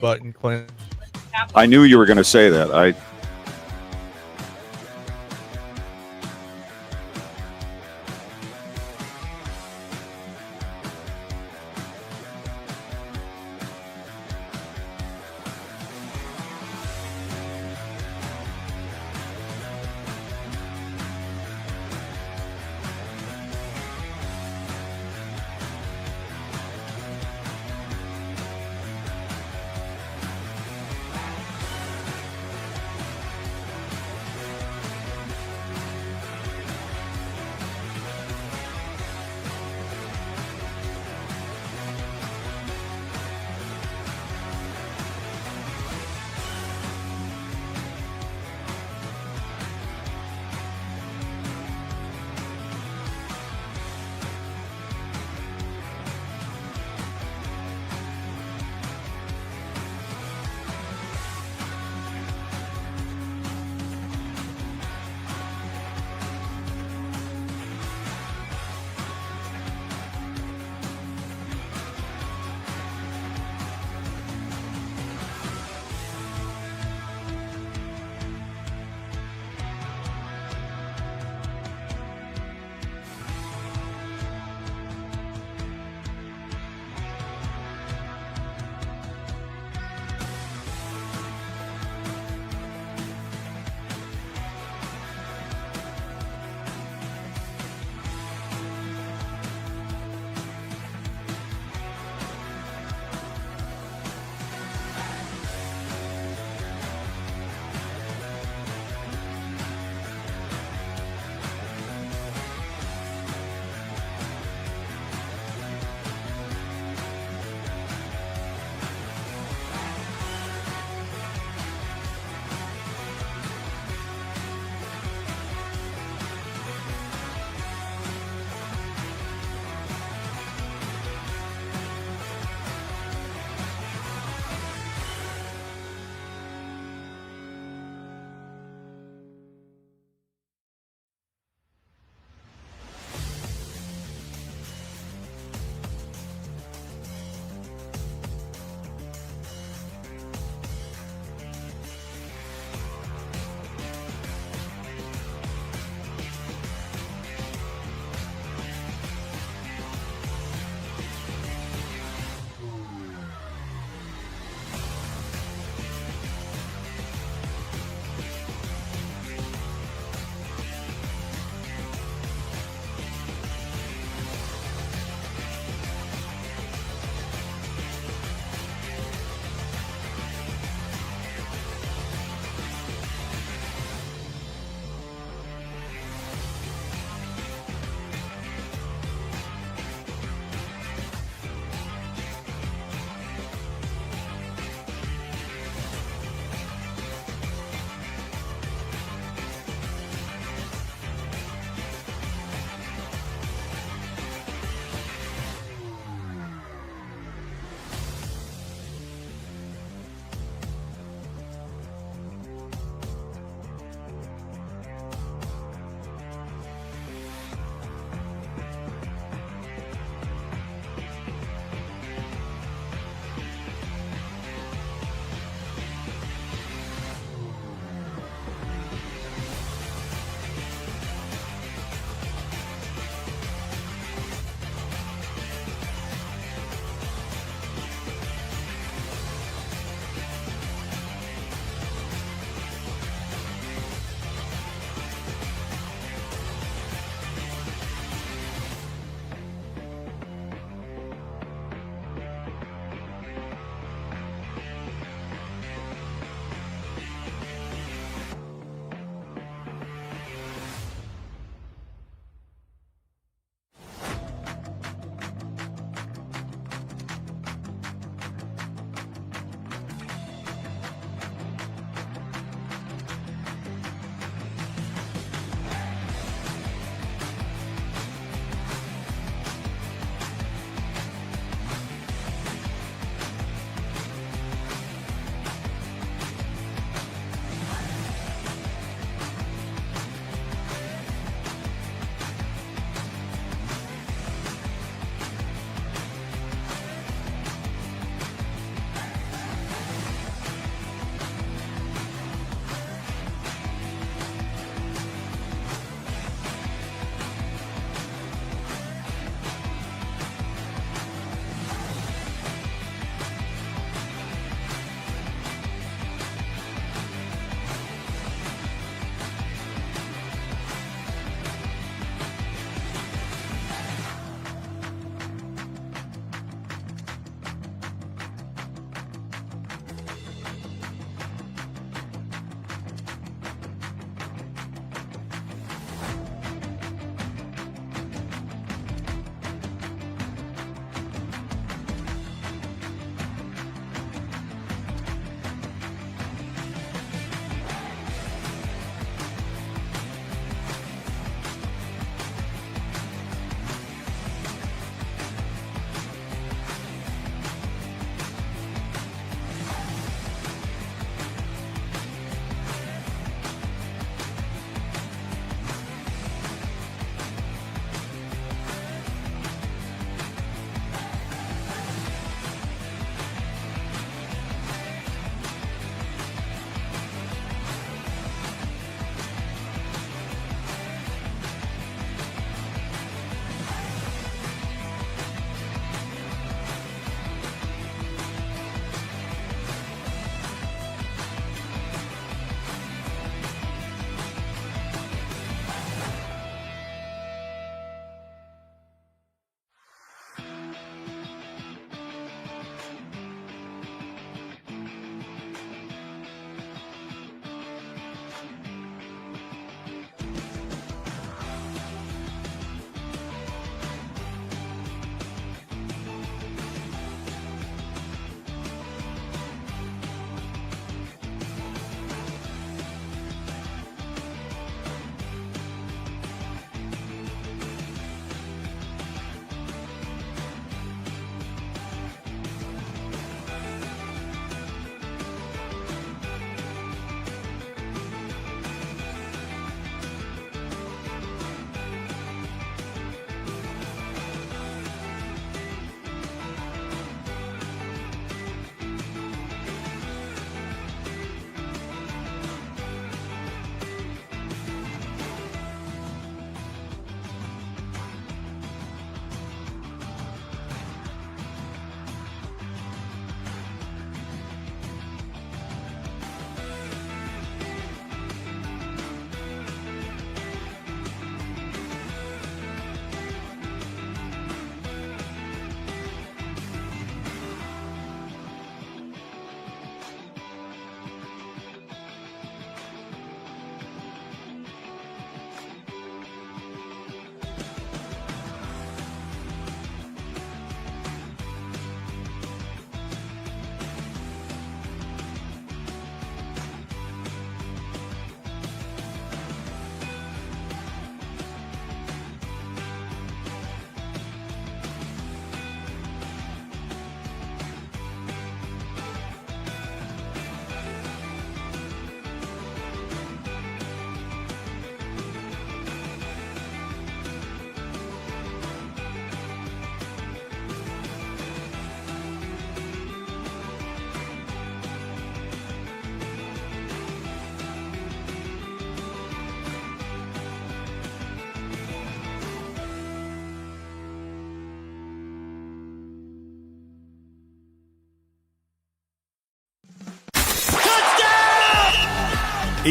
button, Clint. I knew you were going to say that.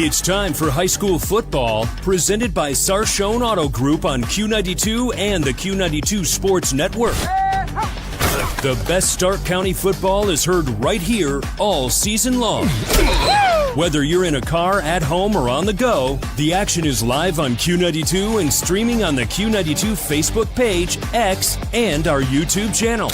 It's time for high school football, presented by Sarshone Auto Group on Q92 and the Q92 Sports Network. The best Stark County football is heard right here all season long. Whether you're in a car, at home, or on the go, the action is live on Q92 and streaming on the Q92 Facebook page, X, and our YouTube channel.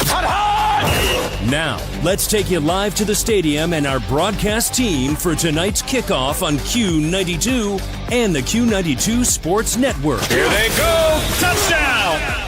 Now, let's take you live to the stadium and our broadcast team for tonight's kickoff on Q92 and the Q92 Sports Network. Here they go! Touchdown!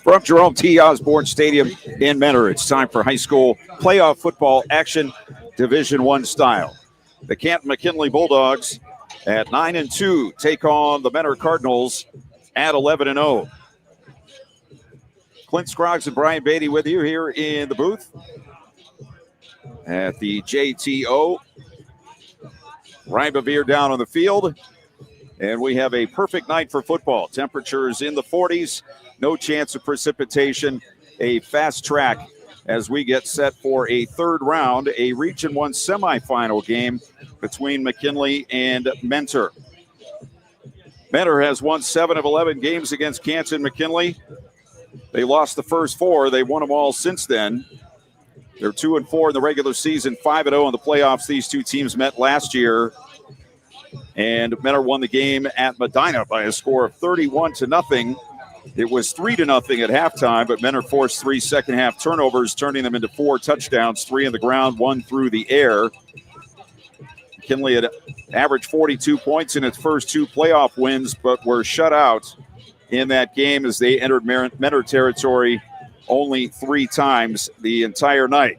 From Jerome T. Osborne Stadium in Mentor, it's time for high school playoff football action, Division I style. The Canton McKinley Bulldogs at 9-2 take on the Mentor Cardinals at 11-0. Clint Scroggs and Brian Beatty with you here in the booth at the JTO. Ryan Bevere down on the field, and we have a perfect night for football. Temperatures in the 40s. No chance of precipitation, a fast track as we get set for a third round, a Region 1 semifinal game between McKinley and Mentor. Mentor has won 7 of 11 games against Canton McKinley. They lost the first 4. They won them all since then. They're 2-4 in the regular season, 5-0 in the playoffs. These two teams met last year, and Mentor won the game at Medina by a score of 31-0. It was 3-0 at halftime, but Mentor forced 3 second-half turnovers, turning them into 4 touchdowns, 3 on the ground, 1 through the air. McKinley had averaged 42 points in its first 2 playoff wins, but were shut out in that game as they entered Mentor territory only 3 times the entire night.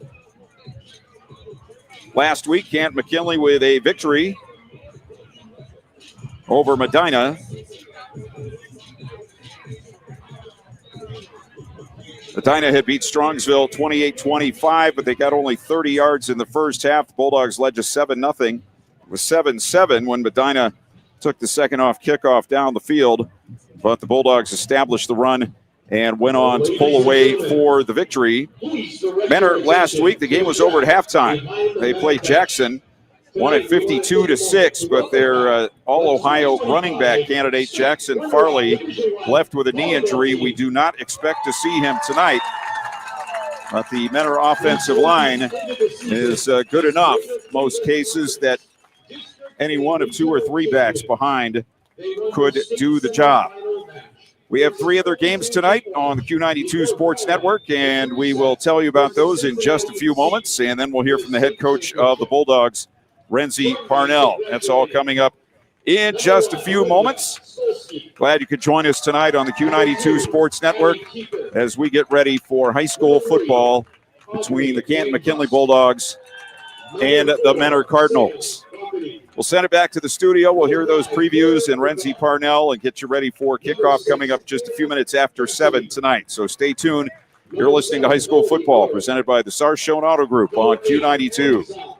Last week, Canton McKinley with a victory over Medina. Medina had beat Strongsville 28-25, but they got only 30 yards in the first half. The Bulldogs led just 7-0. It was 7-7 when Medina took the second off kickoff down the field, but the Bulldogs established the run and went on to pull away for the victory. Mentor last week, the game was over at halftime. They played Jackson, won at 52-6, but their All-Ohio running back candidate, Jackson Farley, left with a knee injury. We do not expect to see him tonight, but the Mentor offensive line is good enough, most cases, that any one of 2 or 3 backs behind could do the job. We have 3 other games tonight on the Q92 Sports Network, and we will tell you about those in just a few moments, and then we'll hear from the head coach of the Bulldogs, Renzi Parnell. That's all coming up in just a few moments. Glad you could join us tonight on the Q92 Sports Network as we get ready for high school football between the Canton McKinley Bulldogs and the Mentor Cardinals. We'll send it back to the studio. We'll hear those previews and Renzi Parnell and get you ready for kickoff coming up just a few minutes after 7 tonight. So stay tuned. You're listening to high school football presented by the Sarshone Auto Group on Q92.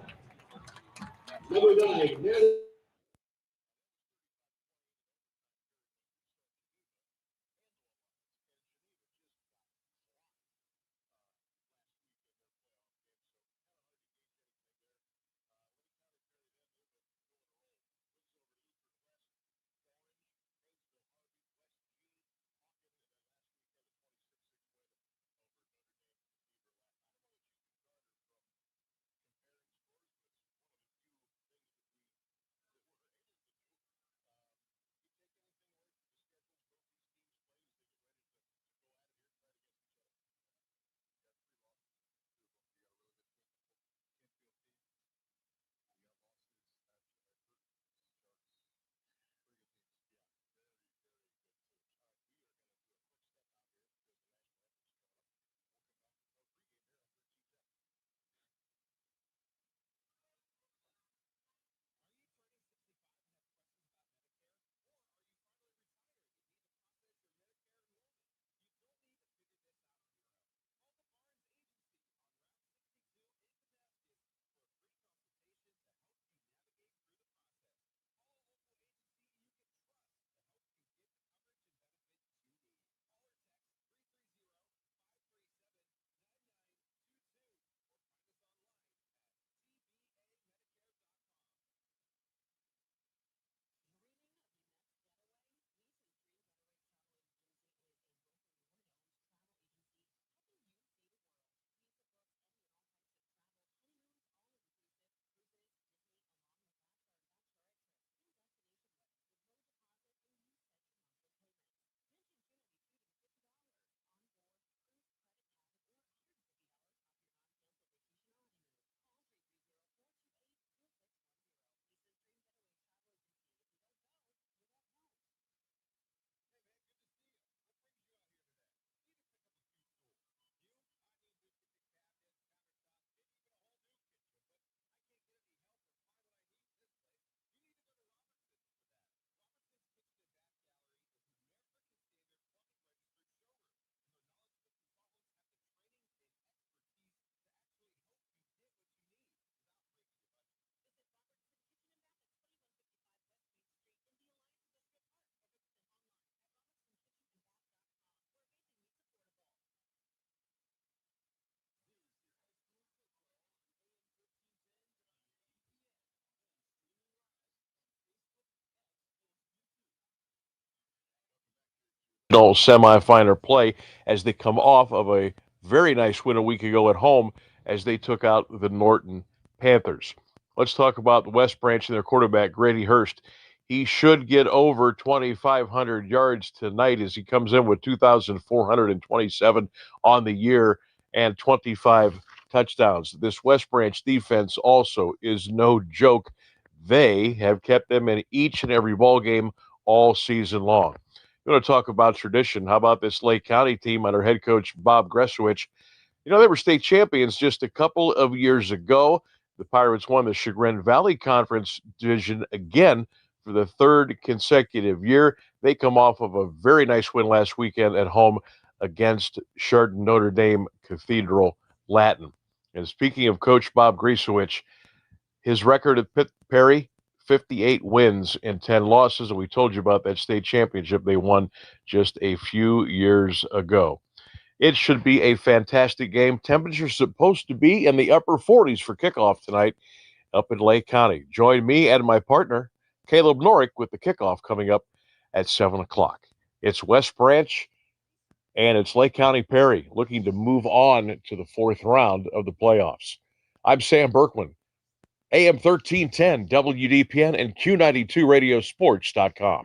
semifinal play as they come off of a very nice win a week ago at home as they took out the Norton Panthers. Let's talk about the West Branch and their quarterback, Grady Hurst. He should get over 2,500 yards tonight as he comes in with 2,427 on the year and 25 touchdowns. This West Branch defense also is no joke. They have kept them in each and every ball game all season long. You want to talk about tradition? How about this Lake County team under head coach Bob Gresowicz? You know, they were state champions just a couple of years ago. The Pirates won the Chagrin Valley Conference division again for the third consecutive year. They come off of a very nice win last weekend at home against Chardon Notre Dame Cathedral Latin. And speaking of Coach Bob Gresowicz, his record at Pitt Perry, 58 wins and 10 losses, and we told you about that state championship they won just a few years ago. It should be a fantastic game. Temperature's supposed to be in the upper 40s for kickoff tonight up in Lake County. Join me and my partner, Caleb Norick, with the kickoff coming up at 7 o'clock. It's West Branch, and it's Lake County Perry looking to move on to the fourth round of the playoffs. I'm Sam Berkman, AM 1310, WDPN, and Q92radiosports.com.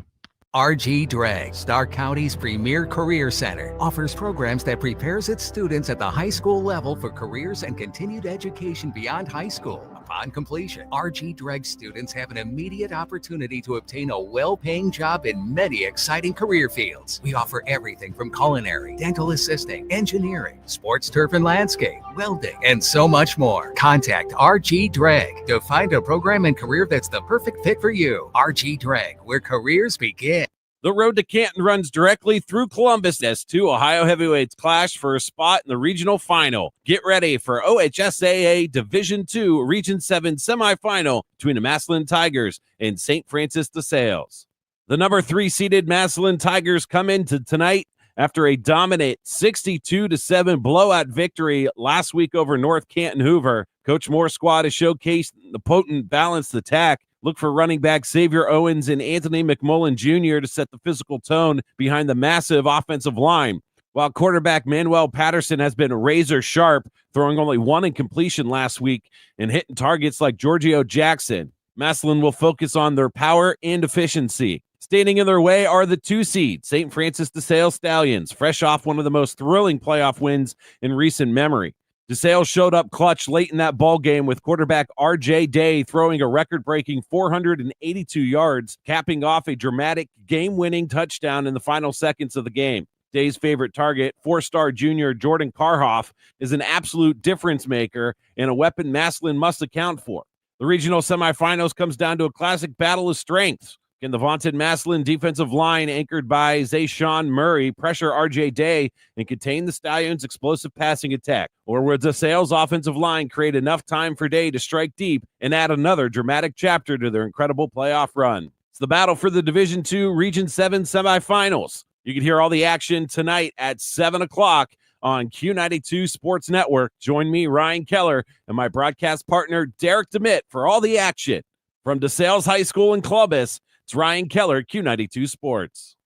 RG Drag, Stark County's premier career center, offers programs that prepares its students at the high school level for careers and continued education beyond high school. Upon completion, RG Drag students have an immediate opportunity to obtain a well-paying job in many exciting career fields. We offer everything from culinary, dental assisting, engineering, sports turf and landscape, welding, and so much more. Contact RG Drag to find a program and career that's the perfect fit for you. RG Drag, where careers begin. The road to Canton runs directly through Columbus as two Ohio heavyweights clash for a spot in the regional final. Get ready for OHSAA Division II Region 7 semifinal between the Massillon Tigers and St. Francis de Sales. The number 3 seeded Massillon Tigers come into tonight after a dominant 62-7 blowout victory last week over North Canton Hoover. Coach Moore's squad has showcased the potent balanced attack. Look for running back Xavier Owens and Anthony McMullen Jr. to set the physical tone behind the massive offensive line, while quarterback Manuel Patterson has been razor sharp, throwing only one incompletion last week and hitting targets like Giorgio Jackson. Massillon will focus on their power and efficiency. Standing in their way are the 2 seed St. Francis de Sales Stallions, fresh off one of the most thrilling playoff wins in recent memory. DeSales showed up clutch late in that ball game with quarterback R.J. Day throwing a record-breaking 482 yards, capping off a dramatic game-winning touchdown in the final seconds of the game. Day's favorite target, 4-star junior Jordan Karhoff, is an absolute difference maker and a weapon Massillon must account for. The regional semifinals comes down to a classic battle of strengths. Can the vaunted Massillon defensive line, anchored by Zayshawn Murray, pressure R.J. Day and contain the Stallions' explosive passing attack? Or will the DeSales offensive line create enough time for Day to strike deep and add another dramatic chapter to their incredible playoff run? It's the battle for the Division II Region 7 semifinals. You can hear all the action tonight at 7 o'clock on Q92 Sports Network. Join me, Ryan Keller, and my broadcast partner, Derek DeMitt, for all the action. From DeSales High School in Columbus, it's Ryan Keller, Q92 Sports.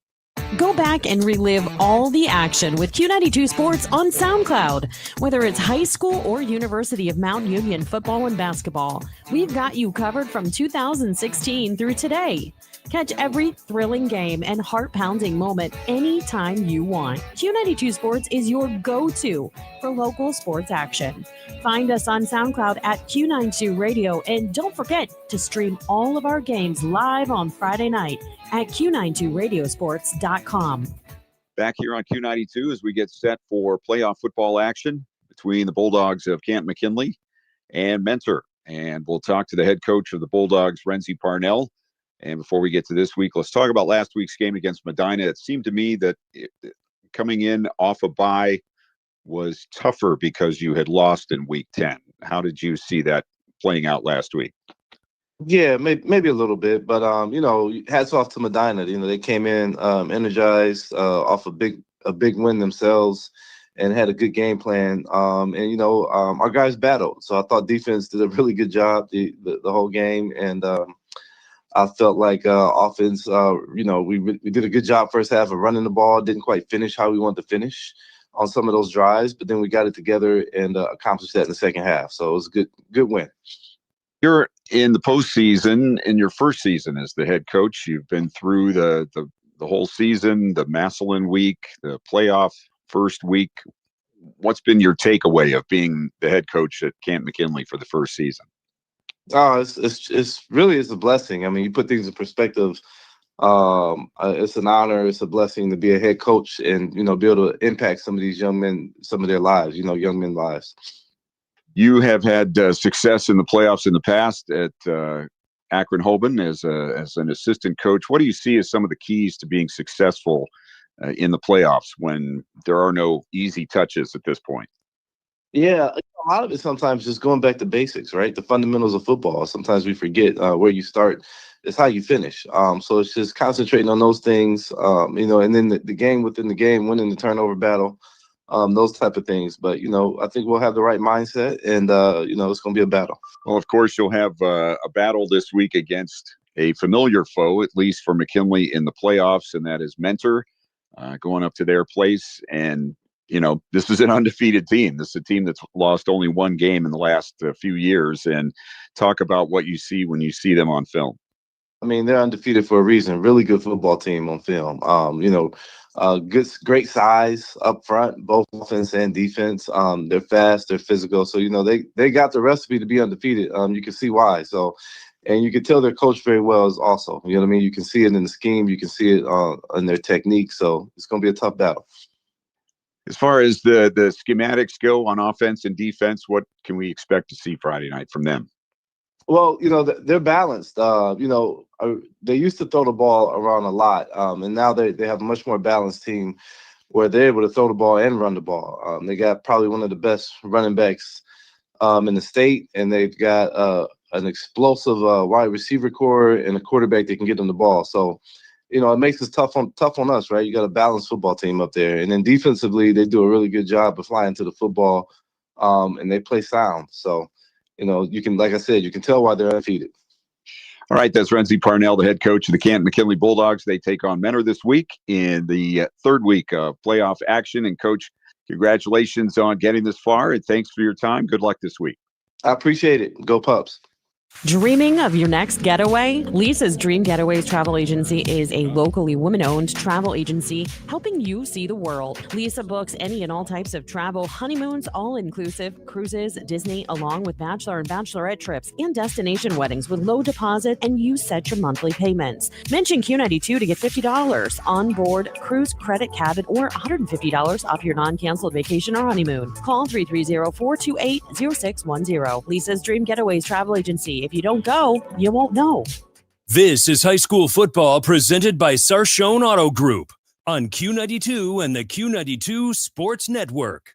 Go back and relive all the action with Q92 Sports on SoundCloud. Whether it's high school or University of Mount Union football and basketball, we've got you covered from 2016 through today. Catch every thrilling game and heart-pounding moment anytime you want. Q92 Sports is your go-to for local sports action. Find us on SoundCloud at Q92 Radio, and don't forget to stream all of our games live on Friday night at Q92radiosports.com. Back here on Q92 as we get set for playoff football action between the Bulldogs of Canton McKinley and Mentor. And we'll talk to the head coach of the Bulldogs, Renzi Parnell. And before we get to this week, let's talk about last week's game against Medina. It seemed to me that coming in off a bye was tougher because you had lost in week 10. How did you see that playing out last week? Yeah, maybe a little bit, but hats off to Medina. They came in energized off a big win themselves and had a good game plan. Our guys battled, so I thought defense did a really good job the whole game, and I felt like offense, we did a good job first half of running the ball, didn't quite finish how we wanted to finish on some of those drives, but then we got it together and accomplished that in the second half. So it was a good win. You're in the postseason in your first season as the head coach. You've been through the whole season, the Massillon week, the playoff first week. What's been your takeaway of being the head coach at Camp McKinley for the first season? Oh, it's really a blessing. I mean, you put things in perspective. It's an honor, it's a blessing to be a head coach and be able to impact some of these young men, some of their lives. Young men's lives. You have had success in the playoffs in the past at Akron Hoban as an assistant coach. What do you see as some of the keys to being successful in the playoffs when there are no easy touches at this point? Yeah, a lot of it sometimes just going back to basics, right? The fundamentals of football. Sometimes we forget where you start is how you finish. So it's just concentrating on those things, and then the game within the game, winning the turnover battle, those type of things. But, I think we'll have the right mindset and, it's going to be a battle. Well, of course, you'll have a battle this week against a familiar foe, at least for McKinley in the playoffs, and that is Mentor going up to their place. And this is an undefeated team. This is a team that's lost only one game in the last few years. And talk about what you see when you see them on film. I mean, they're undefeated for a reason. Really good football team on film. Great size up front, both offense and defense. They're fast, they're physical. So, they got the recipe to be undefeated. You can see why. So, and you can tell they're coached very well as also. You know what I mean? You can see it in the scheme. You can see it in their technique. So it's going to be a tough battle. As far as the schematics go on offense and defense, what can we expect to see Friday night from them? Well, they're balanced. They used to throw the ball around a lot, and now they have a much more balanced team where they're able to throw the ball and run the ball. They got probably one of the best running backs in the state, and they've got an explosive wide receiver core and a quarterback that can get them the ball. So, it makes it tough on us, right? You got a balanced football team up there, and then defensively, they do a really good job of flying to the football, and they play sound. So, you can, like I said, you can tell why they're undefeated. All right, that's Renzi Parnell, the head coach of the Canton McKinley Bulldogs. They take on Mentor this week in the third week of playoff action. And, Coach, congratulations on getting this far, and thanks for your time. Good luck this week. I appreciate it. Go Pups. Dreaming of your next getaway? Lisa's Dream Getaways Travel Agency is a locally woman-owned travel agency helping you see the world. Lisa books any and all types of travel, honeymoons, all-inclusive, cruises, Disney, along with bachelor and bachelorette trips and destination weddings with low deposit, and you set your monthly payments. Mention Q92 to get $50 on board cruise, credit, cabin, or $150 off your non-canceled vacation or honeymoon. Call 330-428-0610. Lisa's Dream Getaways Travel Agency. If you don't go, you won't know. This is high school football presented by Sarshone Auto Group on Q92 and the Q92 Sports Network.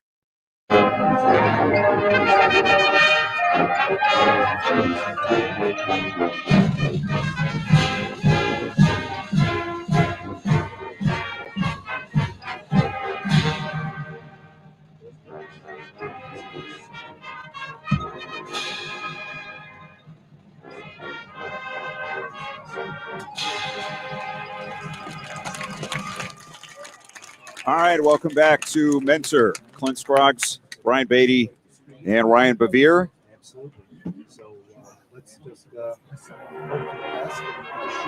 All right, welcome back to Mentor. Clint Scroggs, Brian Beatty, and Ryan Bevere.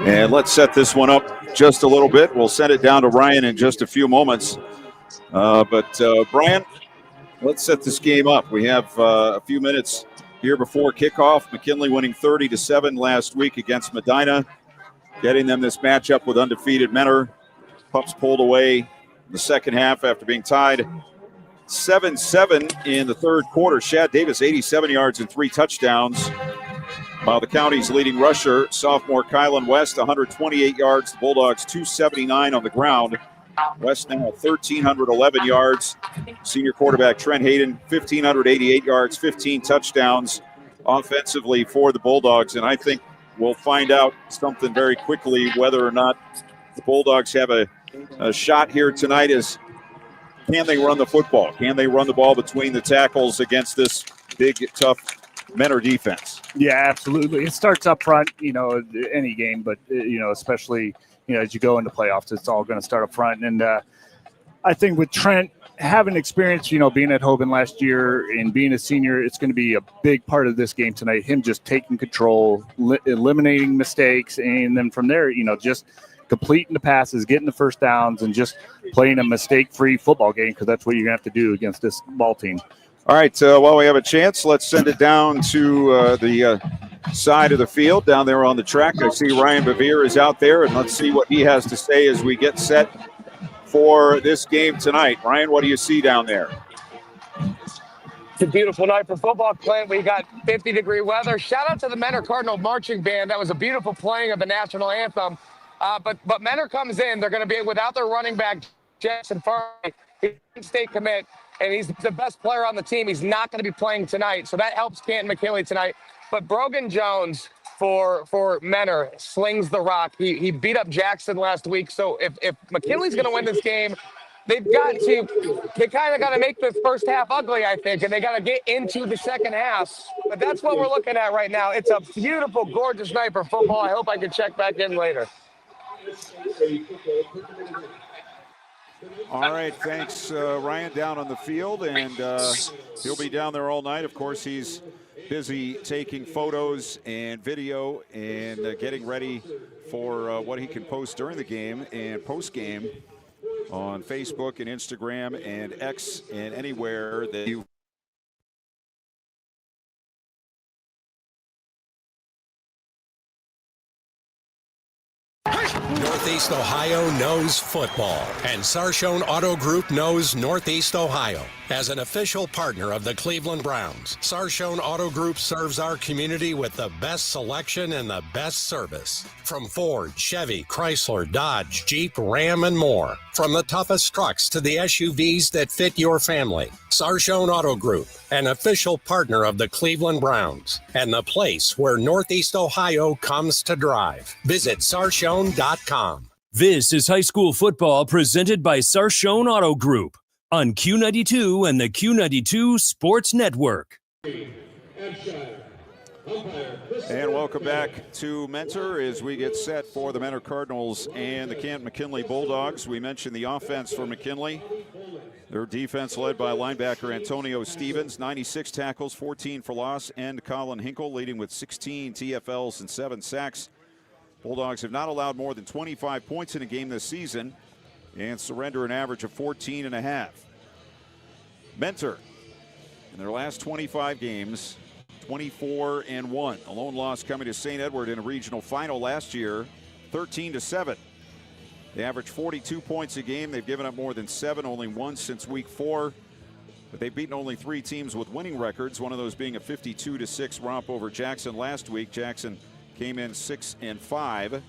And let's set this one up just a little bit. We'll send it down to Ryan in just a few moments. But Brian, let's set this game up. We have a few minutes here before kickoff. McKinley winning 30-7 last week against Medina, getting them this matchup with undefeated Mentor. Pups pulled away the second half after being tied 7-7 in the third quarter. Shad Davis, 87 yards and 3 touchdowns. While the county's leading rusher, sophomore Kylan West, 128 yards. The Bulldogs, 279 on the ground. West now 1,311 yards. Senior quarterback Trent Hayden, 1,588 yards, 15 touchdowns offensively for the Bulldogs. And I think we'll find out something very quickly whether or not the Bulldogs have a shot here tonight is, can they run the football? Can they run the ball between the tackles against this big, tough Mentor defense? Yeah, absolutely. It starts up front, any game, but, especially, as you go into playoffs, it's all going to start up front. And I think with Trent having experience, being at Hoban last year and being a senior, it's going to be a big part of this game tonight. Him just taking control, eliminating mistakes, and then from there, just completing the passes, getting the first downs, and just playing a mistake-free football game, because that's what you're going to have to do against this ball team. All right, while we have a chance, let's send it down to the side of the field, down there on the track. I see Ryan Bevere is out there, and let's see what he has to say as we get set for this game tonight. Ryan, what do you see down there? It's a beautiful night for football, Clint. We got 50-degree weather. Shout out to the Mentor Cardinal Marching Band. That was a beautiful playing of the national anthem. But Mentor comes in. They're going to be without their running back, Jackson Farley. He's a state commit, and he's the best player on the team. He's not going to be playing tonight, so that helps Canton McKinley tonight. But Brogan Jones for Mentor slings the rock. He beat up Jackson last week. So if McKinley's going to win this game, they kind of got to make the first half ugly, I think, and they got to get into the second half. But that's what we're looking at right now. It's a beautiful, gorgeous night for football. I hope I can check back in later. All right, thanks, Ryan, down on the field, and he'll be down there all night. Of course, he's busy taking photos and video and getting ready for what he can post during the game and post-game on Facebook and Instagram and X and anywhere that you Northeast Ohio knows football, and Sarshone Auto Group knows Northeast Ohio. As an official partner of the Cleveland Browns, Sarshone Auto Group serves our community with the best selection and the best service. From Ford, Chevy, Chrysler, Dodge, Jeep, Ram, and more. From the toughest trucks to the SUVs that fit your family. Sarshone Auto Group, an official partner of the Cleveland Browns, and the place where Northeast Ohio comes to drive. Visit sarshone.com. This is high school football presented by Sarshone Auto Group on Q92 and the Q92 Sports Network. And welcome back to Mentor as we get set for the Mentor Cardinals and the Canton McKinley Bulldogs. We mentioned the offense for McKinley. Their defense led by linebacker Antonio Stevens, 96 tackles, 14 for loss, and Colin Hinkle leading with 16 TFLs and 7 sacks. Bulldogs have not allowed more than 25 points in a game this season and surrender an average of 14.5. Mentor, in their last 25 games, 24-1. A lone loss coming to St. Edward in a regional final last year, 13-7. They average 42 points a game. They've given up more than 7, only once since week 4. But they've beaten only 3 teams with winning records, one of those being a 52-6 romp over Jackson last week. Jackson came in 6-5.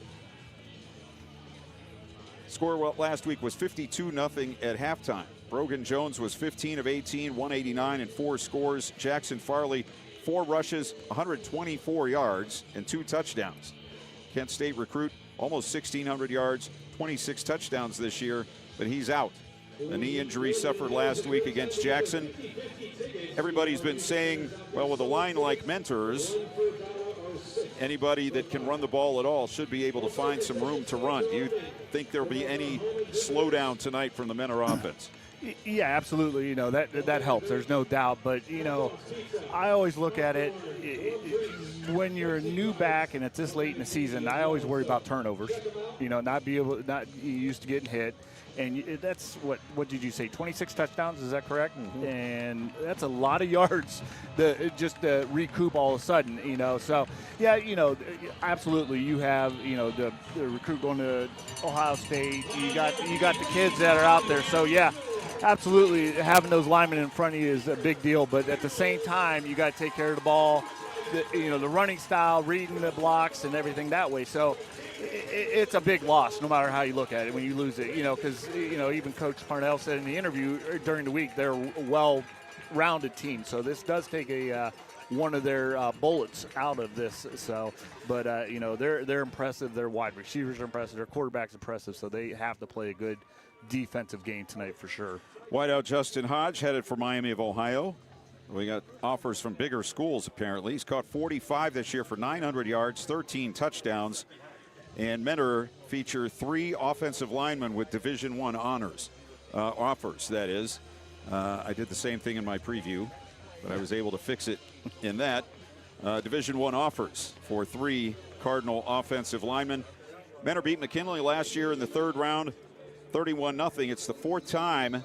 Score last week was 52-0 at halftime. Brogan Jones was 15 of 18, 189 and 4 scores. Jackson Farley, 4 rushes, 124 yards and 2 touchdowns. Kent State recruit, almost 1,600 yards, 26 touchdowns this year, but he's out. A knee injury suffered last week against Jackson. Everybody's been saying, well, with a line like Mentor's, anybody that can run the ball at all should be able to find some room to run. Do you think there'll be any slowdown tonight from the Mentor offense? Yeah, absolutely. That helps. There's no doubt. But, I always look at it when you're a new back and it's this late in the season, I always worry about turnovers, not used to getting hit. And that's what did you say? 26 touchdowns, is that correct? Mm-hmm. And that's a lot of yards just to recoup all of a sudden, So, yeah, absolutely. You have, the recruit going to Ohio State. You got the kids that are out there. So, yeah, absolutely. Having those linemen in front of you is a big deal. But at the same time, you got to take care of the ball, the running style, reading the blocks and everything that way. So, it's a big loss no matter how you look at it when you lose it, because, even Coach Parnell said in the interview during the week they're a well-rounded team. So this does take one of their bullets out of this. So, but, they're impressive. Their wide receivers are impressive. Their quarterback's impressive. So they have to play a good defensive game tonight for sure. Wideout Justin Hodge headed for Miami of Ohio. We got offers from bigger schools, apparently. He's caught 45 this year for 900 yards, 13 touchdowns. And Mentor feature 3 offensive linemen with Division I honors. Offers, that is. I did the same thing in my preview, but I was able to fix it in that. Division I offers for 3 Cardinal offensive linemen. Mentor beat McKinley last year in the 3rd round, 31-0. It's the 4th time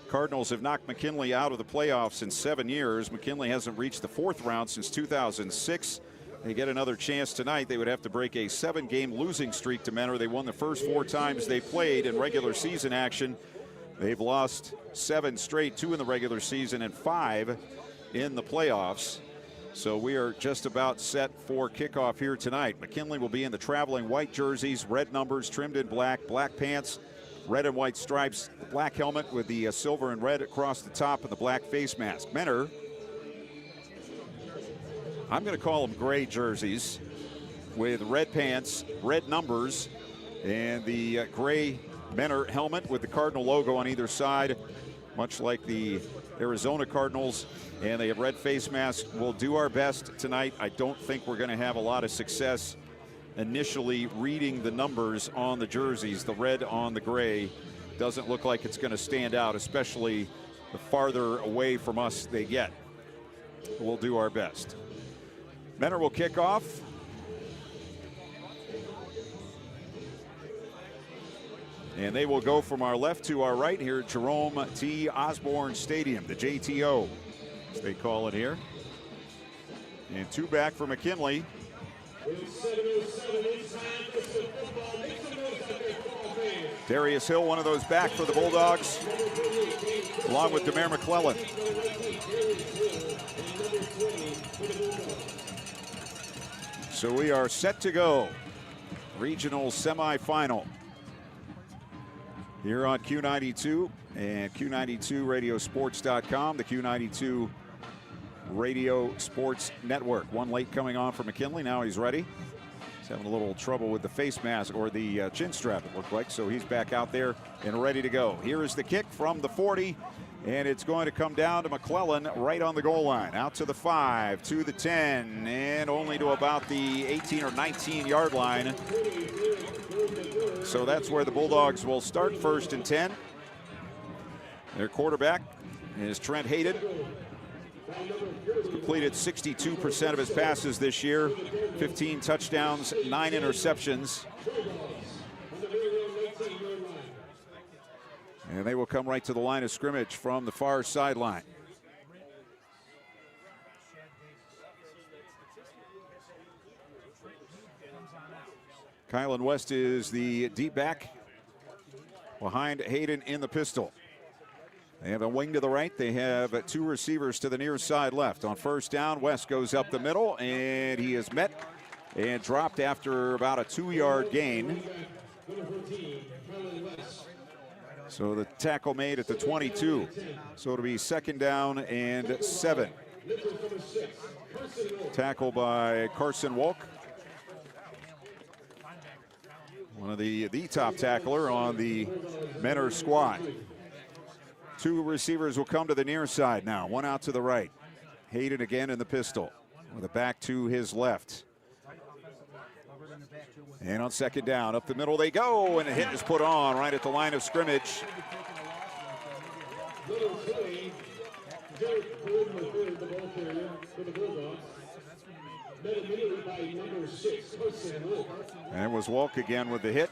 Cardinals have knocked McKinley out of the playoffs in 7 years. McKinley hasn't reached the 4th round since 2006. They get another chance tonight. They would have to break a 7-game losing streak to Mentor. They won the first 4 times they played in regular season action. They've lost 7 straight, 2 in the regular season and 5 in the playoffs. So we are just about set for kickoff here tonight. McKinley will be in the traveling white jerseys, red numbers trimmed in black, black pants, red and white stripes, the black helmet with the silver and red across the top, and the black face mask. Mentor, I'm going to call them gray jerseys with red pants, red numbers, and the gray Mentor helmet with the Cardinal logo on either side, much like the Arizona Cardinals, and they have red face masks. We'll do our best tonight. I don't think we're going to have a lot of success initially reading the numbers on the jerseys. The red on the gray doesn't look like it's going to stand out, especially the farther away from us they get. We'll do our best. Mentor will kick off. And they will go from our left to our right here at Jerome T. Osborne Stadium, the JTO, as they call it here. And 2 back for McKinley. Darius Hill, one of those back for the Bulldogs, along with Demare McClellan. So we are set to go. Regional semifinal here on Q92 and Q92radiosports.com, the Q92 Radio Sports Network. One late coming on for McKinley. Now he's ready. He's having a little trouble with the face mask or the chin strap, it looked like. So he's back out there and ready to go. Here is the kick from the 40, and it's going to come down to McClellan right on the goal line. Out to the 5, to the 10, and only to about the 18 or 19-yard line. So that's where the Bulldogs will start, 1st and 10. Their quarterback is Trent Hayden. He's completed 62% of his passes this year, 15 touchdowns, 9 interceptions. And they will come right to the line of scrimmage from the far sideline. Kylan West is the deep back behind Hayden in the pistol. They have a wing to the right. They have 2 receivers to the near side left. On 1st down, West goes up the middle, and he is met and dropped after about a 2-yard gain. So the tackle made at the 22. So it'll be 2nd down and 7. Tackle by Carson Walk. One of the top tackler on the Mentor squad. 2 receivers will come to the near side now. One out to the right. Hayden again in the pistol with a back to his left. And on 2nd down, up the middle they go, and a hit is put on right at the line of scrimmage. And it was Walk again with the hit.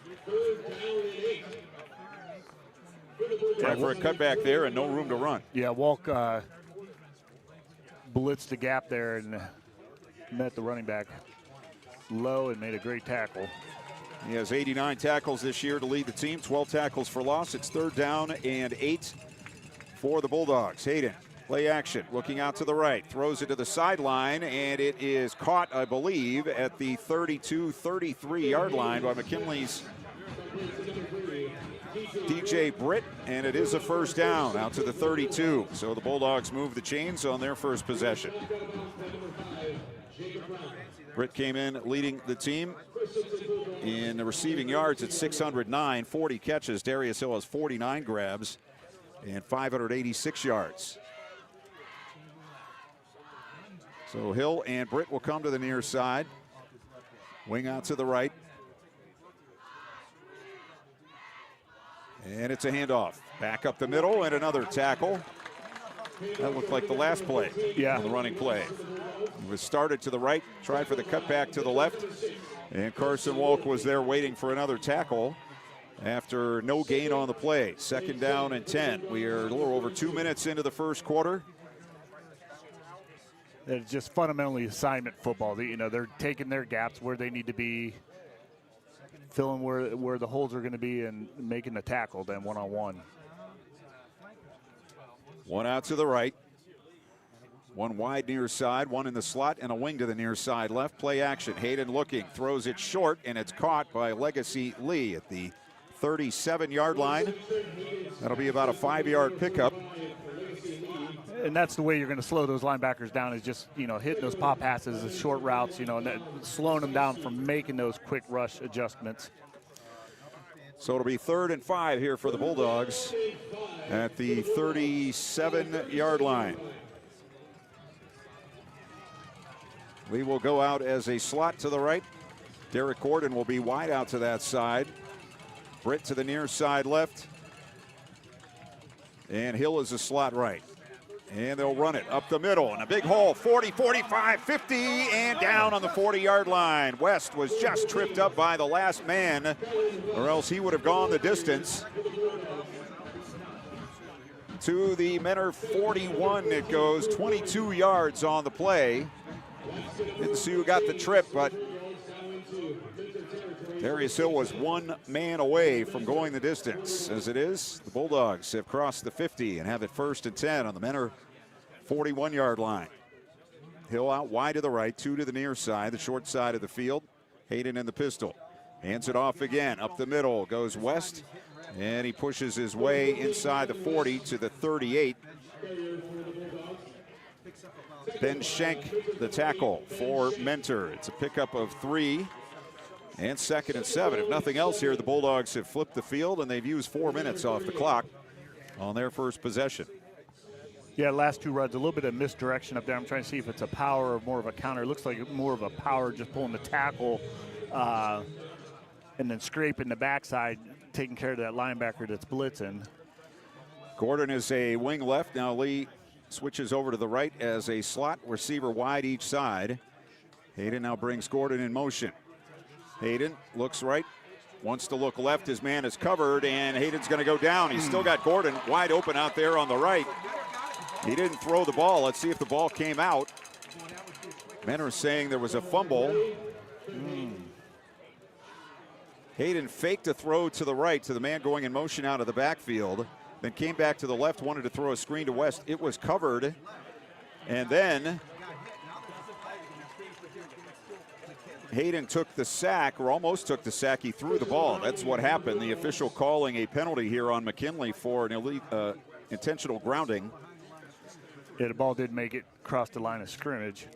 Time for a cutback there and no room to run. Yeah, Walk blitzed the gap there and met the running back low and made a great tackle. He has 89 tackles this year to lead the team, 12 tackles for loss. It's 3rd down and 8 for the Bulldogs. Hayden, play action, looking out to the right, throws it to the sideline, and it is caught, I believe, at the 32, 33-yard line by McKinley's DJ Britt, and it is a 1st down out to the 32. So the Bulldogs move the chains on their first possession. Britt came in leading the team in the receiving yards at 609, 40 catches. Darius Hill has 49 grabs and 586 yards. So Hill and Britt will come to the near side. Wing out to the right. And it's a handoff. Back up the middle and another tackle. That looked like the last play on the running play. It was started to the right, tried for the cutback to the left, and Carson Walk was there waiting for another tackle after no gain on the play. 2nd down and 10. We are a little over 2 minutes into the first quarter. It's just fundamentally assignment football. They're taking their gaps where they need to be, filling where the holes are going to be, and making the tackle then one-on-one. One out to the right. One wide near side, one in the slot, and a wing to the near side left. Play action. Hayden looking, throws it short, and it's caught by Legacy Lee at the 37-yard line. That'll be about a 5-yard pickup. And that's the way you're going to slow those linebackers down, is just, hitting those pop passes, the short routes, and slowing them down from making those quick rush adjustments. So it'll be 3rd and 5 here for the Bulldogs at the 37-yard line. Lee will go out as a slot to the right. Derek Gordon will be wide out to that side. Britt to the near side left. And Hill is a slot right. And they'll run it up the middle in a big hole. 40, 45, 50, and down on the 40-yard line. West was just tripped up by the last man, or else he would have gone the distance. To the Menor 41 it goes, 22 yards on the play. Didn't see who got the trip, but Darius Hill was one man away from going the distance. As it is, the Bulldogs have crossed the 50 and have it 1st and 10 on the Menor 41-yard line. Hill out wide to the right, 2 to the near side, the short side of the field. Hayden in the pistol. Hands it off again. Up the middle goes West, and he pushes his way inside the 40 to the 38. Ben Schenk, the tackle for Mentor. It's a pickup of 3. And 2nd and 7. If nothing else here, the Bulldogs have flipped the field, and they've used 4 minutes off the clock on their first possession. Yeah, last 2 runs, a little bit of misdirection up there. I'm trying to see if it's a power or more of a counter. It looks like more of a power, just pulling the tackle and then scraping the backside, taking care of that linebacker that's blitzing. Gordon is a wing left. Now Lee switches over to the right as a slot receiver wide each side. Hayden now brings Gordon in motion. Hayden looks right, wants to look left. His man is covered, and Hayden's going to go down. He's still got Gordon wide open out there on the right. He didn't throw the ball. Let's see if the ball came out. Men are saying there was a fumble. Hayden faked a throw to the right to the man going in motion out of the backfield, then came back to the left, wanted to throw a screen to West. It was covered, and then Hayden took the sack, or almost took the sack. He threw the ball. That's what happened. The official calling a penalty here on McKinley for an intentional grounding. Yeah, the ball did make it cross the line of scrimmage.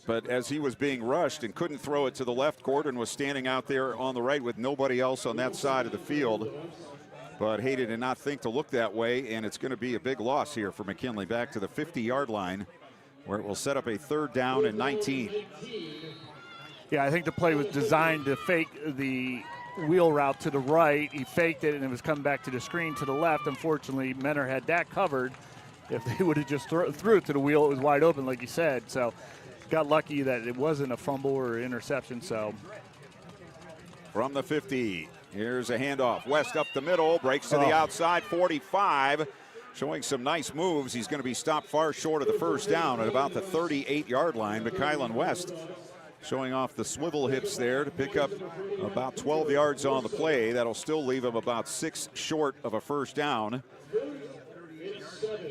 But as he was being rushed and couldn't throw it to the left, Gordon was standing out there on the right with nobody else on that side of the field. But Hayden did not think to look that way, and it's going to be a big loss here for McKinley back to the 50-yard line, where it will set up a 3rd down and 19. Yeah, I think the play was designed to fake the wheel route to the right. He faked it, and it was coming back to the screen to the left. Unfortunately, Menor had that covered. If they would have just threw it to the wheel, it was wide open, like you said. So got lucky that it wasn't a fumble or interception. So from the 50, here's a handoff. West up the middle, breaks to the outside, 45. Showing some nice moves. He's going to be stopped far short of the 1st down at about the 38-yard line. But Kylan West showing off the swivel hips there to pick up about 12 yards on the play. That'll still leave him about 6 short of a 1st down.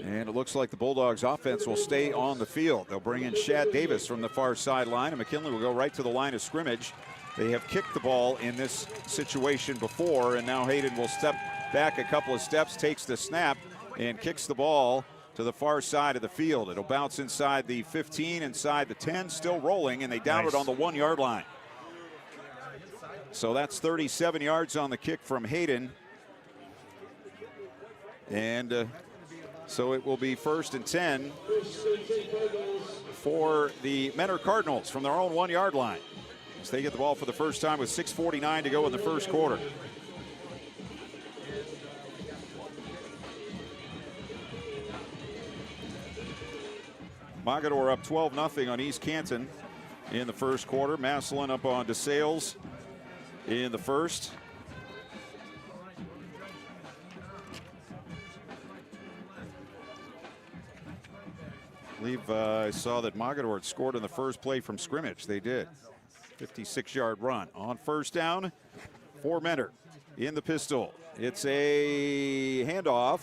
And it looks like the Bulldogs offense will stay on the field. They'll bring in Shad Davis from the far sideline, and McKinley will go right to the line of scrimmage. They have kicked the ball in this situation before, and now Hayden will step back a couple of steps, takes the snap, and kicks the ball to the far side of the field. It'll bounce inside the 15, inside the 10, still rolling, and they down it on the 1-yard line. So that's 37 yards on the kick from Hayden. And So it will be 1st and 10 for the Mentor Cardinals from their own 1-yard line, as they get the ball for the first time with 6:49 to go in the first quarter. Mogador up 12-0 on East Canton in the first quarter. Massillon up on DeSales in the first. I believe I saw that Mogador had scored in the first play from scrimmage. They did. 56-yard run. On first down for Mentor in the pistol. It's a handoff,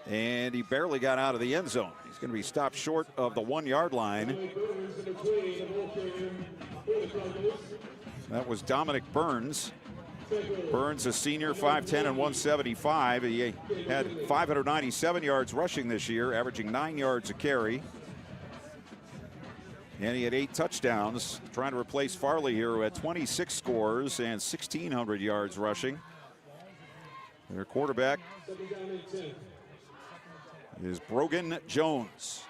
and he barely got out of the end zone. He's going to be stopped short of the 1-yard line. That was Dominic Burns. Burns, a senior, 5'10 and 175. He had 597 yards rushing this year, averaging 9 yards a carry. And he had 8 touchdowns, trying to replace Farley here, who had 26 scores and 1,600 yards rushing. Their quarterback is Brogan Jones.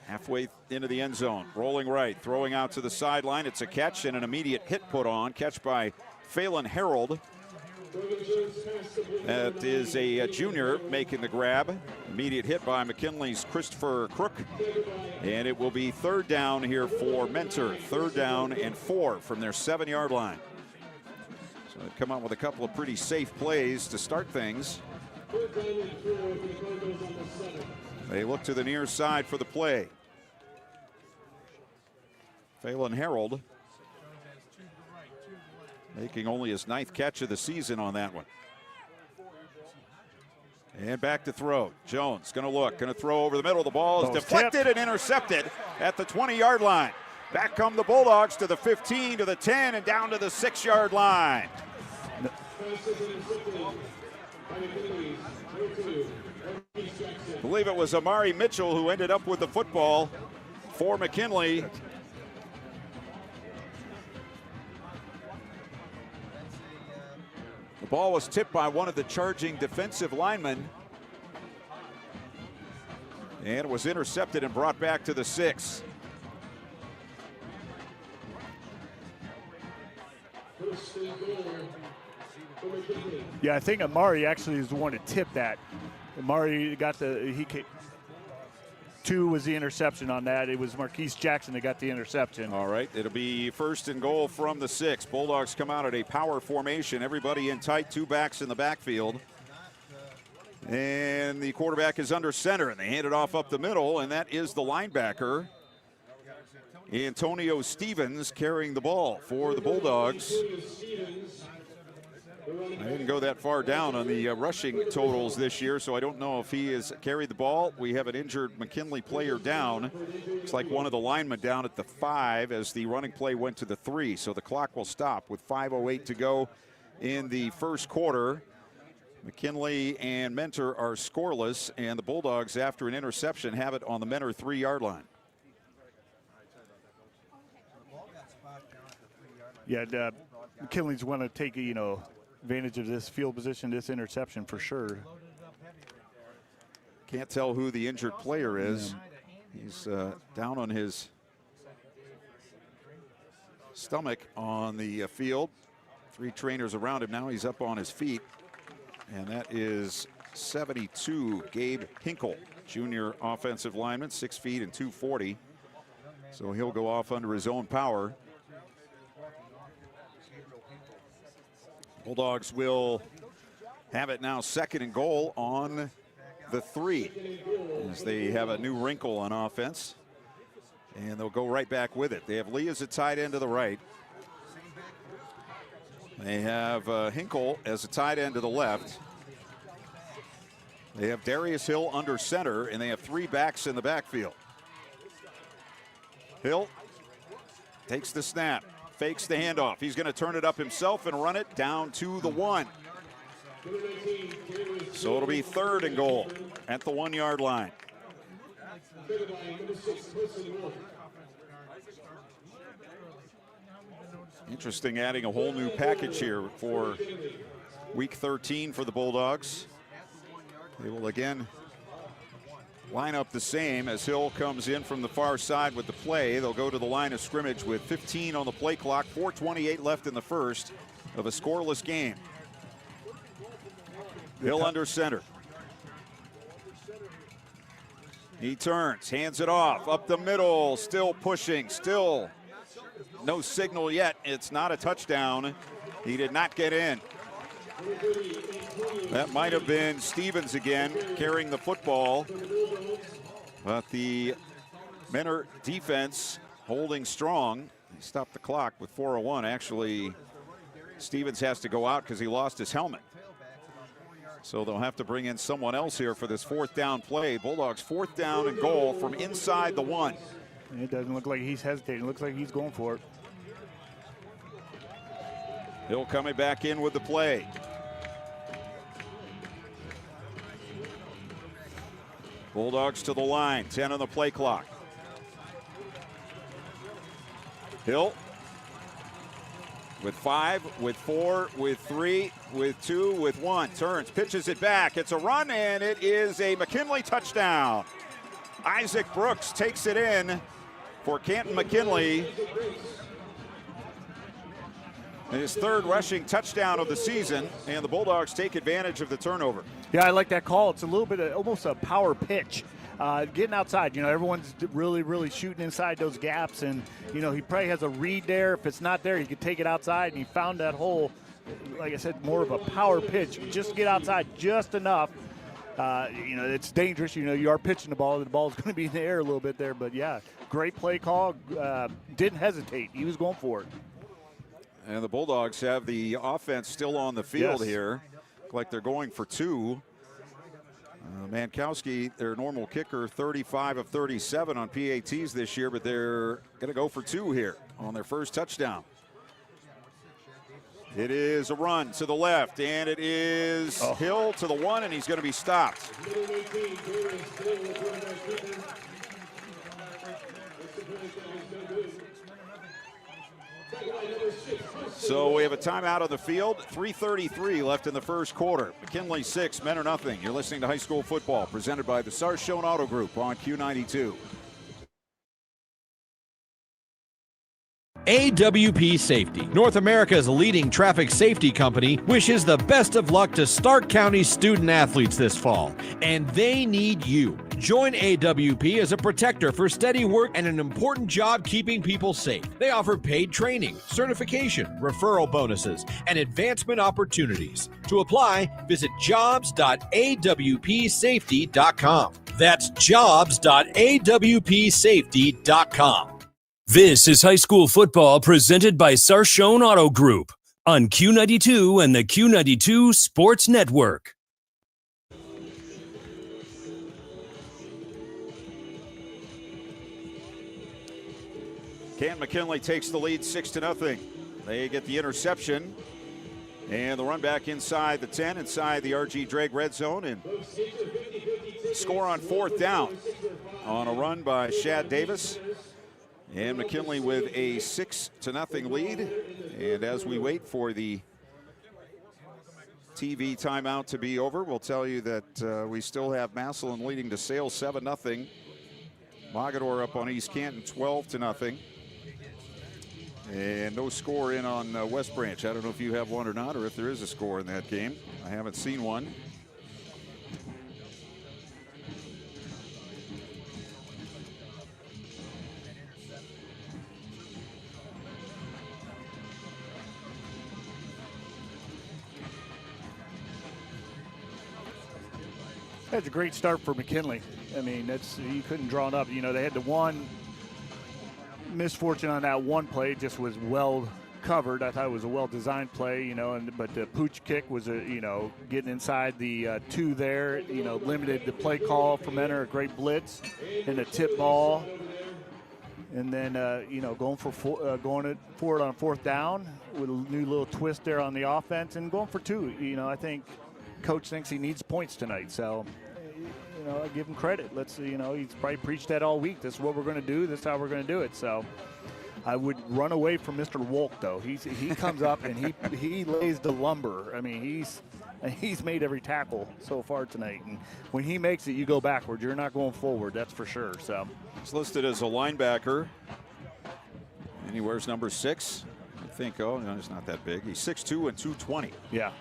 Halfway into the end zone, rolling right, throwing out to the sideline. It's a catch and an immediate hit put on. Catch by Phelan Harold. That is a junior making the grab. Immediate hit by McKinley's Christopher Crook. And it will be 3rd down here for Mentor. 3rd down and 4 from their 7-yard line. So they come out with a couple of pretty safe plays to start things. They look to the near side for the play. Phelan Harold making only his 9th catch of the season on that one. And back to throw. Jones going to look, going to throw over the middle. The ball is deflected and intercepted at the 20-yard line. Back come the Bulldogs to the 15, to the 10, and down to the 6-yard line. I believe it was Amari Mitchell who ended up with the football for McKinley. The ball was tipped by one of the charging defensive linemen, and was intercepted and brought back to the 6. Yeah, I think Amari actually is the one to tip that. Amari got the 2 was the interception on that. It was Marquise Jackson that got the interception. All right, it'll be 1st and goal from the 6. Bulldogs come out at a power formation. Everybody in tight, 2 backs in the backfield. And the quarterback is under center, and they hand it off up the middle, and that is the linebacker, Antonio Stevens, carrying the ball for the Bulldogs. I didn't go that far down on the rushing totals this year, so I don't know if he has carried the ball. We have an injured McKinley player down. It's like one of the linemen down at the 5 as the running play went to the 3. So the clock will stop with 5:08 to go in the first quarter. McKinley and Mentor are scoreless, and the Bulldogs, after an interception, have it on the Mentor 3-yard line. Yeah, McKinley's want to take advantage of this field position, this interception for sure. Can't tell who the injured player is. He's down on his stomach on the field. 3 trainers around him now. He's up on his feet. And that is 72, Gabe Hinkle, junior offensive lineman, 6 feet and 240. So he'll go off under his own power. Bulldogs will have it now 2nd and goal on the 3, as they have a new wrinkle on offense, and they'll go right back with it. They have Lee as a tight end to the right. They have Hinkle as a tight end to the left. They have Darius Hill under center, and they have 3 backs in the backfield. Hill takes the snap. Fakes the handoff. He's going to turn it up himself and run it down to the 1. So it'll be 3rd and goal at the 1-yard line. Interesting, adding a whole new package here for week 13 for the Bulldogs. They will again line up the same as Hill comes in from the far side with the play. They'll go to the line of scrimmage with 15 on the play clock, 4:28 left in the first of a scoreless game. Hill under center. He turns, hands it off, up the middle, still pushing, still no signal yet. It's not a touchdown. He did not get in. That might have been Stevens again carrying the football. But the Menor defense holding strong. They stopped the clock with 4:01. Actually, Stevens has to go out because he lost his helmet. So they'll have to bring in someone else here for this fourth down play. Bulldogs 4th down and goal from inside the 1. It doesn't look like he's hesitating. It looks like he's going for it. Hill coming back in with the play. Bulldogs to the line, 10 on the play clock. Hill with 5, with 4, with 3, with 2, with 1. Turns, pitches it back. It's a run, and it is a McKinley touchdown. Isaac Brooks takes it in for Canton McKinley. His 3rd rushing touchdown of the season, and the Bulldogs take advantage of the turnover. Yeah, I like that call. It's a little bit of almost a power pitch. Getting outside, everyone's really shooting inside those gaps, and, he probably has a read there. If it's not there, he could take it outside, and he found that hole. Like I said, more of a power pitch. Just get outside just enough. It's dangerous. You are pitching the ball's going to be in the air a little bit there, but, yeah, great play call. Didn't hesitate. He was going for it. And the Bulldogs have the offense still on the field here. Look like they're going for 2. Mankowski, their normal kicker, 35 of 37 on PATs this year, but they're going to go for 2 here on their first touchdown. It is a run to the left, and it is Hill to the 1, and he's going to be stopped. So we have a timeout on the field. 3:33 left in the first quarter. McKinley 6, Menor nothing. You're listening to High School Football, presented by the Sarshone Auto Group on Q92. AWP Safety, North America's leading traffic safety company, wishes the best of luck to Stark County student athletes this fall, and they need you. Join AWP as a protector for steady work and an important job keeping people safe. They offer paid training, certification, referral bonuses, and advancement opportunities. To apply, visit jobs.awpsafety.com. That's jobs.awpsafety.com. This is high school football presented by Sarshone Auto Group on Q92 and the Q92 Sports Network. Canton McKinley takes the lead 6-0. They get the interception and the run back inside the 10, inside the RG Drake red zone, and score on 4th down on a run by Shad Davis. And McKinley with a 6-0 lead. And as we wait for the TV timeout to be over, we'll tell you that we still have Massillon leading to Sales 7-0. Mogador up on East Canton 12-0. And no score in on West Branch. I don't know if you have one or not, or if there is a score in that game. I haven't seen one. That's a great start for McKinley. I mean, you couldn't draw it up. They had the one misfortune on that one play, just was well covered. I thought it was a well-designed play, but the pooch kick was, getting inside the 2 there, limited the play call for Menor, a great blitz, and a tip ball. And then, going for it on 4th down with a new little twist there on the offense and going for 2. I think Coach thinks he needs points tonight, so I give him credit. He's probably preached that all week. This is what we're going to do. This is how we're going to do it. So I would run away from Mr. Wolk, though. He comes up and he lays the lumber. I mean, he's And he's made every tackle so far tonight. And when he makes it, you go backwards. You're not going forward, that's for sure. So he's listed as a linebacker. And he wears number 6. I think, oh, no, he's not that big. He's 6'2" and 220. Yeah.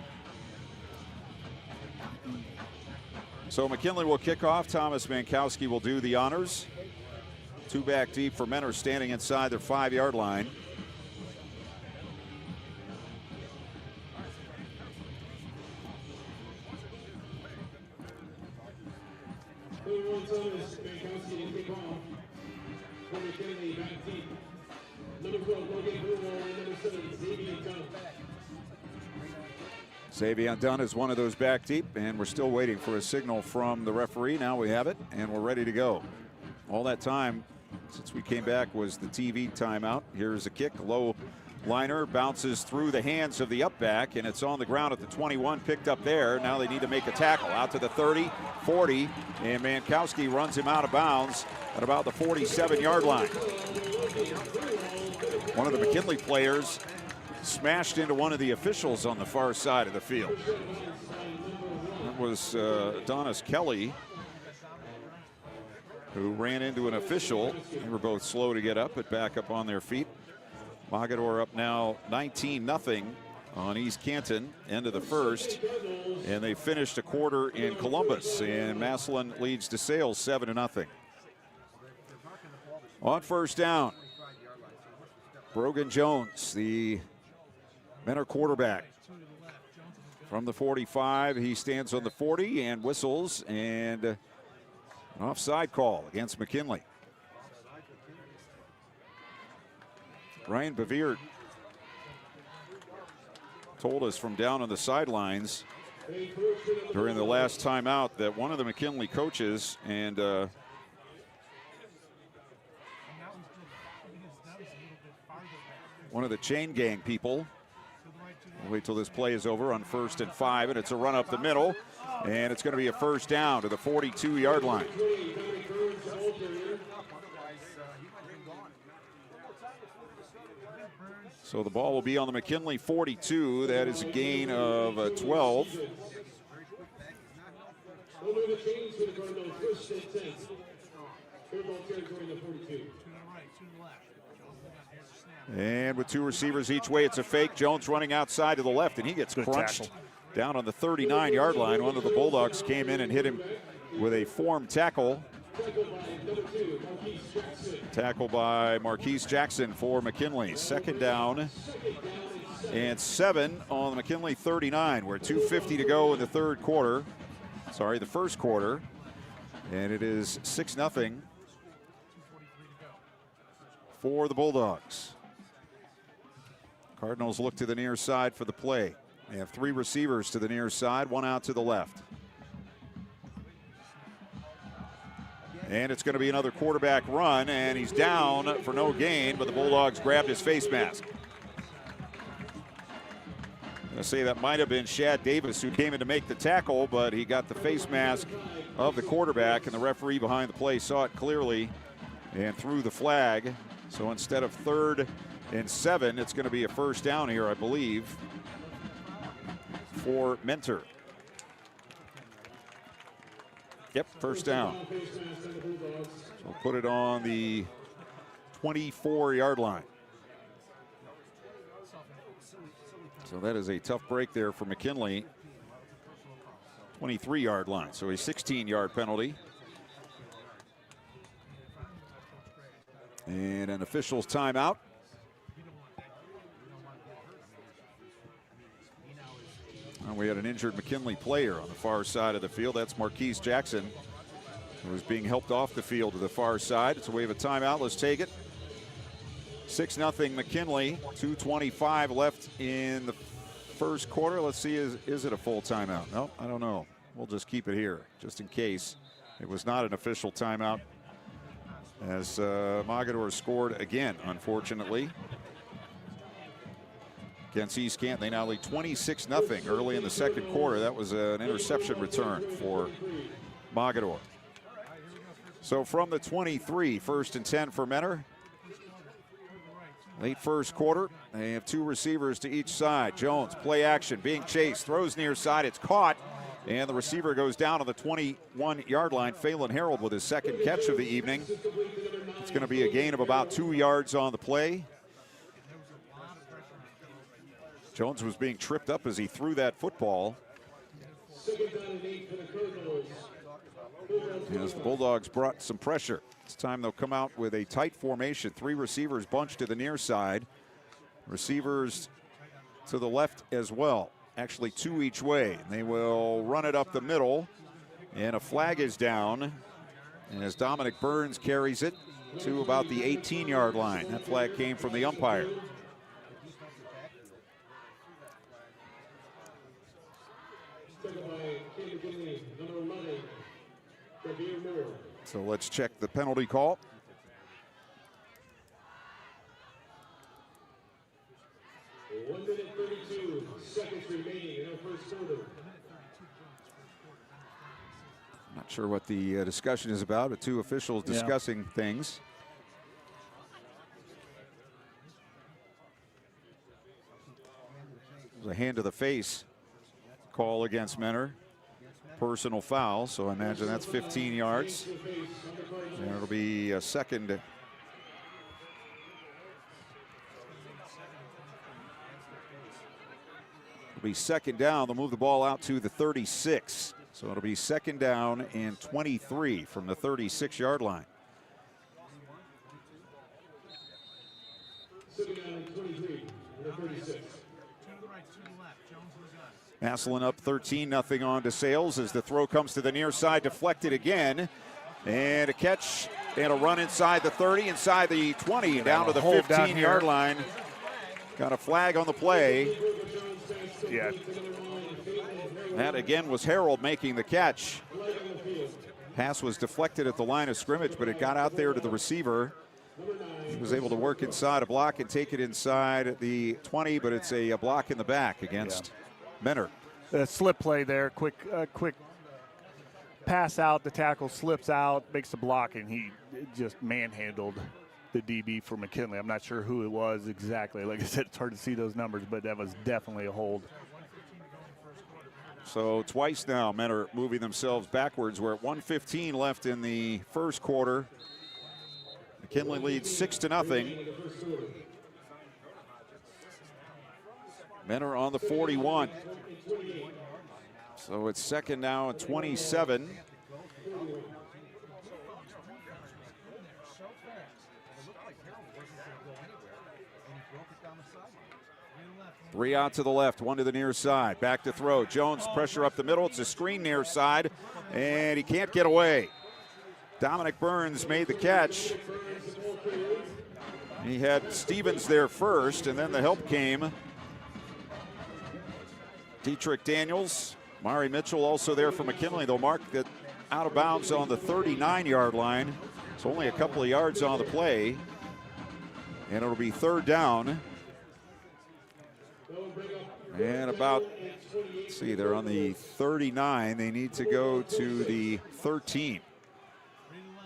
So McKinley will kick off. Thomas Mankowski will do the honors. 2 back deep for Mentor standing inside their 5-yard line. Xavier Dunn is one of those back deep, and we're still waiting for a signal from the referee. Now we have it, and we're ready to go. All that time since we came back was the TV timeout. Here's a kick, low liner, bounces through the hands of the up back, and it's on the ground at the 21, picked up there. Now they need to make a tackle out to the 30, 40, and Mankowski runs him out of bounds at about the 47-yard line. One of the McKinley players smashed into one of the officials on the far side of the field. That was Adonis Kelly, who ran into an official. They were both slow to get up, but back up on their feet. Mogador up now 19-0 on East Canton, end of the first. And they finished a quarter in Columbus, and Massillon leads DeSales 7-0. On first down, Brogan Jones, the Mentor quarterback. From the 45, he stands on the 40 and whistles, and an offside call against McKinley. Ryan Beviert told us from down on the sidelines during the last timeout that one of the McKinley coaches and one of the chain gang people, we'll wait till this play is over on 1st and 5, and it's a run up the middle, and it's going to be a first down to the 42-yard line. So the ball will be on the McKinley 42. That is a gain of 12. And with 2 receivers each way, it's a fake. Jones running outside to the left, and he gets crunched down on the 39-yard line. One of the Bulldogs came in and hit him with a form tackle. Tackle by Marquise Jackson for McKinley. Second down and 7 on the McKinley 39. We're 2:50 to go in the first quarter. And it is 6-0 for the Bulldogs. Cardinals look to the near side for the play. They have 3 receivers to the near side, 1 out to the left. And it's going to be another quarterback run, and he's down for no gain, but the Bulldogs grabbed his face mask. I'm going to say that might have been Shad Davis who came in to make the tackle, but he got the face mask of the quarterback, and the referee behind the play saw it clearly and threw the flag. So instead of 3rd and 7, it's going to be a first down here, I believe, for Mentor. Yep, first down. So we'll put it on the 24-yard line. So that is a tough break there for McKinley. 23-yard line, so a 16-yard penalty. And an official's timeout. And we had an injured McKinley player on the far side of the field. That's Marquise Jackson, who was being helped off the field to the far side. So we have a timeout. Let's take it. 6-0 McKinley. 2:25 left in the first quarter. Let's see, is it a full timeout? No, I don't know. We'll just keep it here, just in case. It was not an official timeout, as Mogador scored again, unfortunately, against East Canton. They now lead 26-0 early in the second quarter. That was an interception return for Mogador. So from the 23, 1st and 10 for Mentor. Late first quarter, they have two receivers to each side. Jones, play action, being chased, throws near side, it's caught, and the receiver goes down on the 21-yard line. Phelan Harold with his second catch of the evening. It's going to be a gain of about 2 yards on the play. Jones was being tripped up as he threw that football. As the Bulldogs brought some pressure. This time they'll come out with a tight formation. 3 receivers bunched to the near side. Receivers to the left as well. Actually 2 each way. They will run it up the middle. And a flag is down as Dominic Burns carries it to about the 18-yard line. That flag came from the umpire. So let's check the penalty call. One minute 32 seconds remaining in our first quarter. Not sure what the discussion is about, but 2 officials discussing things. It was a hand to the face call against Menor. Personal foul, so I imagine that's 15 yards. And it'll be a second. It'll be second down. They'll move the ball out to the 36. So it'll be second down and 23 from the 36-yard line. Second down and 23 on the 36. Massillon up 13-0 on DeSales as the throw comes to the near side, deflected again. And a catch and a run inside the 30, inside the 20, down to the 15-yard line. Got a flag on the play. Yeah. That again was Harold making the catch. Pass was deflected at the line of scrimmage, but it got out there to the receiver. He was able to work inside a block and take it inside the 20, but it's a block in the back against Menor. The slip play there, quick pass out, the tackle slips out, makes the block, and he just manhandled the DB for McKinley. I'm not sure who it was exactly. Like I said, it's hard to see those numbers, but that was definitely a hold. So twice now, Menor moving themselves backwards. We're at 1:15 left in the first quarter. McKinley leads 6-0. Menor on the 41. So it's second now and 27. Three out to the left, one to the near side. Back to throw. Jones, pressure up the middle. It's a screen near side, and he can't get away. Dominic Burns made the catch. He had Stevens there first, and then the help came. Dietrich Daniels, Mari Mitchell also there for McKinley. They'll mark that out of bounds on the 39-yard line. It's only a couple of yards on the play, and it'll be third down. And about, let's see, they're on the 39. They need to go to the 13.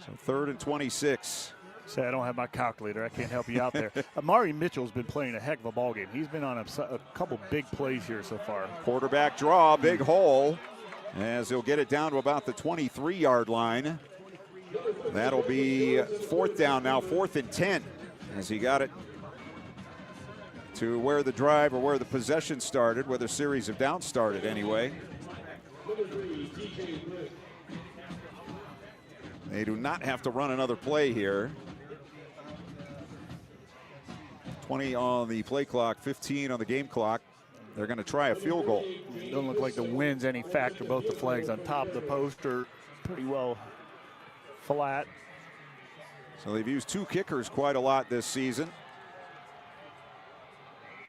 So third and 26. Say, I don't have my calculator. I can't help you out there. Amari Mitchell's been playing a heck of a ball game. He's been on a couple big plays here so far. Quarterback draw, big hole, as he'll get it down to about the 23-yard line. That'll be fourth down now, 4th and 10, as he got it to where the drive or where the possession started, where the series of downs started anyway. They do not have to run another play here. 20 on the play clock, 15 on the game clock. They're going to try a field goal. Don't look like the wind's any factor. Both the flags on top of the post are pretty well flat. So they've used 2 kickers quite a lot this season.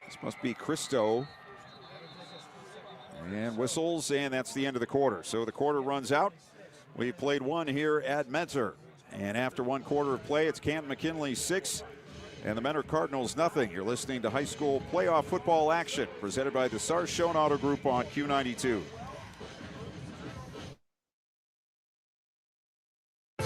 This must be Christo. And whistles, and that's the end of the quarter. So the quarter runs out. We've played one here at Mentor. And after one quarter of play, it's Camp McKinley 6 and the Mentor Cardinals nothing. You're listening to high school playoff football action presented by the Sarshone Auto Group on Q92.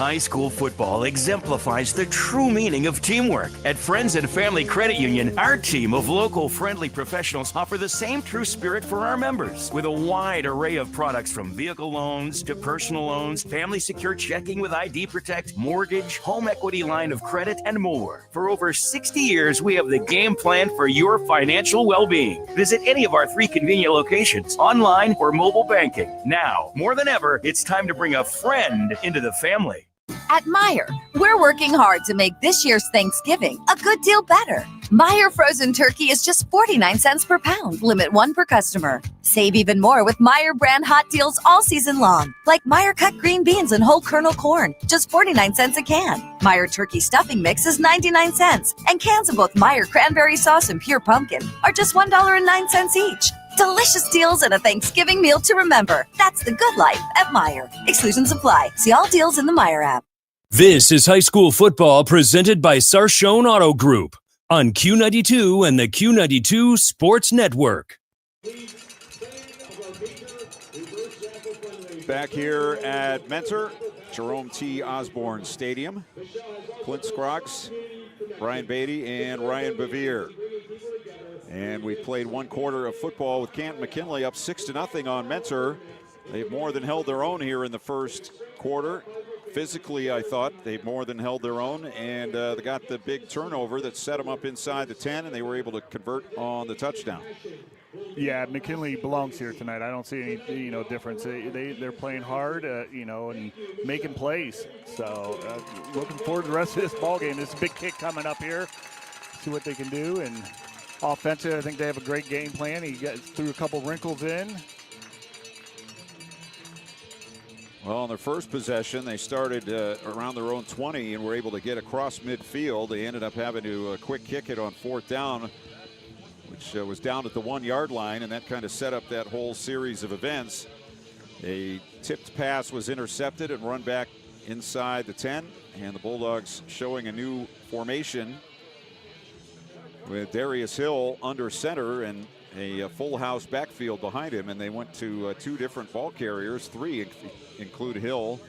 High school football exemplifies the true meaning of teamwork. At Friends and Family Credit Union, our team of local friendly professionals offer the same true spirit for our members with a wide array of products from vehicle loans to personal loans, family secure checking with ID Protect, mortgage, home equity line of credit, and more. For over 60 years, we have the game plan for your financial well-being. Visit any of our 3 convenient locations, online or mobile banking. Now, more than ever, it's time to bring a friend into the family. At Meijer, we're working hard to make this year's Thanksgiving a good deal better. Meijer frozen turkey is just 49 cents per pound, limit 1 per customer. Save even more with Meijer brand hot deals all season long, like Meijer cut green beans and whole kernel corn, just 49 cents a can. Meijer turkey stuffing mix is 99 cents, and cans of both Meijer cranberry sauce and pure pumpkin are just $1.09 each. Delicious deals and a Thanksgiving meal to remember. That's the good life at Meijer. Exclusions apply. See all deals in the Meijer app. This is high school football presented by Sarshone Auto Group on Q92 and the Q92 Sports Network. Back here at Mentor, Jerome T. Osborne Stadium. Clint Scroggs, Brian Beatty, and Ryan Bevere. And we played 1 quarter of football with Canton McKinley up 6-0 on Mentor. They've more than held their own here in the first quarter. Physically, I thought they've more than held their own, and they got the big turnover that set them up inside the 10, and they were able to convert on the touchdown. Yeah, McKinley belongs here tonight. I don't see any, difference. They're playing hard, and making plays. So looking forward to the rest of this ball game. This big kick coming up here. See what they can do. And offensive, I think they have a great game plan. He threw a couple wrinkles in. Well, on their first possession, they started around their own 20 and were able to get across midfield. They ended up having to quick kick it on 4th down, which was down at the 1-yard line, and that kind of set up that whole series of events. A tipped pass was intercepted and run back inside the 10, and the Bulldogs showing a new formation with Darius Hill under center and a full house backfield behind him, and they went to 2 different ball carriers, 3 include Hill,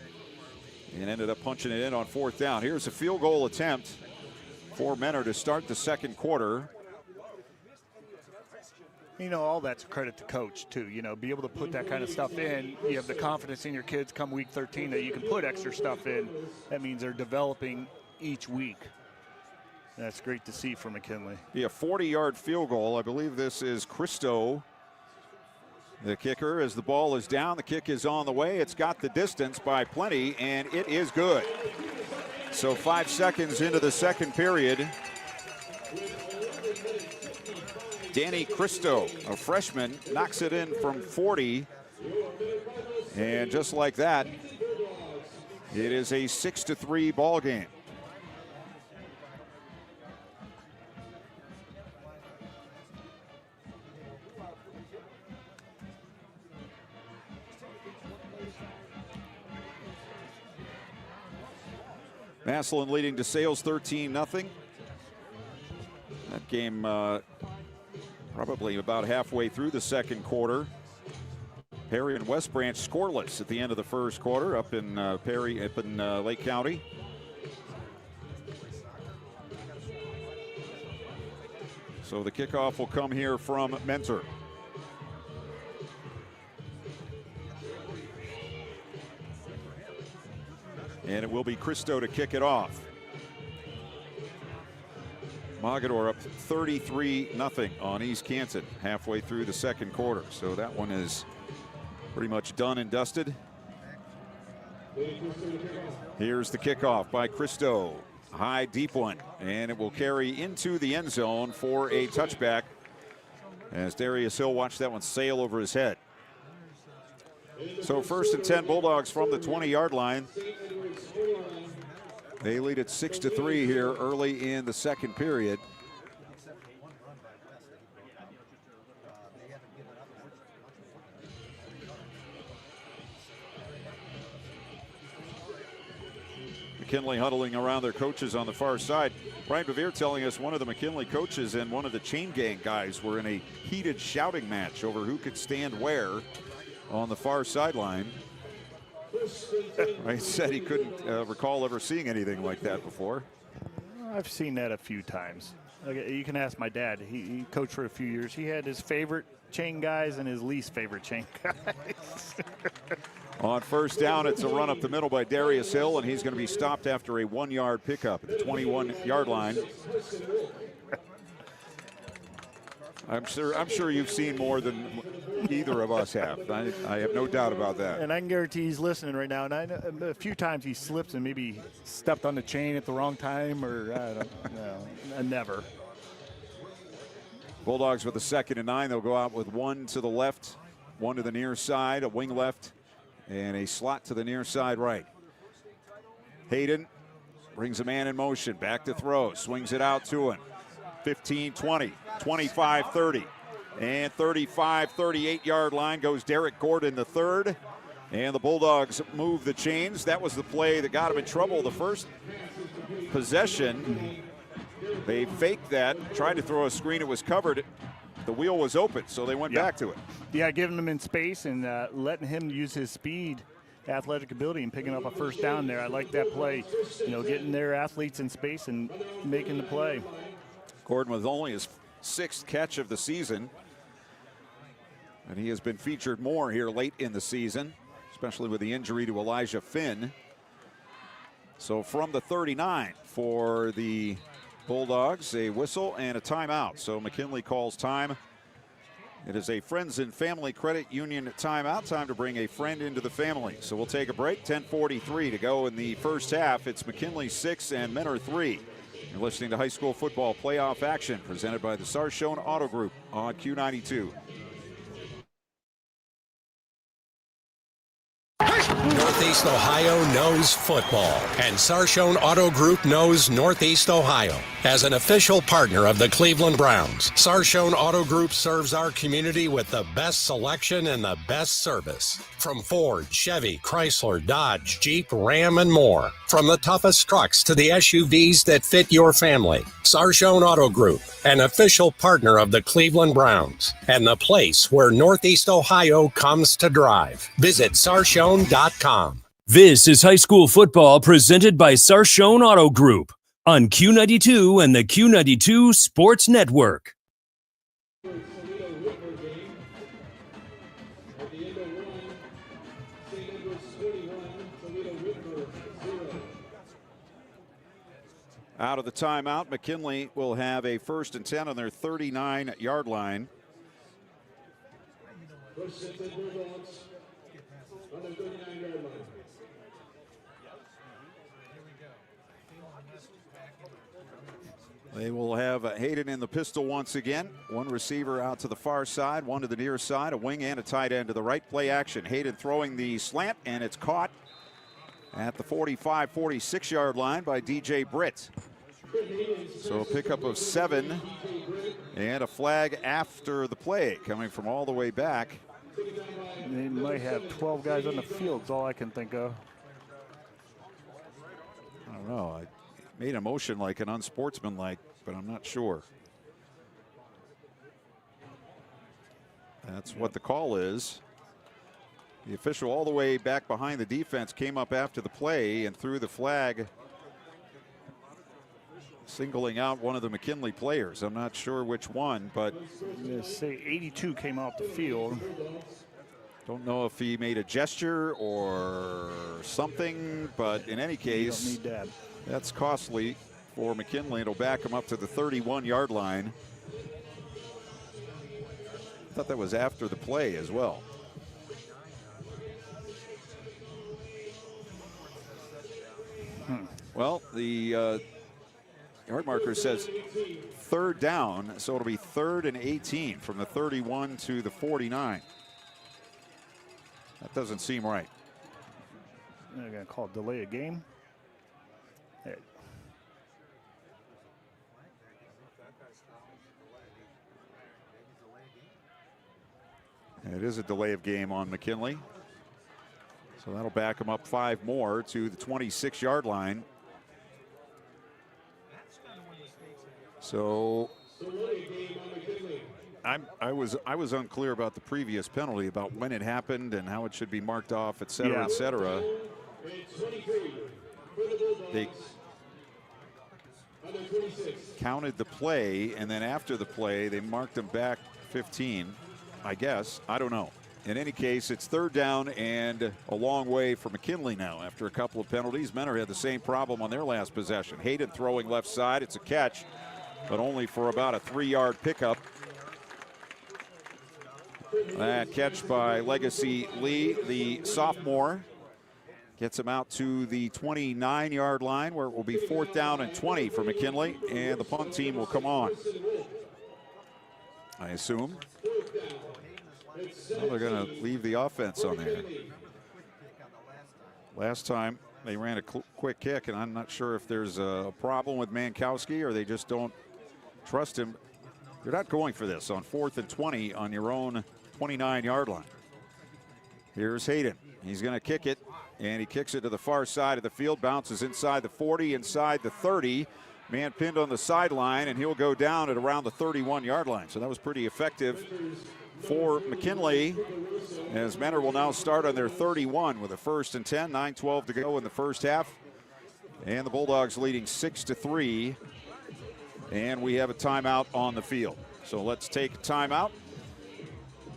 and ended up punching it in on 4th down. Here's a field goal attempt for Mentor to start the second quarter. All that's a credit to coach, too. Be able to put that kind of stuff in. You have the confidence in your kids come week 13 that you can put extra stuff in. That means they're developing each week. That's great to see for McKinley. Yeah, 40-yard field goal. I believe this is Christo, the kicker. As the ball is down, the kick is on the way. It's got the distance by plenty, and it is good. So 5 seconds into the second period, Danny Christo, a freshman, knocks it in from 40. And just like that, it is a 6-3 ball game. Massillon leading DeSales 13-0. That game probably about halfway through the second quarter. Perry and West Branch scoreless at the end of the first quarter up in Lake County. So the kickoff will come here from Mentor. And it will be Christo to kick it off. Mogador up 33-0 on East Canton halfway through the second quarter. So that one is pretty much done and dusted. Here's the kickoff by Christo. High, deep one. And it will carry into the end zone for a touchback as Darius Hill watched that one sail over his head. So 1st and 10 Bulldogs from the 20-yard line. They lead it 6-3 here early in the second period. McKinley huddling around their coaches on the far side. Brian Bevere telling us one of the McKinley coaches and one of the chain gang guys were in a heated shouting match over who could stand where on the far sideline. He said he couldn't recall ever seeing anything like that before. I've seen that a few times. You can ask my dad. He coached for a few years. He had his favorite chain guys and his least favorite chain guys. On first down, it's a run up the middle by Darius Hill, and he's going to be stopped after a 1-yard pickup at the 21-yard line. I'm sure you've seen more than either of us have. I have no doubt about that. And I can guarantee he's listening right now. And I know a few times he slips and maybe stepped on the chain at the wrong time, or I don't know. Never. Bulldogs with a 2nd and 9. They'll go out with one to the left, one to the near side, a wing left, and a slot to the near side right. Hayden brings a man in motion, back to throw, swings it out to him. 15-20, 25-30, and 35-38-yard line goes Derek Gordon the third. And the Bulldogs move the chains. That was the play that got him in trouble the first possession. They faked that, tried to throw a screen. It was covered. The wheel was open, so they went back to it. Yeah, giving him in space and letting him use his speed, athletic ability, and picking up a first down there. I like that play. Getting their athletes in space and making the play. Gordon with only his 6th catch of the season. And he has been featured more here late in the season, especially with the injury to Elijah Finn. So from the 39 for the Bulldogs, a whistle and a timeout. So McKinley calls time. It is a Friends and Family Credit Union timeout. Time to bring a friend into the family. So we'll take a break. 10:43 to go in the first half. It's McKinley 6 and Menor 3. You're listening to high school football playoff action presented by the Sarshone Auto Group on Q92. Northeast Ohio knows football, and Sarshone Auto Group knows Northeast Ohio. As an official partner of the Cleveland Browns, Sarshone Auto Group serves our community with the best selection and the best service. From Ford, Chevy, Chrysler, Dodge, Jeep, Ram, and more. From the toughest trucks to the SUVs that fit your family. Sarshone Auto Group, an official partner of the Cleveland Browns, and the place where Northeast Ohio comes to drive. Visit sarshone.com. This is high school football presented by Sarshone Auto Group on Q92 and the Q92 Sports Network. Out of the timeout, McKinley will have a 1st and 10 on their 39-yard line. They will have Hayden in the pistol once again. One receiver out to the far side, one to the near side, a wing and a tight end to the right. Play action. Hayden throwing the slant, and it's caught at the 45, 46-yard line by DJ Britt. So a pickup of 7 and a flag after the play coming from all the way back. They might have 12 guys on the field, is all I can think of. I don't know. I made a motion like an unsportsmanlike, but I'm not sure. That's what the call is. The official all the way back behind the defense came up after the play and threw the flag, singling out one of the McKinley players. I'm not sure which one, but I'm going to say 82 came off the field. Don't know if he made a gesture or something, but in any case, you don't need that. That's costly for McKinley. It'll back him up to the 31-yard line. I thought that was after the play as well. Well, the yard marker says 3rd down, so it'll be 3rd and 18 from the 31 to the 49. That doesn't seem right. They're going to call it delay a game. It is a delay of game on McKinley. So that'll back him up 5 more to the 26-yard line. So I was unclear about the previous penalty, about when it happened and how it should be marked off, et cetera, et cetera. They counted the play, and then after the play, they marked them back 15, I guess. I don't know. In any case, it's third down and a long way for McKinley now after a couple of penalties. Menor had the same problem on their last possession. Hayden throwing left side. It's a catch, but only for about a 3-yard pickup. That catch by Legacy Lee, the sophomore, gets him out to the 29-yard line, where it will be 4th down and 20 for McKinley, and the punt team will come on, I assume. Well, they're going to leave the offense on there. Last time they ran a quick kick, and I'm not sure if there's a problem with Mankowski or they just don't trust him. You're not going for this on 4th and 20 on your own 29-yard line. Here's Hayden. He's going to kick it, and he kicks it to the far side of the field, bounces inside the 40, inside the 30. Man pinned on the sideline, and he'll go down at around the 31-yard line. So that was pretty effective for McKinley, as Menor will now start on their 31 with a 1st and 10, 9:12 to go in the first half. And the Bulldogs leading 6-3. And we have a timeout on the field. So let's take a timeout.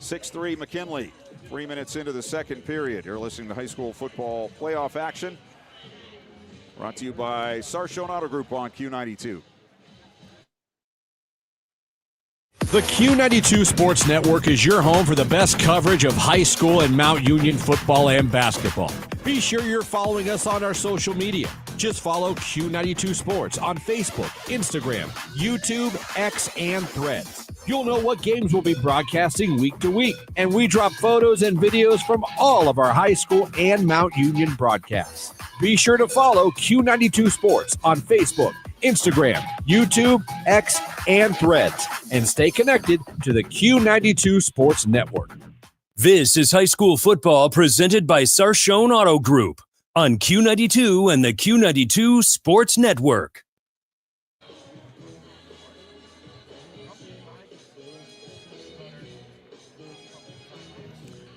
6-3 McKinley, 3 minutes into the second period. You're listening to high school football playoff action. Brought to you by Sarshone Auto Group on Q92. The Q92 Sports Network is your home for the best coverage of high school and Mount Union football and basketball. Be sure you're following us on our social media. Just follow Q92 Sports on Facebook, Instagram, YouTube, X, and Threads. You'll know what games we'll be broadcasting week to week, and we drop photos and videos from all of our high school and Mount Union broadcasts. Be sure to follow Q92 Sports on Facebook, Instagram, YouTube, X, and Threads, and stay connected to the Q92 Sports Network. This is high school football presented by Sarshone Auto Group on Q92 and the Q92 Sports Network.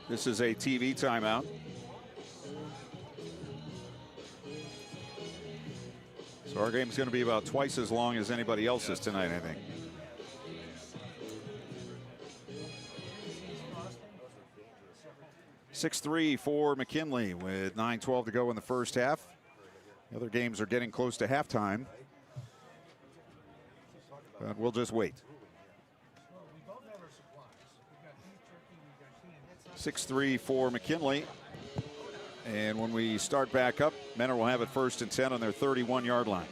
This is a TV timeout. So our game's going to be about twice as long as anybody else's tonight, I think. (6-3) for McKinley with 9:12 to go in the first half. The other games are getting close to halftime, but we'll just wait. 6-3 for McKinley. And when we start back up, Menor will have it 1st and 10 on their 31-yard line.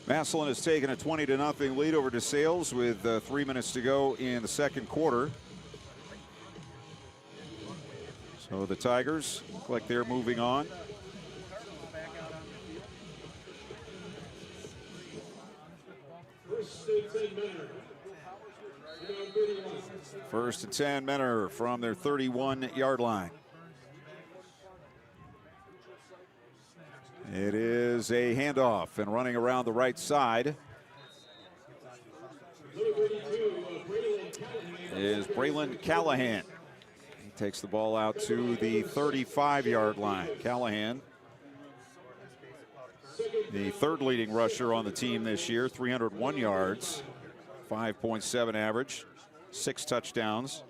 Massillon has taken a 20-0 lead over DeSales with 3 minutes to go in the second quarter. So the Tigers look like they're moving on. First and 10, Menor from their 31-yard line. It is a handoff, and running around the right side is Braylon Callahan. He takes the ball out to the 35-yard line. Callahan, the third leading rusher on the team this year, 301 yards, 5.7 average, 6 touchdowns.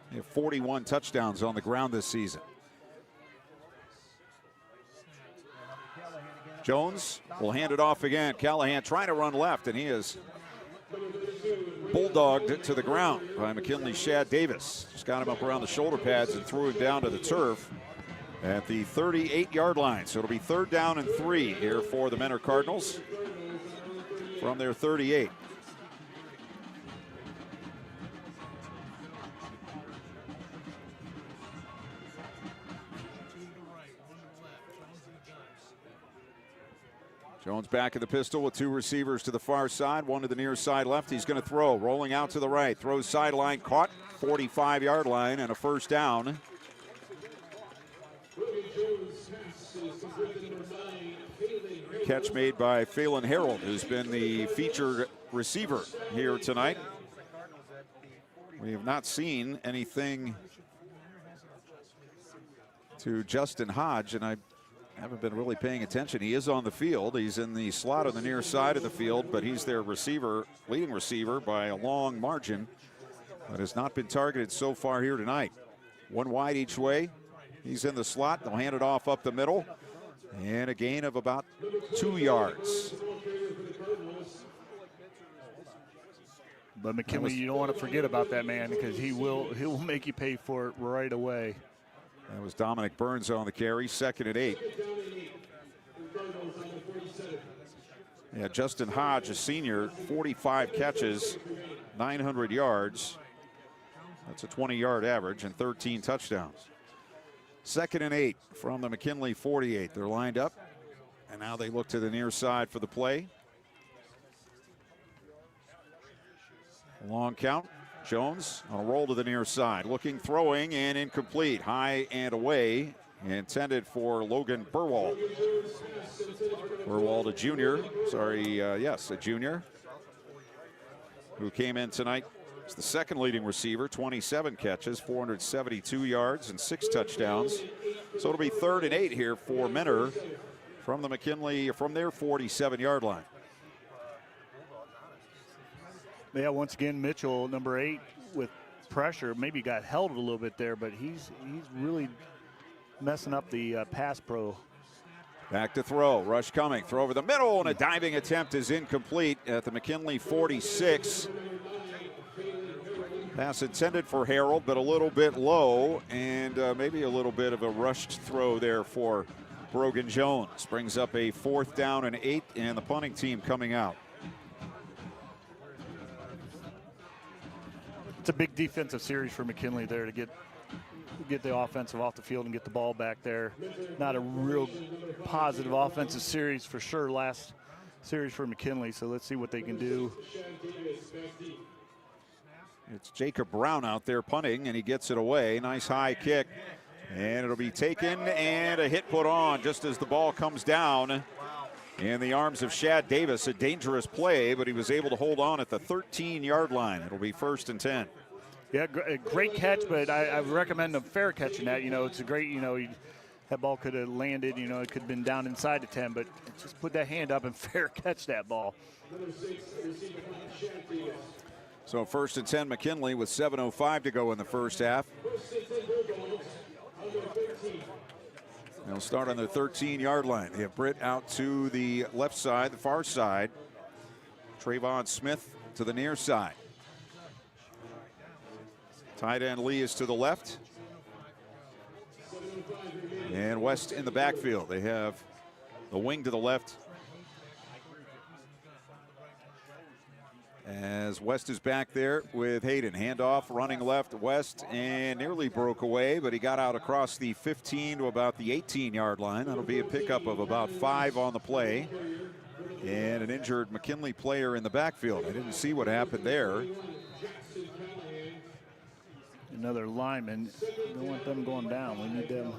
They have 41 touchdowns on the ground this season. Jones will hand it off again. Callahan trying to run left, and he is bulldogged to the ground by McKinley's Shad Davis. Just got him up around the shoulder pads and threw him down to the turf at the 38-yard line. So it'll be 3rd down and 3 here for the Menor Cardinals from their 38. Jones back in the pistol with two receivers to the far side, one to the near side left. He's going to throw, rolling out to the right. Throws sideline, caught, 45-yard line, and a first down. Catch made by Phelan Harold, who's been the featured receiver here tonight. We have not seen anything to Justin Hodge, and I haven't been really paying attention. He is on the field. He's in the slot on the near side of the field, but he's their receiver, leading receiver by a long margin, but has not been targeted so far here tonight. One wide each way. He's in the slot. They'll hand it off up the middle, and a gain of about 2 yards. But McKinley, you don't want to forget about that man, because he will make you pay for it right away. That was Dominic Burns on the carry, 2nd and 8. Yeah, Justin Hodge, a senior, 45 catches, 900 yards. That's a 20-yard average and 13 touchdowns. 2nd and 8 from the McKinley 48. They're lined up, and now they look to the near side for the play. Long count. Jones on a roll to the near side. Looking, throwing, and incomplete. High and away. Intended for Logan Burwald. Burwald, a junior. A junior. Who came in tonight as the second leading receiver. 27 catches, 472 yards, and 6 touchdowns. So it'll be 3rd and 8 here for Mentor from the McKinley, from their 47-yard line. Yeah, once again, Mitchell, number 8, with pressure. Maybe got held a little bit there, but he's really messing up the pass pro. Back to throw. Rush coming. Throw over the middle, and a diving attempt is incomplete at the McKinley 46. Pass intended for Harold, but a little bit low, and maybe a little bit of a rushed throw there for Brogan Jones. Brings up a 4th down and 8, and the punting team coming out. It's a big defensive series for McKinley there to get the offensive off the field and get the ball back there. Not a real positive offensive series for sure, last series for McKinley, so let's see what they can do. It's Jacob Brown out there punting, and he gets it away. Nice high kick, and it'll be taken, and a hit put on just as the ball comes down in the arms of Shad Davis. A dangerous play, but he was able to hold on at the 13-yard line. It'll be 1st and 10. Yeah, great catch, but I recommend a fair catch in that. It's a great, that ball could have landed, it could have been down inside the 10, but just put that hand up and fair catch that ball. So 1st and 10 McKinley with 7:05 to go in the first half. They'll start on their 13-yard line. They have Britt out to the left side, the far side. Trayvon Smith to the near side. Tight end Lee is to the left. And West in the backfield. They have the wing to the left. As West is back there with Hayden. Handoff, running left, West, and nearly broke away, but he got out across the 15 to about the 18-yard line. That'll be a pickup of about 5 on the play. And an injured McKinley player in the backfield. I didn't see what happened there. Another lineman. Don't want them going down. We need them.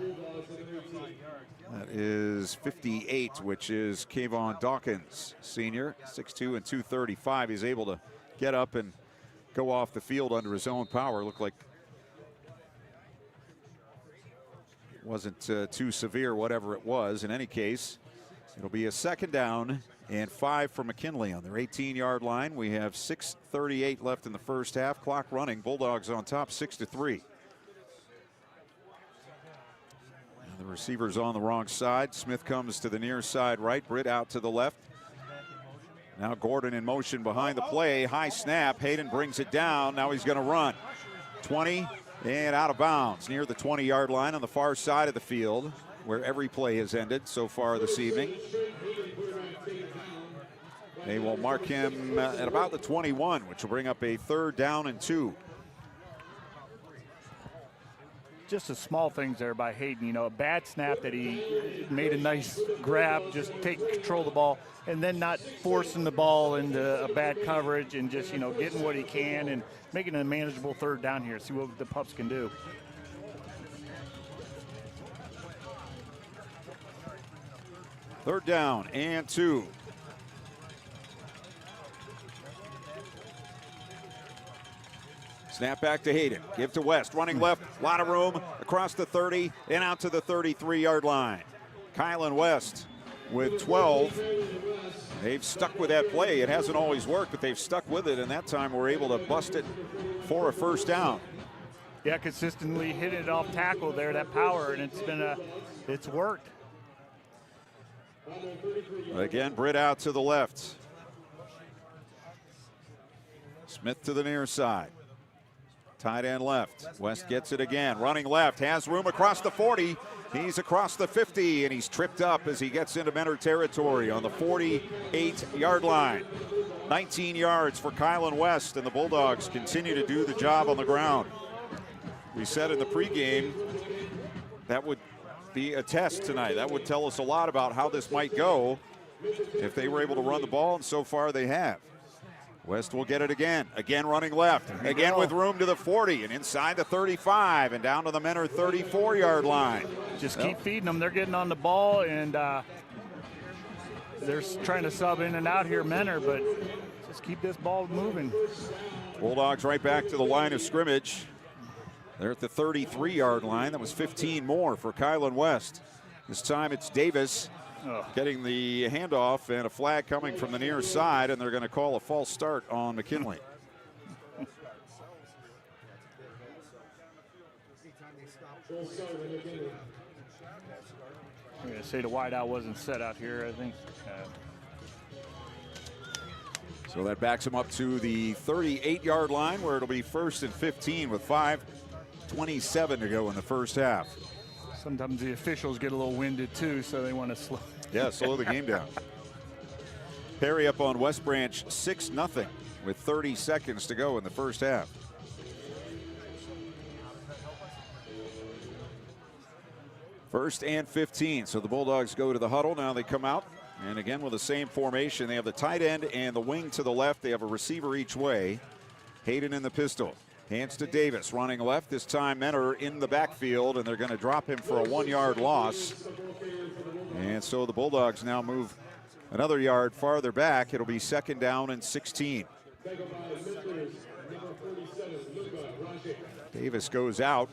That is 58, which is Kayvon Dawkins, senior, 6'2" and 235. He's able to get up and go off the field under his own power. Looked like it wasn't too severe, whatever it was. In any case, it'll be a 2nd down and 5 for McKinley on their 18-yard line. We have 6:38 left in the first half. Clock running. Bulldogs on top, 6-3. And the receiver's on the wrong side. Smith comes to the near side right. Britt out to the left. Now Gordon in motion behind the play. High snap. Hayden brings it down. Now he's going to run. 20 and out of bounds near the 20-yard line on the far side of the field, where every play has ended so far this evening. They will mark him at about the 21, which will bring up a 3rd down and 2. just the small things there by Hayden. You know, a bad snap that he made a nice grab, just taking control of the ball, and then not forcing the ball into a bad coverage and just, you know, getting what he can and making a manageable third down here. See what the Pups can do. Third down and 2. Snap back to Hayden. Give to West. Running left. A lot of room across the 30 and out to the 33-yard line. Kylan West with 12. They've stuck with that play. It hasn't always worked, but they've stuck with it, and that time we're able to bust it for a first down. Yeah, consistently hitting it off tackle there, that power, and it's worked. Again, Britt out to the left. Smith to the near side. Tight end left. West gets it again. Running left. Has room across the 40. He's across the 50, and he's tripped up as he gets into Mentor territory on the 48-yard line. 19 yards for Kylan West, and the Bulldogs continue to do the job on the ground. We said in the pregame that would be a test tonight. That would tell us a lot about how this might go if they were able to run the ball, and so far they have. West will get it again. Again running left. Again with room to the 40 and inside the 35 and down to the Mentor 34-yard line. Just keep feeding them. They're getting on the ball, and they're trying to sub in and out here, Mentor, but just keep this ball moving. Bulldogs right back to the line of scrimmage. They're at the 33-yard line. That was 15 more for Kylan West. This time it's Davis getting the handoff and a flag coming from the near side, and they're going to call a false start on McKinley. I'm going to say the wideout wasn't set out here, I think. So that backs him up to the 38-yard line where it'll be 1st and 15 with 5:27 to go in the first half. Sometimes the officials get a little winded too, so they want to slow. Yeah, slow the game down. Perry up on West Branch 6-0 with 30 seconds to go in the first half. First and 15. So the Bulldogs go to the huddle. Now they come out. And again with the same formation. They have the tight end and the wing to the left. They have a receiver each way. Hayden in the pistol. Hands to Davis, running left. This time Mentor in the backfield, and they're going to drop him for a 1-yard loss. And so the Bulldogs now move another yard farther back. It'll be 2nd down and 16. Davis goes out.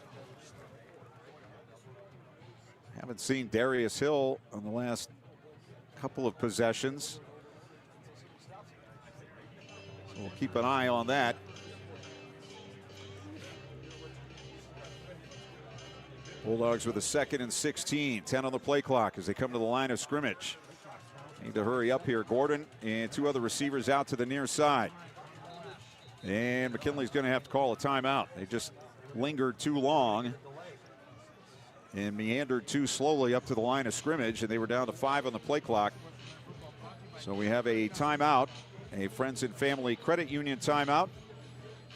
Haven't seen Darius Hill on the last couple of possessions. So we'll keep an eye on that. Bulldogs with a 2nd and 16. 10 on the play clock as they come to the line of scrimmage. Need to hurry up here. Gordon and 2 other receivers out to the near side. And McKinley's going to have to call a timeout. They just lingered too long and meandered too slowly up to the line of scrimmage, and they were down to 5 on the play clock. So we have a timeout, a Friends and Family Credit Union timeout,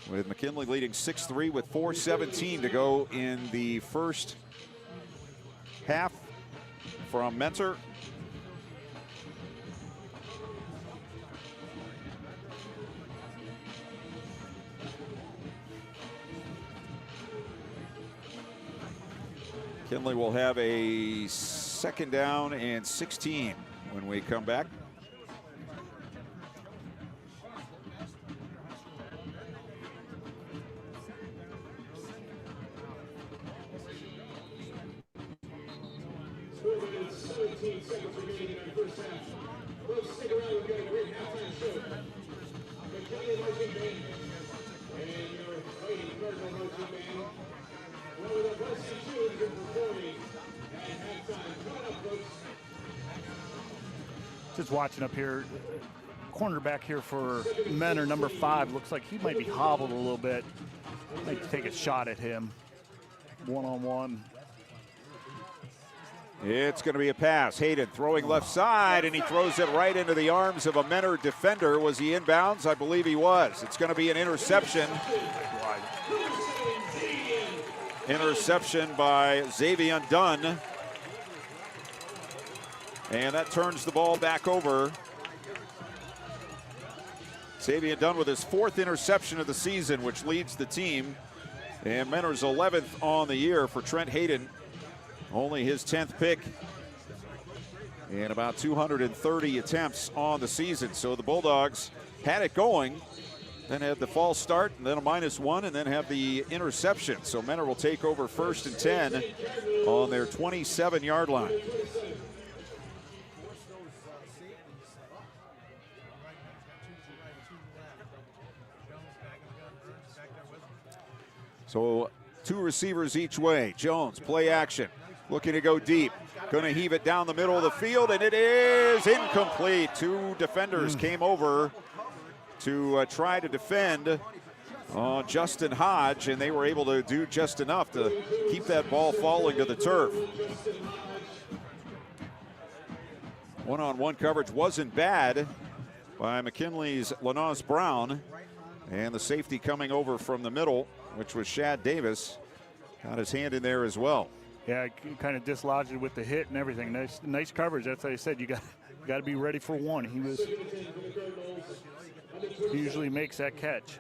with McKinley leading 6-3 with 4:17 to go in the first half from Mentor. McKinley will have a 2nd down and 16 when we come back. Seconds remaining in the first half. Folks, stick around. We've got a great halftime show. McKinley marching band and your fighting Cardinal marching band. One of the best tunes in performing at halftime. Come on up, folks. Just watching up here, cornerback here for Mentor, number 5, looks like he might be hobbled a little bit. I'd like to take a shot at him, one-on-one. It's going to be a pass. Hayden throwing left side, and he throws it right into the arms of a Mentor defender. Was he inbounds? I believe he was. It's going to be an interception. Interception by Xavier Dunn. And that turns the ball back over. Xavier Dunn with his 4th interception of the season, which leads the team. And Mentor's 11th on the year for Trent Hayden. Only his 10th pick. And about 230 attempts on the season. So the Bulldogs had it going. Then had the false start, and then a -1, and then have the interception. So Mentor will take over 1st and 10 on their 27-yard line. So 2 receivers each way. Jones, play action, looking to go deep. Going to heave it down the middle of the field, and it is incomplete. 2 defenders came over to try to defend Justin Hodge, and they were able to do just enough to keep that ball falling to the turf. One-on-one coverage wasn't bad by McKinley's Lanaz Brown, and the safety coming over from the middle, which was Shad Davis, got his hand in there as well. Yeah, kind of dislodged it with the hit and everything. Nice coverage. That's how I said, you got to be ready for one. He usually makes that catch.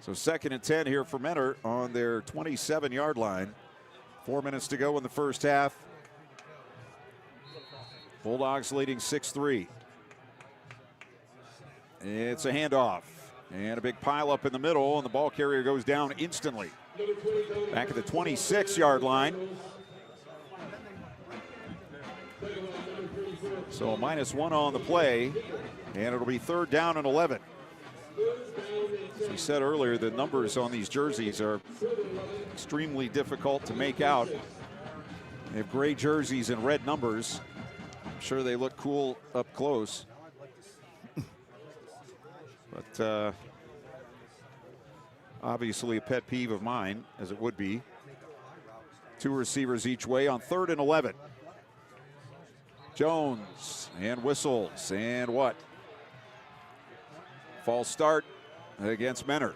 So 2nd and 10 here for Mentor on their 27-yard line. 4 minutes to go in the first half. Bulldogs leading 6-3. It's a handoff. And a big pile up in the middle, and the ball carrier goes down instantly. Back at the 26-yard line. So -1 on the play, and it'll be 3rd down and 11. As we said earlier, the numbers on these jerseys are extremely difficult to make out. They have gray jerseys and red numbers. I'm sure they look cool up close. But obviously a pet peeve of mine, as it would be. 2 receivers each way on 3rd and 11. Jones and whistles, and what? False start against Mentor.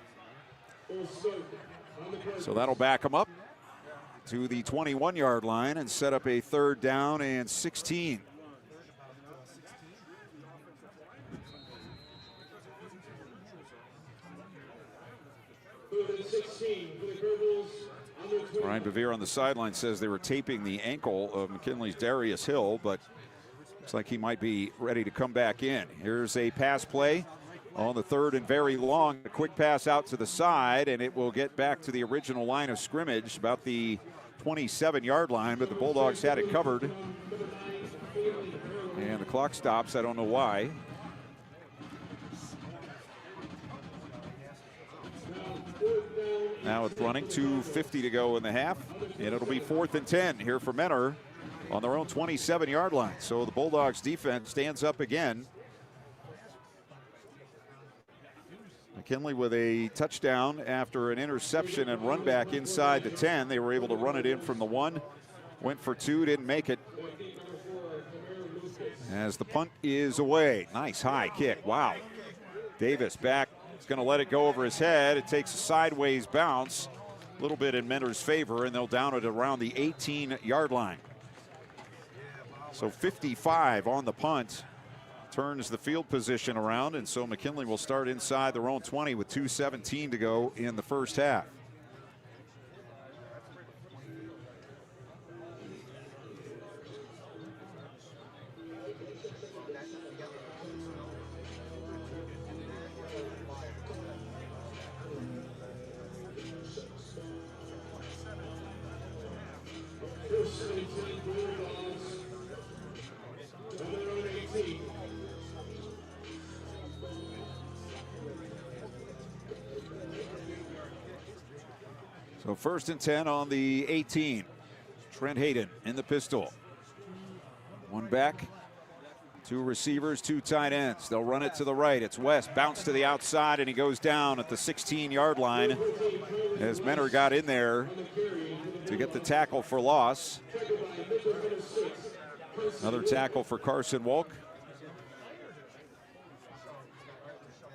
So that'll back him up to the 21-yard line and set up a 3rd down and 16. Ryan Bevere on the sideline says they were taping the ankle of McKinley's Darius Hill, but looks like he might be ready to come back in. Here's a pass play on the 3rd and very long. A quick pass out to the side, and it will get back to the original line of scrimmage, about the 27-yard line, but the Bulldogs had it covered. And the clock stops. I don't know why. Now it's running, 2:50 to go in the half, and it'll be 4th and 10 here for Mentor on their own 27-yard line. So the Bulldogs defense stands up again. McKinley with a touchdown after an interception and run back inside the 10. They were able to run it in from the 1, went for 2, didn't make it. As the punt is away. Nice high kick, wow. Davis back. He's going to let it go over his head. It takes a sideways bounce, a little bit in Mentor's favor, and they'll down it around the 18-yard line. So 55 on the punt, turns the field position around, and so McKinley will start inside their own 20 with 2:17 to go in the first half. So 1st and 10 on the 18. Trent Hayden in the pistol. 1 back, 2 receivers, 2 tight ends. They'll run it to the right. It's West, bounce to the outside, and he goes down at the 16-yard line as Mentor got in there to get the tackle for loss. Another tackle for Carson Wolk.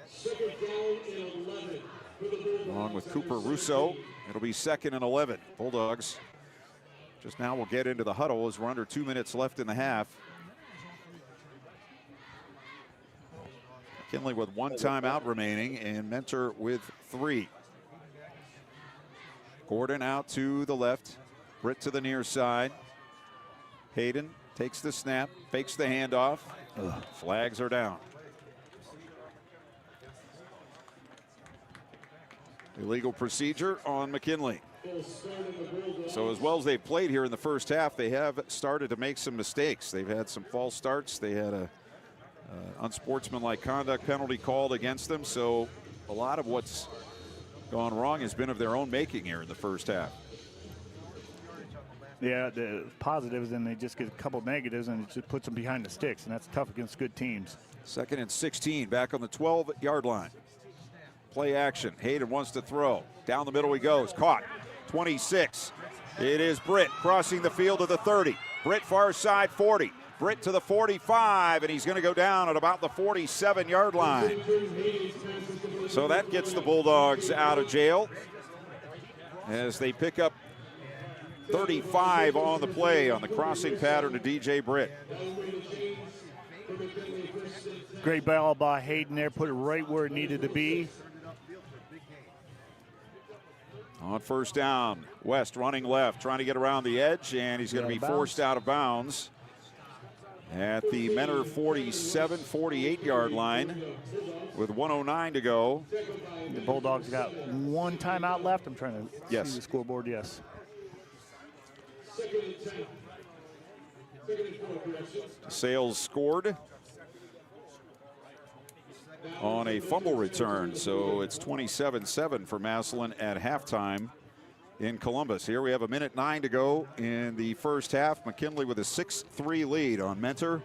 2nd down and 11. along with Cooper Russo. It'll be 2nd and 11. Bulldogs just now will get into the huddle as we're under 2 minutes left in the half. McKinley with 1 timeout remaining and Mentor with 3. Gordon out to the left. Britt to the near side. Hayden takes the snap, fakes the handoff. Flags are down. Illegal procedure on McKinley. So as well as they've played here in the first half, they have started to make some mistakes. They've had some false starts. They had a unsportsmanlike conduct penalty called against them. So a lot of what's gone wrong has been of their own making here in the first half. Yeah, the positives, and they just get a couple negatives, and it just puts them behind the sticks, and that's tough against good teams. 2nd and 16, back on the 12-yard line. Play action. Hayden wants to throw. Down the middle he goes. Caught. 26. It is Britt crossing the field to the 30. Britt far side 40. Britt to the 45, and he's going to go down at about the 47-yard line. So that gets the Bulldogs out of jail as they pick up 35 on the play on the crossing pattern to DJ Britt. Great ball by Hayden there, put it right where it needed to be. On first down, West running left, trying to get around the edge, and he's going to be forced out of bounds at the Mentor 47, 48-yard line with 1:09 to go. The Bulldogs got 1 timeout left. I'm trying to see the scoreboard, yes. Sales scored on a fumble return, so it's 27-7 for Massillon at halftime in Columbus. Here we have 1:09 to go in the first half. McKinley with a 6-3 lead on Mentor.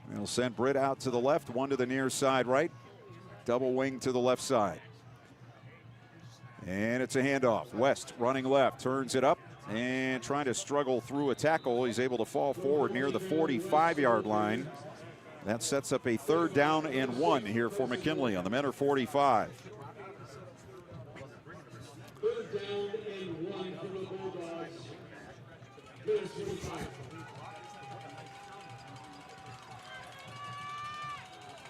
They'll send Britt out to the left, 1 to the near side right, double wing to the left side. And it's a handoff. West running left, turns it up and trying to struggle through a tackle. He's able to fall forward near the 45-yard line. That sets up a 3rd down and 1 here for McKinley on the Mentor 45. 3rd down and 1 for the Bulldogs.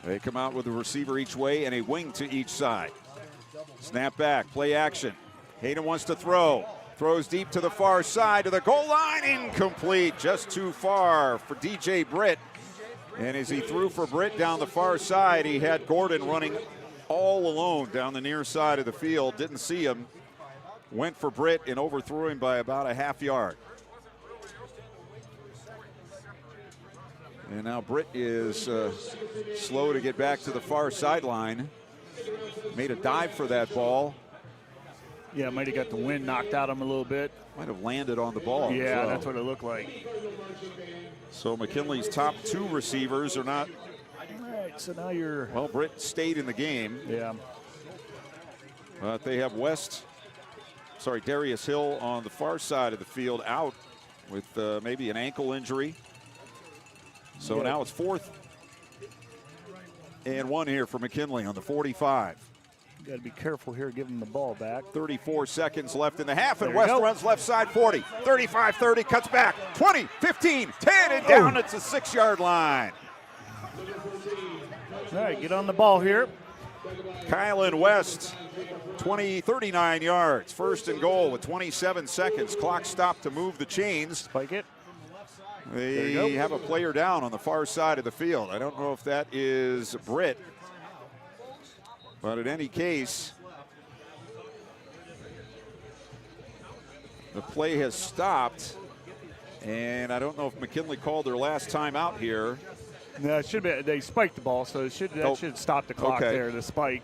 They come out with a receiver each way and a wing to each side. Snap back, play action. Hayden wants to throw. Throws deep to the far side to the goal line. Incomplete, just too far for DJ Britt. And as he threw for Britt down the far side, he had Gordon running all alone down the near side of the field. Didn't see him. Went for Britt and overthrew him by about a half yard. And now Britt is slow to get back to the far sideline. Made a dive for that ball. Yeah, might have got the wind knocked out of him a little bit. Might have landed on the ball. Yeah, well. that's what it looked like. So McKinley's top 2 receivers are not. All right, so now you're. Well, Britt stayed in the game. Yeah. But they have Darius Hill on the far side of the field out with maybe an ankle injury. So now it's 4th and 1 here for McKinley on the 45. You got to be careful here, giving the ball back. 34 seconds left in the half, and West runs left side 40, 35, 30, cuts back, 20, 15, 10, and down at the 6-yard line. All right, get on the ball here. Kylan West, 39 yards, 1st and goal with 27 seconds. Clock stopped to move the chains. Spike it. They have a player down on the far side of the field. I don't know if that is Britt. But in any case, the play has stopped. And I don't know if McKinley called their last time out here. No, it should be. They spiked the ball, so should stop the clock there. The spike,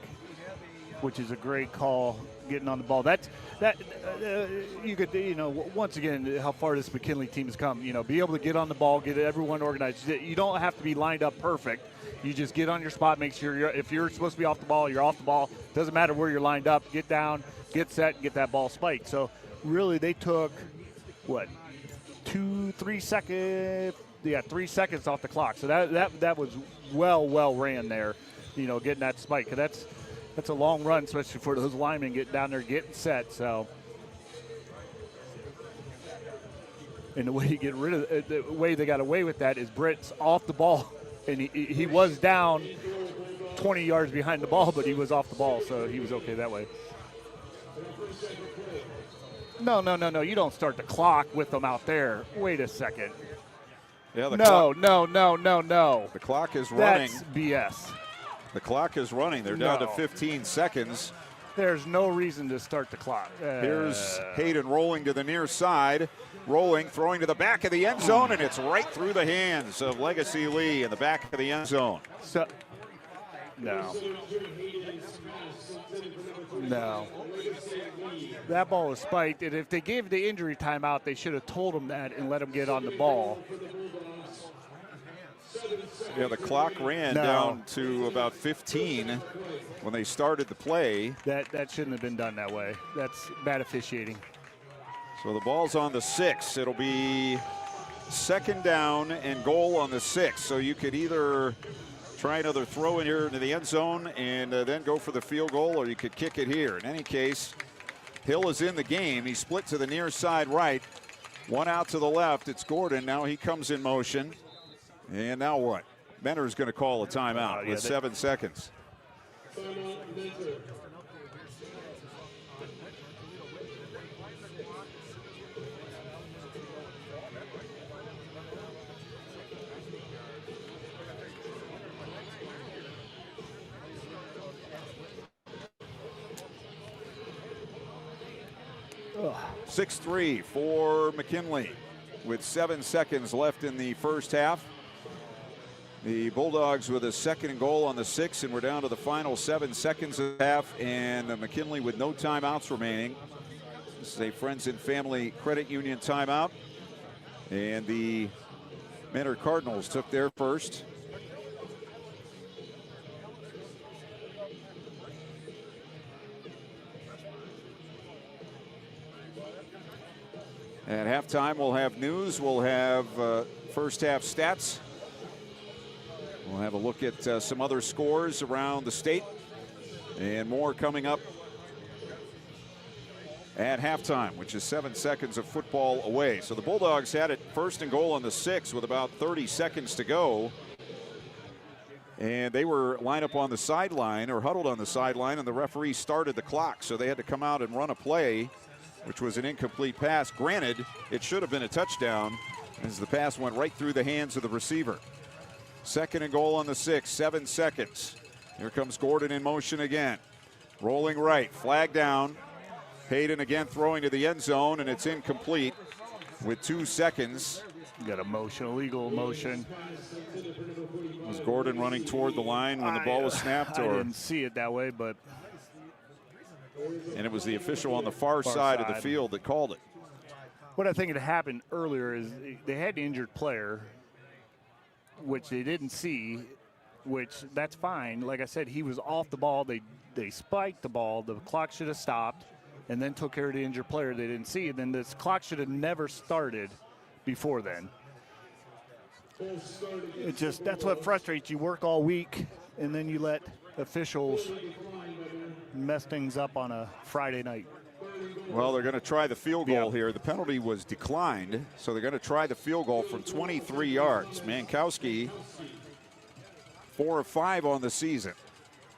which is a great call, getting on the ball. You could, once again, how far this McKinley team has come. Be able to get on the ball, get everyone organized. You don't have to be lined up perfect. You just get on your spot, make sure if you're supposed to be off the ball, you're off the ball. Doesn't matter where you're lined up. Get down, get set, and get that ball spiked. So really, they took 3 seconds. Yeah, 3 seconds off the clock. So that was well ran there. Getting that spike. 'Cause that's That's a long run, especially for those linemen getting down there getting set. So, and the way you get rid of the way they got away with that is Britt's off the ball, and he was down 20 yards behind the ball, but he was off the ball, so he was okay that way. No. You don't start the clock with them out there. Wait a second. Yeah, No. The clock is running. That's BS. The clock is running. They're down to 15 seconds. There's no reason to start the clock. Here's Hayden rolling to the near side. Rolling, throwing to the back of the end zone, and it's right through the hands of Legacy Lee in the back of the end zone. So, no. That ball was spiked, and if they gave the injury timeout, they should have told him that and let him get on the ball. Yeah, the clock ran down to about 15 when they started the play. That shouldn't have been done that way. That's bad officiating. So the ball's on the 6. It'll be second down and goal on the 6. So you could either try another throw in here into the end zone and then go for the field goal, or you could kick it here. In any case, Hill is in the game. He split to the near side right. One out to the left. It's Gordon. Now he comes in motion. And now what? Mentor's going to call a timeout with 7 seconds. Ugh. 6-3 for McKinley with 7 seconds left in the first half. The Bulldogs with a second and goal on the 6, and we're down to the final 7 seconds of the half, and McKinley with no timeouts remaining. This is a Friends and Family Credit Union timeout, and the Mentor Cardinals took their first. At halftime, we'll have news. We'll have first half stats. We'll have a look at some other scores around the state and more coming up at halftime, which is 7 seconds of football away. So the Bulldogs had it first and goal on the 6 with about 30 seconds to go. And they were lined up on the sideline or huddled on the sideline, and the referee started the clock. So they had to come out and run a play, which was an incomplete pass. Granted, it should have been a touchdown as the pass went right through the hands of the receiver. Second and goal on the 6, 7 seconds. Here comes Gordon in motion again. Rolling right, flag down. Hayden again throwing to the end zone, and it's incomplete with 2 seconds. You got a motion, illegal motion. Was Gordon running toward the line when the ball was snapped? I didn't see it that way, but. And it was the official on the far side of the field that called it. What I think had happened earlier is they had the injured player, which they didn't see, which that's fine. Like I said, he was off the ball. They spiked the ball. The clock should have stopped and then took care of the injured player they didn't see. And then this clock should have never started before then. It just, that's what frustrates you. Work all week and then you let officials mess things up on a Friday night. Well, they're going to try the field goal here. The penalty was declined, so they're going to try the field goal from 23 yards. Mankowski, 4 of 5 on the season.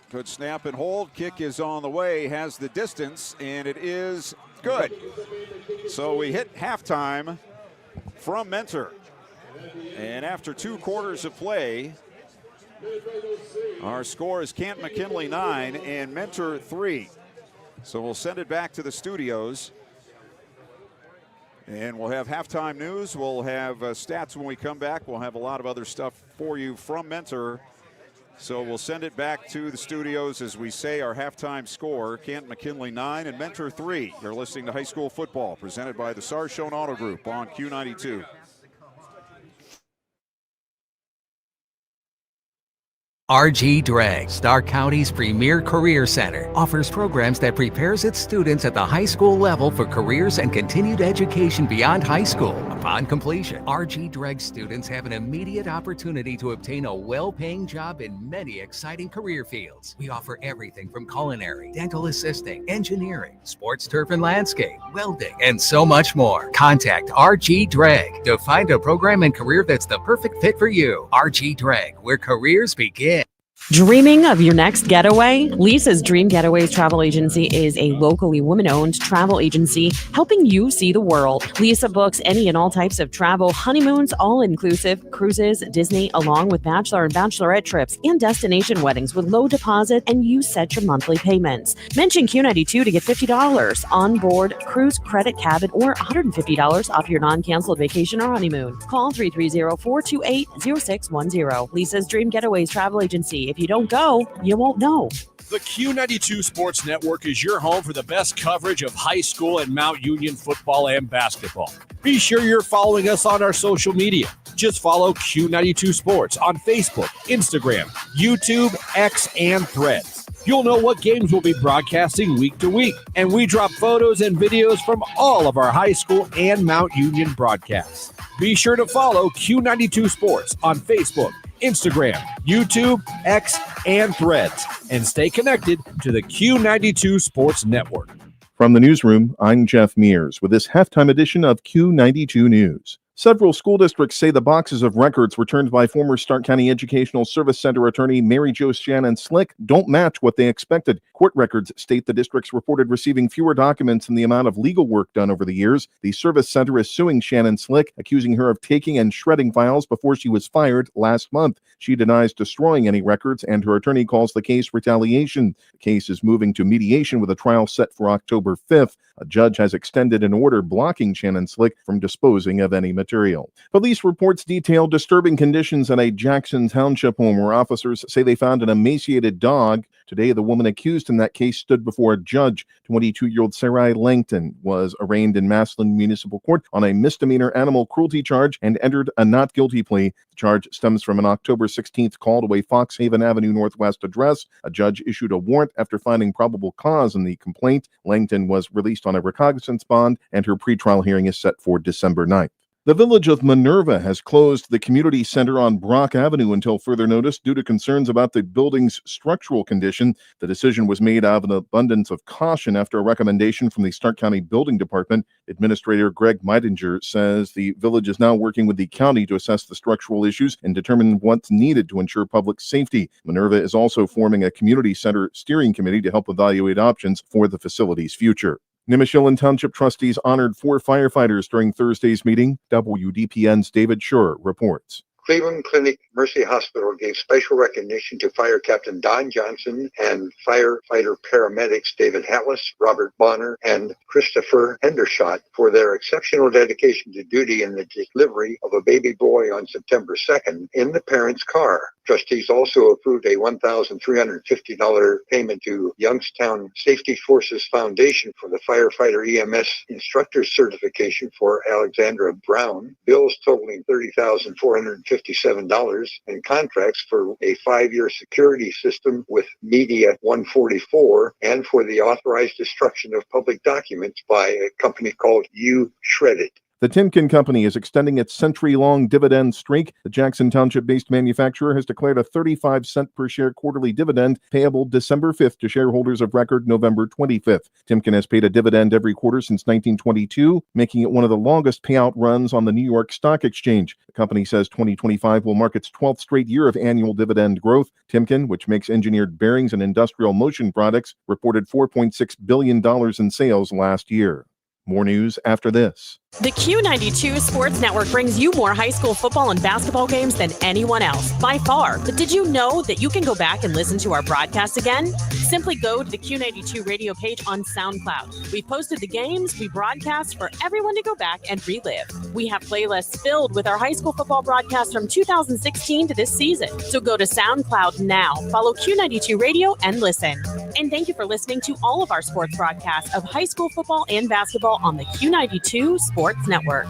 Good snap and hold. Kick is on the way, has the distance, and it is good. So we hit halftime from Mentor. And after 2 quarters of play, our score is Canton McKinley 9 and Mentor 3. So we'll send it back to the studios. And we'll have halftime news. We'll have stats when we come back. We'll have a lot of other stuff for you from Mentor. So we'll send it back to the studios as we say our halftime score. Canton McKinley 9 and Mentor 3. You're listening to High School Football presented by the Sarshone Auto Group on Q92. RG Drag, Stark County's premier career center, offers programs that prepares its students at the high school level for careers and continued education beyond high school. Upon completion, RG Drag students have an immediate opportunity to obtain a well-paying job in many exciting career fields. We offer everything from culinary, dental assisting, engineering, sports turf and landscape, welding, and so much more. Contact RG Drag to find a program and career that's the perfect fit for you. RG Drag, where careers begin. Dreaming of your next getaway? Lisa's Dream Getaways Travel Agency is a locally woman-owned travel agency helping you see the world. Lisa books any and all types of travel, honeymoons, all-inclusive, cruises, Disney, along with bachelor and bachelorette trips and destination weddings with low deposit, and you set your monthly payments. Mention Q92 to get $50 on board cruise credit cabin or $150 off your non-canceled vacation or honeymoon. Call 330-428-0610. Lisa's Dream Getaways Travel Agency. If you don't go, you won't know. The Q92 Sports Network is your home for the best coverage of high school and Mount Union football and basketball. Be sure you're following us on our social media. Just follow Q92 Sports on Facebook, Instagram, YouTube, X, and Threads. You'll know what games we'll be broadcasting week to week, and we drop photos and videos from all of our high school and Mount Union broadcasts. Be sure to follow Q92 Sports on Facebook, Instagram, YouTube, X, and Threads, and stay connected to the Q92 Sports Network. From the newsroom, I'm Jeff Mears with this halftime edition of Q92 News. Several school districts say the boxes of records returned by former Stark County Educational Service Center attorney Mary Jo Shannon Slick don't match what they expected. Court records state the districts reported receiving fewer documents than the amount of legal work done over the years. The service center is suing Shannon Slick, accusing her of taking and shredding files before she was fired last month. She denies destroying any records, and her attorney calls the case retaliation. The case is moving to mediation with a trial set for October 5th. A judge has extended an order blocking Shannon Slick from disposing of any material. Police reports detail disturbing conditions at a Jackson Township home where officers say they found an emaciated dog. Today, the woman accused in that case stood before a judge. 22-year-old Sarai Langton was arraigned in Massillon Municipal Court on a misdemeanor animal cruelty charge and entered a not guilty plea. The charge stems from an October 16th call to a Foxhaven Avenue Northwest address. A judge issued a warrant after finding probable cause in the complaint. Langton was released on a recognizance bond, and her pretrial hearing is set for December 9th. The village of Minerva has closed the community center on Brock Avenue until further notice due to concerns about the building's structural condition. The decision was made out of an abundance of caution after a recommendation from the Stark County Building Department. Administrator Greg Meidinger says the village is now working with the county to assess the structural issues and determine what's needed to ensure public safety. Minerva is also forming a community center steering committee to help evaluate options for the facility's future. Nimishillen Township trustees honored 4 firefighters during Thursday's meeting. WDPN's David Schur reports. Cleveland Clinic Mercy Hospital gave special recognition to Fire Captain Don Johnson and firefighter paramedics David Hatlis, Robert Bonner, and Christopher Hendershot for their exceptional dedication to duty in the delivery of a baby boy on September 2nd in the parent's car. Trustees also approved a $1,350 payment to Youngstown Safety Forces Foundation for the firefighter EMS instructor certification for Alexandra Brown, bills totaling $30,457, and contracts for a 5-year security system with Media 144 and for the authorized destruction of public documents by a company called You Shredded. The Timken Company is extending its century-long dividend streak. The Jackson Township-based manufacturer has declared a 35-cent per share quarterly dividend payable December 5th to shareholders of record November 25th. Timken has paid a dividend every quarter since 1922, making it one of the longest payout runs on the New York Stock Exchange. The company says 2025 will mark its 12th straight year of annual dividend growth. Timken, which makes engineered bearings and industrial motion products, reported $4.6 billion in sales last year. More news after this. The Q92 Sports Network brings you more high school football and basketball games than anyone else, by far. But did you know that you can go back and listen to our broadcast again? Simply go to the Q92 radio page on SoundCloud. We've posted the games we broadcast for everyone to go back and relive. We have playlists filled with our high school football broadcasts from 2016 to this season. So go to SoundCloud now, follow Q92 Radio, and listen. And thank you for listening to all of our sports broadcasts of high school football and basketball on the Q92 Sports Network.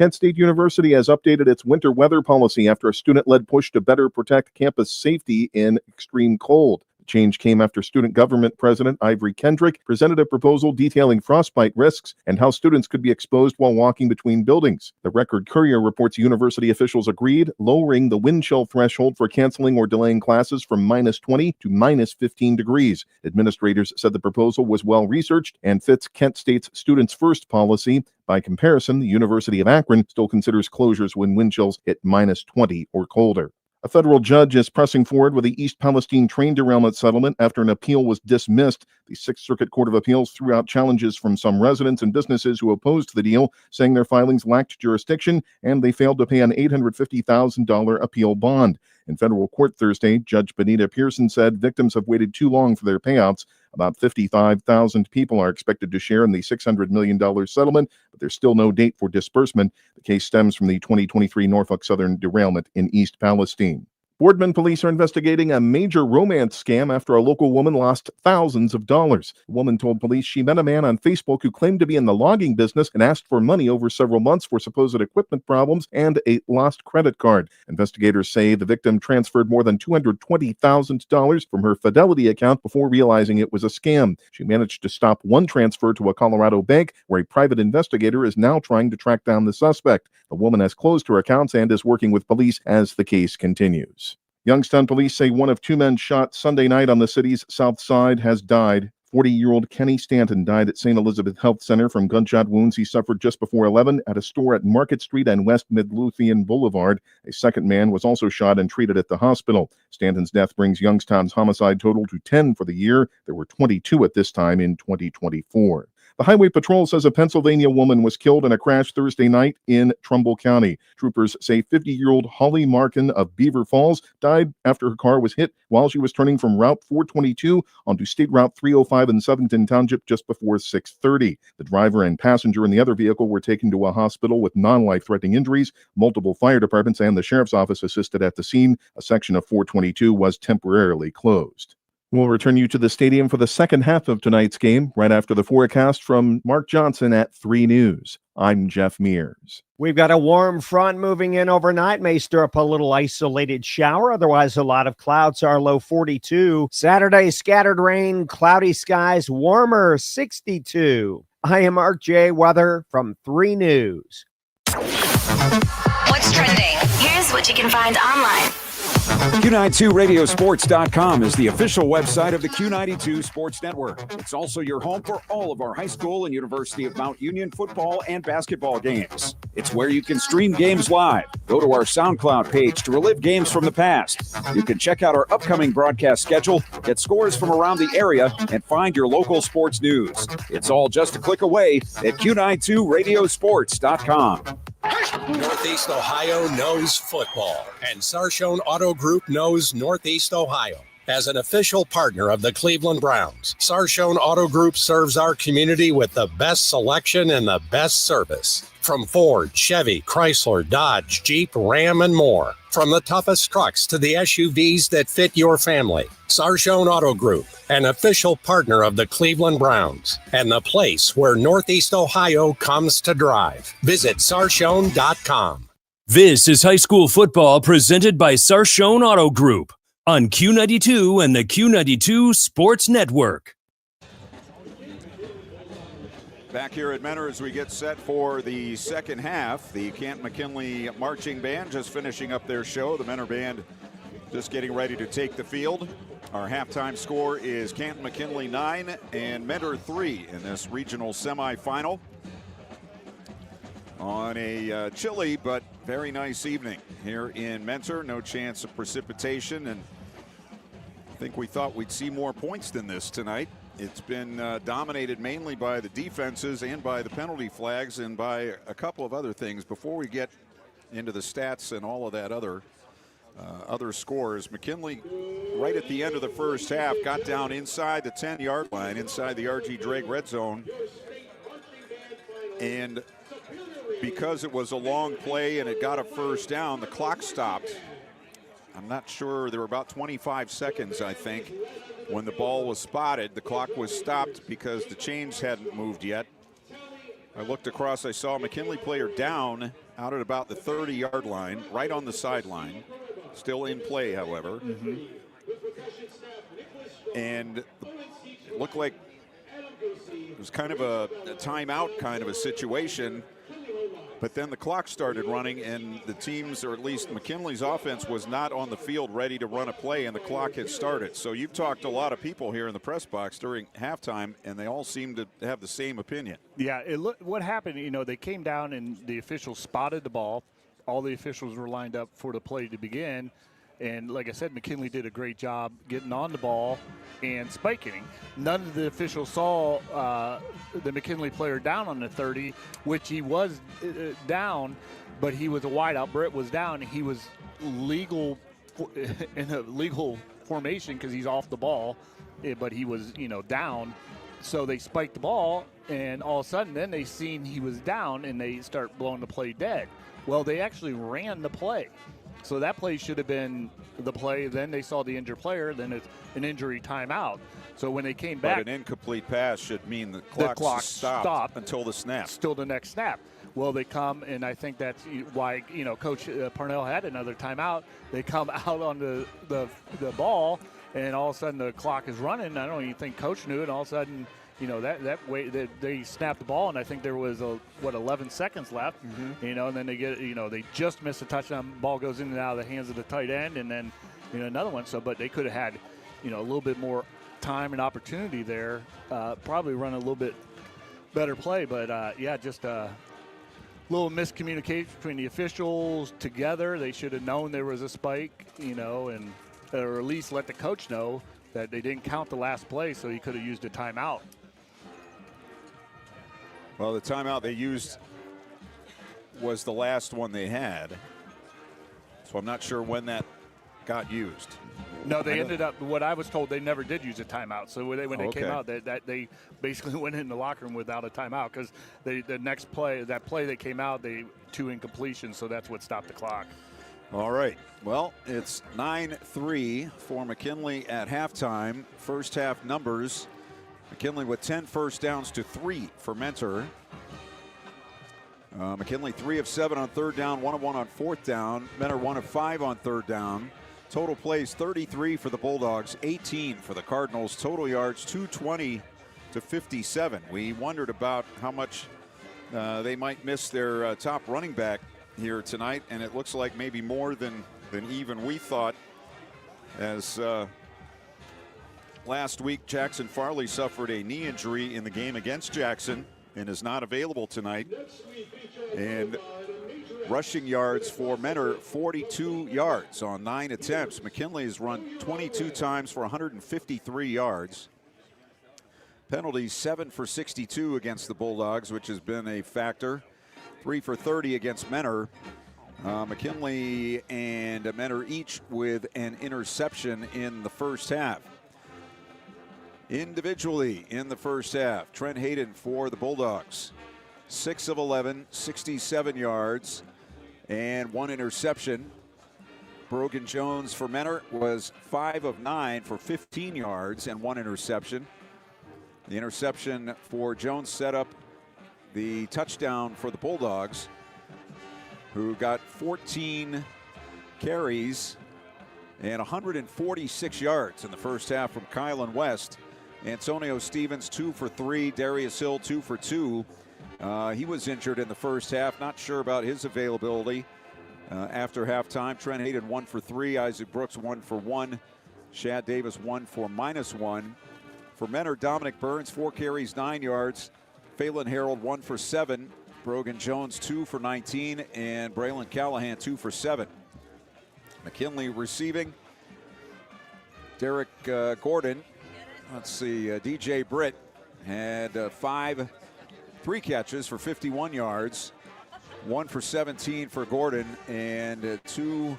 Kent State University has updated its winter weather policy after a student-led push to better protect campus safety in extreme cold. The change came after student government president Ivory Kendrick presented a proposal detailing frostbite risks and how students could be exposed while walking between buildings. The Record Courier reports university officials agreed, lowering the wind chill threshold for canceling or delaying classes from -20 to -15 degrees. Administrators said the proposal was well researched and fits Kent State's Students First policy. By comparison, the University of Akron still considers closures when wind chills hit -20 or colder. A federal judge is pressing forward with the East Palestine train derailment settlement after an appeal was dismissed. The Sixth Circuit Court of Appeals threw out challenges from some residents and businesses who opposed the deal, saying their filings lacked jurisdiction and they failed to pay an $850,000 appeal bond. In federal court Thursday, Judge Benita Pearson said victims have waited too long for their payouts. About 55,000 people are expected to share in the $600 million settlement, but there's still no date for disbursement. The case stems from the 2023 Norfolk Southern derailment in East Palestine. Boardman police are investigating a major romance scam after a local woman lost thousands of dollars. The woman told police she met a man on Facebook who claimed to be in the logging business and asked for money over several months for supposed equipment problems and a lost credit card. Investigators say the victim transferred more than $220,000 from her Fidelity account before realizing it was a scam. She managed to stop one transfer to a Colorado bank where a private investigator is now trying to track down the suspect. The woman has closed her accounts and is working with police as the case continues. Youngstown police say one of two men shot Sunday night on the city's south side has died. 40-year-old Kenny Stanton died at St. Elizabeth Health Center from gunshot wounds he suffered just before 11 at a store at Market Street and West Midlothian Boulevard. A second man was also shot and treated at the hospital. Stanton's death brings Youngstown's homicide total to 10 for the year. There were 22 at this time in 2024. The Highway Patrol says a Pennsylvania woman was killed in a crash Thursday night in Trumbull County. Troopers say 50-year-old Holly Markin of Beaver Falls died after her car was hit while she was turning from Route 422 onto State Route 305 in Southington Township just before 6:30. The driver and passenger in the other vehicle were taken to a hospital with non-life-threatening injuries. Multiple fire departments and the sheriff's office assisted at the scene. A section of 422 was temporarily closed. We'll return you to the stadium for the second half of tonight's game, right after the forecast from Mark Johnson at 3 News. I'm Jeff Mears. We've got a warm front moving in overnight. May stir up a little isolated shower. Otherwise, a lot of clouds. Our low 42. Saturday, scattered rain, cloudy skies, warmer 62. I am Mark J. Weather from 3 News. What's trending? Here's what you can find online. Q92radiosports.com is the official website of the Q92 Sports Network. It's also your home for all of our high school and University of Mount Union football and basketball games. It's where you can stream games live. Go to our SoundCloud page to relive games from the past. You can check out our upcoming broadcast schedule, get scores from around the area, and find your local sports news. It's all just a click away at Q92radiosports.com. Northeast Ohio knows football, and Sarshone Auto Group knows Northeast Ohio. As an official partner of the Cleveland Browns, Sarshone Auto Group serves our community with the best selection and the best service. From Ford, Chevy, Chrysler, Dodge, Jeep, Ram, and more. From the toughest trucks to the SUVs that fit your family. Sarshone Auto Group, an official partner of the Cleveland Browns, and the place where Northeast Ohio comes to drive. Visit Sarshone.com. This is high school football presented by Sarshone Auto Group on Q92 and the Q92 Sports Network. Back here at Mentor as we get set for the second half. The Canton McKinley Marching Band just finishing up their show. The Mentor Band just getting ready to take the field. Our halftime score is Canton McKinley 9 and Mentor 3 in this regional semifinal. On a chilly but very nice evening here in Mentor. No chance of precipitation, and I think we thought we'd see more points than this tonight. It's been dominated mainly by the defenses and by the penalty flags and by a couple of other things. Before we get into the stats and all of that other scores, McKinley right at the end of the first half got down inside the 10-yard line, inside the R.G. Drake red zone, and because it was a long play and it got a first down, the clock stopped. I'm not sure, there were about 25 seconds, I think, when the ball was spotted. The clock was stopped because the chains hadn't moved yet. I looked across, I saw a McKinley player down out at about the 30-yard line, right on the sideline. Still in play, however. And it looked like it was kind of a timeout kind of a situation. But then the clock started running, and the team's, or at least McKinley's offense, was not on the field ready to run a play, and the clock had started. So you've talked to a lot of people here in the press box during halftime, and they all seem to have the same opinion. Yeah, what happened, they came down and the officials spotted the ball. All the officials were lined up for the play to begin. And like I said, McKinley did a great job getting on the ball and spiking. None of the officials saw the McKinley player down on the 30, which he was down, but he was a wideout. Britt was down. He was legal in a legal formation because he's off the ball, but he was, down. So they spiked the ball, and all of a sudden then they seen he was down, and they start blowing the play dead. Well, they actually ran the play. So that play should have been the play. Then they saw the injured player. Then it's an injury timeout. So when they came back, but an incomplete pass should mean the clock stopped until the snap. Still the next snap. Well, they come, and I think that's why Coach Parnell had another timeout. They come out on the ball, and all of a sudden the clock is running. I don't even think Coach knew it. And all of a sudden, that way they snapped the ball, and I think there was 11 seconds left. And then they get they just missed a touchdown. Ball goes in and out of the hands of the tight end, and then another one. So, but they could have had a little bit more time and opportunity there. Probably run a little bit better play, but just a little miscommunication between the officials together. They should have known there was a spike, and or at least let the coach know that they didn't count the last play, so he could have used a timeout. Well, the timeout they used was the last one they had, so I'm not sure when that got used. No, they ended up, what I was told, they never did use a timeout. So when they came out, they basically went in the locker room without a timeout because the next play, that play that came out, they 2 incompletions, so that's what stopped the clock. All right. Well, it's 9-3 for McKinley at halftime. First half numbers. McKinley with 10 first downs to 3 for Mentor. McKinley 3 of 7 on third down, 1 of 1 on fourth down. Mentor 1 of 5 on third down. Total plays 33 for the Bulldogs, 18 for the Cardinals. Total yards 220 to 57. We wondered about how much they might miss their top running back here tonight, and it looks like maybe more than even we thought, as last week Jackson Farley suffered a knee injury in the game against Jackson and is not available tonight. And rushing yards for Mentor, 42 yards on 9 attempts. McKinley has run 22 times for 153 yards. Penalties 7 for 62 against the Bulldogs, which has been a factor. 3 for 30 against Mentor. McKinley and Mentor each with an interception in the first half. Individually in the first half, Trent Hayden for the Bulldogs. 6 of 11, 67 yards, and 1 interception. Brogan Jones for Mentor was 5 of 9 for 15 yards and 1 interception. The interception for Jones set up the touchdown for the Bulldogs, who got 14 carries and 146 yards in the first half from Kylan West. Antonio Stevens 2 for 3, Darius Hill 2 for 2. He was injured in the first half, not sure about his availability after halftime. Trent Hayden 1 for 3, Isaac Brooks 1 for 1, Shad Davis 1 for -1. For Mentor, Dominic Burns 4 carries, 9 yards. Phelan Harold 1 for 7. Brogan Jones 2 for 19. And Braylon Callahan 2 for 7. McKinley receiving. Derek Gordon. Let's see. DJ Britt had 3 catches for 51 yards. 1 for 17 for Gordon. And 2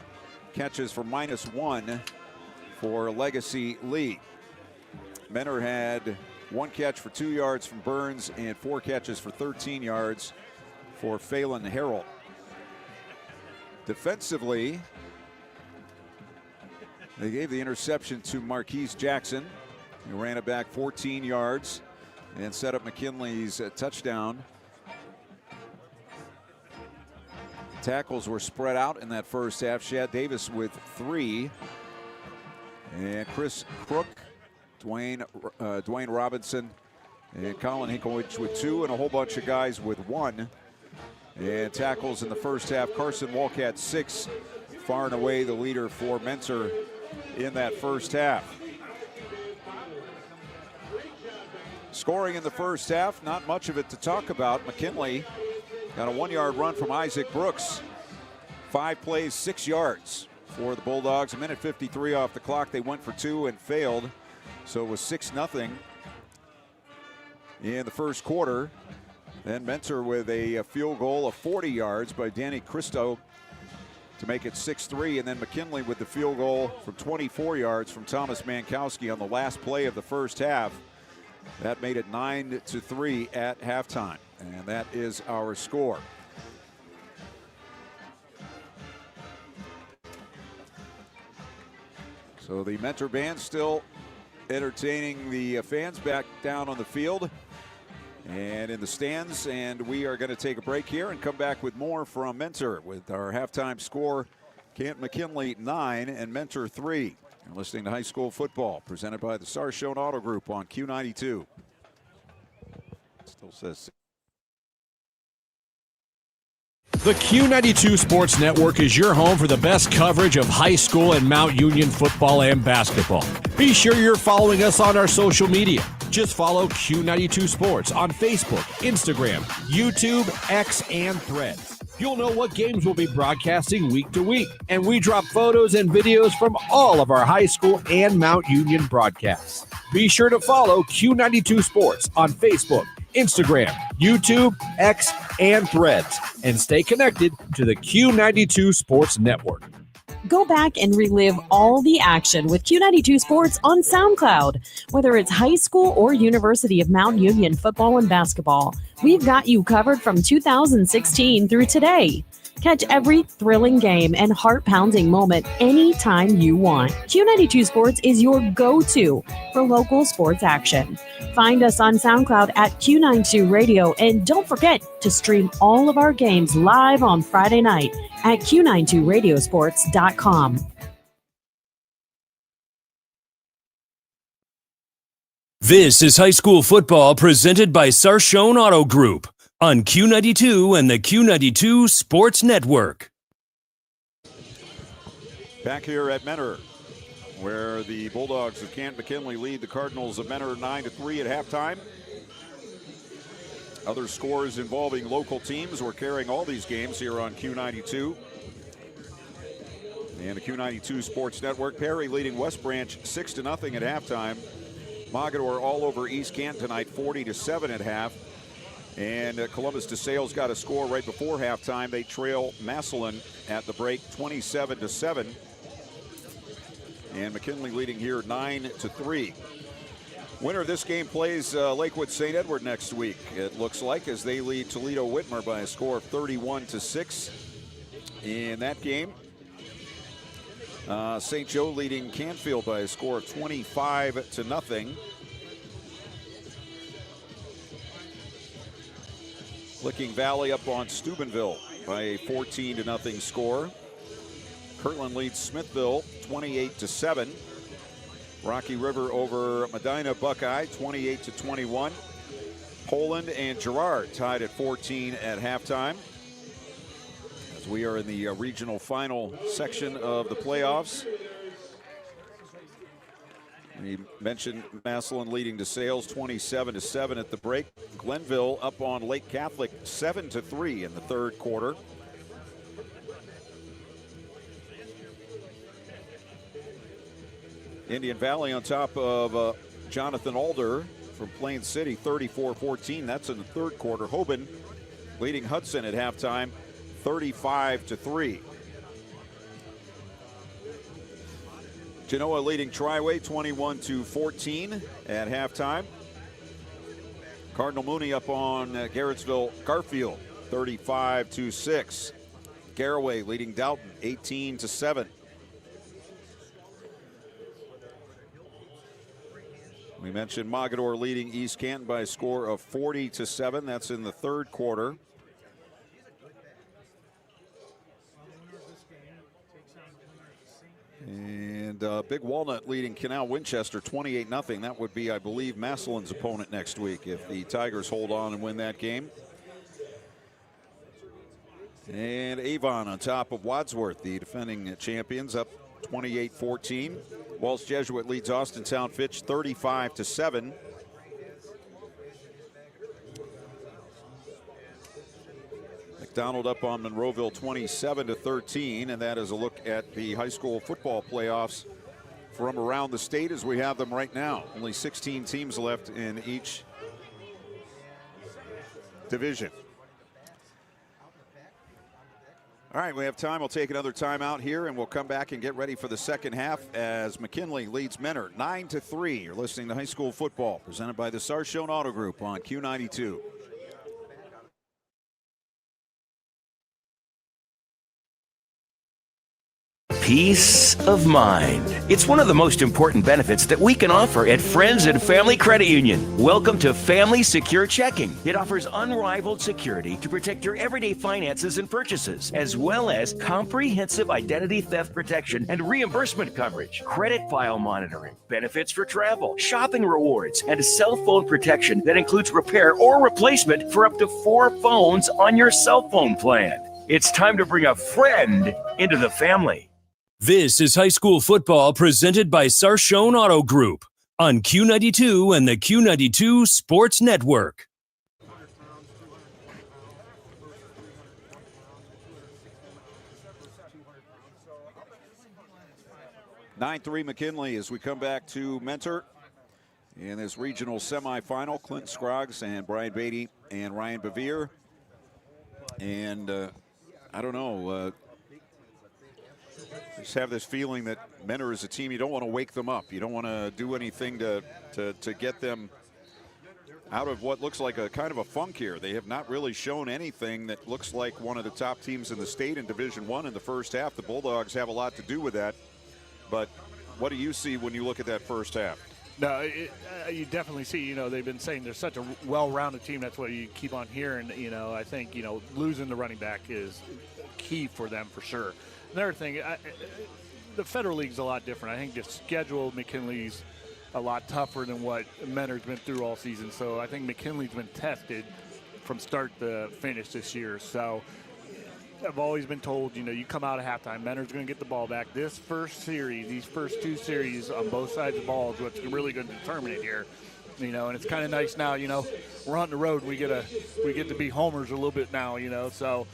catches for -1 for Legacy Lee. Mentor had 1 catch for 2 yards from Burns and 4 catches for 13 yards for Phelan Harold. Defensively, they gave the interception to Marquise Jackson, who ran it back 14 yards and set up McKinley's touchdown. Tackles were spread out in that first half. Shad Davis with 3. And Chris Crook, Dwayne Robinson, and Colin Hinkelwich with 2, and a whole bunch of guys with 1. And tackles in the first half. Carson Walcat 6, far and away the leader for Mentor in that first half. Scoring in the first half, not much of it to talk about. McKinley got a 1-yard run from Isaac Brooks. 5 plays, 6 yards for the Bulldogs. 1:53 off the clock. They went for 2 and failed. So it was 6-0 in the first quarter. Then Mentor with a field goal of 40 yards by Danny Cristo to make it 6-3. And then McKinley with the field goal from 24 yards from Thomas Mankowski on the last play of the first half. That made it 9-3 at halftime. And that is our score. So the Mentor band still entertaining the fans back down on the field and in the stands. And we are going to take a break here and come back with more from Mentor with our halftime score. Camp McKinley 9 and Mentor 3. You're listening to High School Football, presented by the Sarshone Auto Group on Q92. Still says. The Q92 Sports Network is your home for the best coverage of high school and Mount Union football and basketball. Be sure you're following us on our social media. Just follow Q92 Sports on Facebook, Instagram, YouTube, X, and Threads. You'll know what games we'll be broadcasting week to week, and we drop photos and videos from all of our high school and Mount Union broadcasts. Be sure to follow Q92 Sports on Facebook, Instagram, YouTube, X, and Threads, and stay connected to the Q92 Sports Network. Go back and relive all the action with Q92 Sports on SoundCloud. Whether it's high school or University of Mount Union football and basketball, we've got you covered from 2016 through today. Catch every thrilling game and heart-pounding moment anytime you want. Q92 Sports is your go-to for local sports action. Find us on SoundCloud at Q92 Radio, and don't forget to stream all of our games live on Friday night at Q92Radiosports.com. This is high school football presented by Sarshone Auto Group on Q92 and the Q92 Sports Network. Back here at Mentor, where the Bulldogs of Camp McKinley lead the Cardinals of Mentor 9-3 at halftime. Other scores involving local teams. We're carrying all these games here on Q92 and the Q92 Sports Network. Perry leading West Branch 6-0 at halftime. Mogador all over East Canton tonight, 40-7 at half. And Columbus DeSales got a score right before halftime. They trail Massillon at the break, 27-7. And McKinley leading here 9-3. Winner of this game plays Lakewood St. Edward next week, it looks like, as they lead Toledo Whitmer by a score of 31-6 in that game. St. Joe leading Canfield by a score of 25-0. Licking Valley up on Steubenville by a 14-0 score. Kirtland leads Smithville 28-7. Rocky River over Medina Buckeye 28-21. Poland and Girard tied at 14 at halftime. As we are in the regional final section of the playoffs. We mentioned Massillon leading DeSales 27-7 at the break. Glenville up on Lake Catholic 7-3 in the third quarter. Indian Valley on top of Jonathan Alder from Plain City, 34-14. That's in the third quarter. Hoban leading Hudson at halftime, 35-3. Genoa leading Triway 21-14 at halftime. Cardinal Mooney up on Garrettsville Garfield 35-6. Garraway leading Dalton 18-7. We mentioned Mogador leading East Canton by a score of 40-7. That's in the third quarter. And Big Walnut leading Canal Winchester 28-0. That would be, I believe, Massillon's opponent next week if the Tigers hold on and win that game. And Avon on top of Wadsworth, the defending champions, up 28-14. Walsh Jesuit leads Austintown Fitch 35-7. McDonald up on Monroeville 27-13, and that is a look at the high school football playoffs from around the state as we have them right now. Only 16 teams left in each division. All right, we have time. We'll take another timeout here, and we'll come back and get ready for the second half as McKinley leads Mentor 9-3. You're listening to high school football presented by the Sarshone Auto Group on Q92. Peace of mind. It's one of the most important benefits that we can offer at Friends and Family Credit Union. Welcome to Family Secure Checking. It offers unrivaled security to protect your everyday finances and purchases, as well as comprehensive identity theft protection and reimbursement coverage, credit file monitoring, benefits for travel, shopping rewards, and cell phone protection that includes repair or replacement for up to 4 phones on your cell phone plan. It's time to bring a friend into the family. This is high school football presented by Sarshone Auto Group on Q92 and the Q92 Sports Network. (9-3) McKinley as we come back to Mentor in this regional semifinal. Clint Scroggs and Brian Beatty and Ryan Bevere. And I don't know. I just have this feeling that Mentor is a team you don't want to wake them up. You don't want to do anything to get them out of what looks like a kind of a funk here. They have not really shown anything that looks like one of the top teams in the state in Division I in the first half. The Bulldogs have a lot to do with that. But what do you see when you look at that first half? No, you definitely see, they've been saying they're such a well-rounded team. That's what you keep on hearing. I think, losing the running back is key for them for sure. Another thing, the Federal League's a lot different. I think the schedule of McKinley's a lot tougher than what Mentor's been through all season. So I think McKinley's been tested from start to finish this year. So I've always been told, you come out at halftime, Mentor's going to get the ball back. This first series, these first 2 series on both sides of the ball is what's really going to determine it here. And it's kind of nice now, we're on the road and we get to be homers a little bit now, so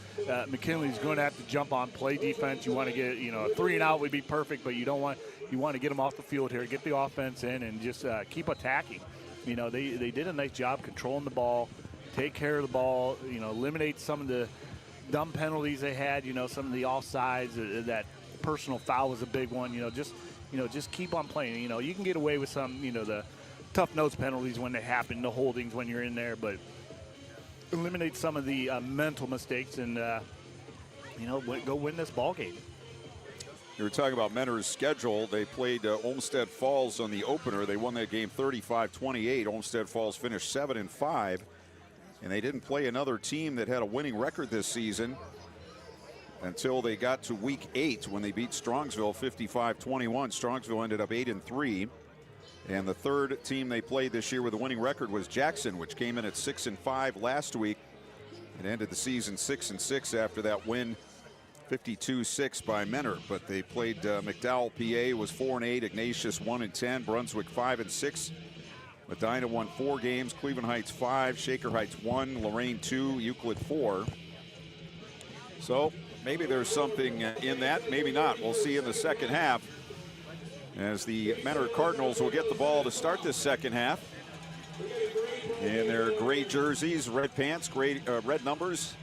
McKinley's going to have to jump on, play defense. You want to get, a 3 and out would be perfect, but you want to get them off the field here, get the offense in and just keep attacking. They did a nice job controlling the ball, take care of the ball, eliminate some of the dumb penalties they had, some of the offsides, that personal foul was a big one, just keep on playing. You can get away with some, the tough nose penalties when they happen, the holdings when you're in there, but eliminate some of the mental mistakes and, go win this ball game. You were talking about Mentor's schedule. They played Olmsted Falls on the opener. They won that game 35-28. Olmsted Falls finished 7-5, and they didn't play another team that had a winning record this season until they got to week 8 when they beat Strongsville 55-21. Strongsville ended up 8-3. And the third team they played this year with a winning record was Jackson, which came in at 6-5 last week and ended the season 6-6 after that win 52-6 by Mentor. But they played McDowell, PA was 4-8, Ignatius 1-10, Brunswick 5-6. Medina won 4 games, Cleveland Heights 5, Shaker Heights 1, Lorraine 2, Euclid 4. So maybe there's something in that, maybe not. We'll see in the second half, as the Mentor Cardinals will get the ball to start this second half. In their gray jerseys, red pants, red numbers,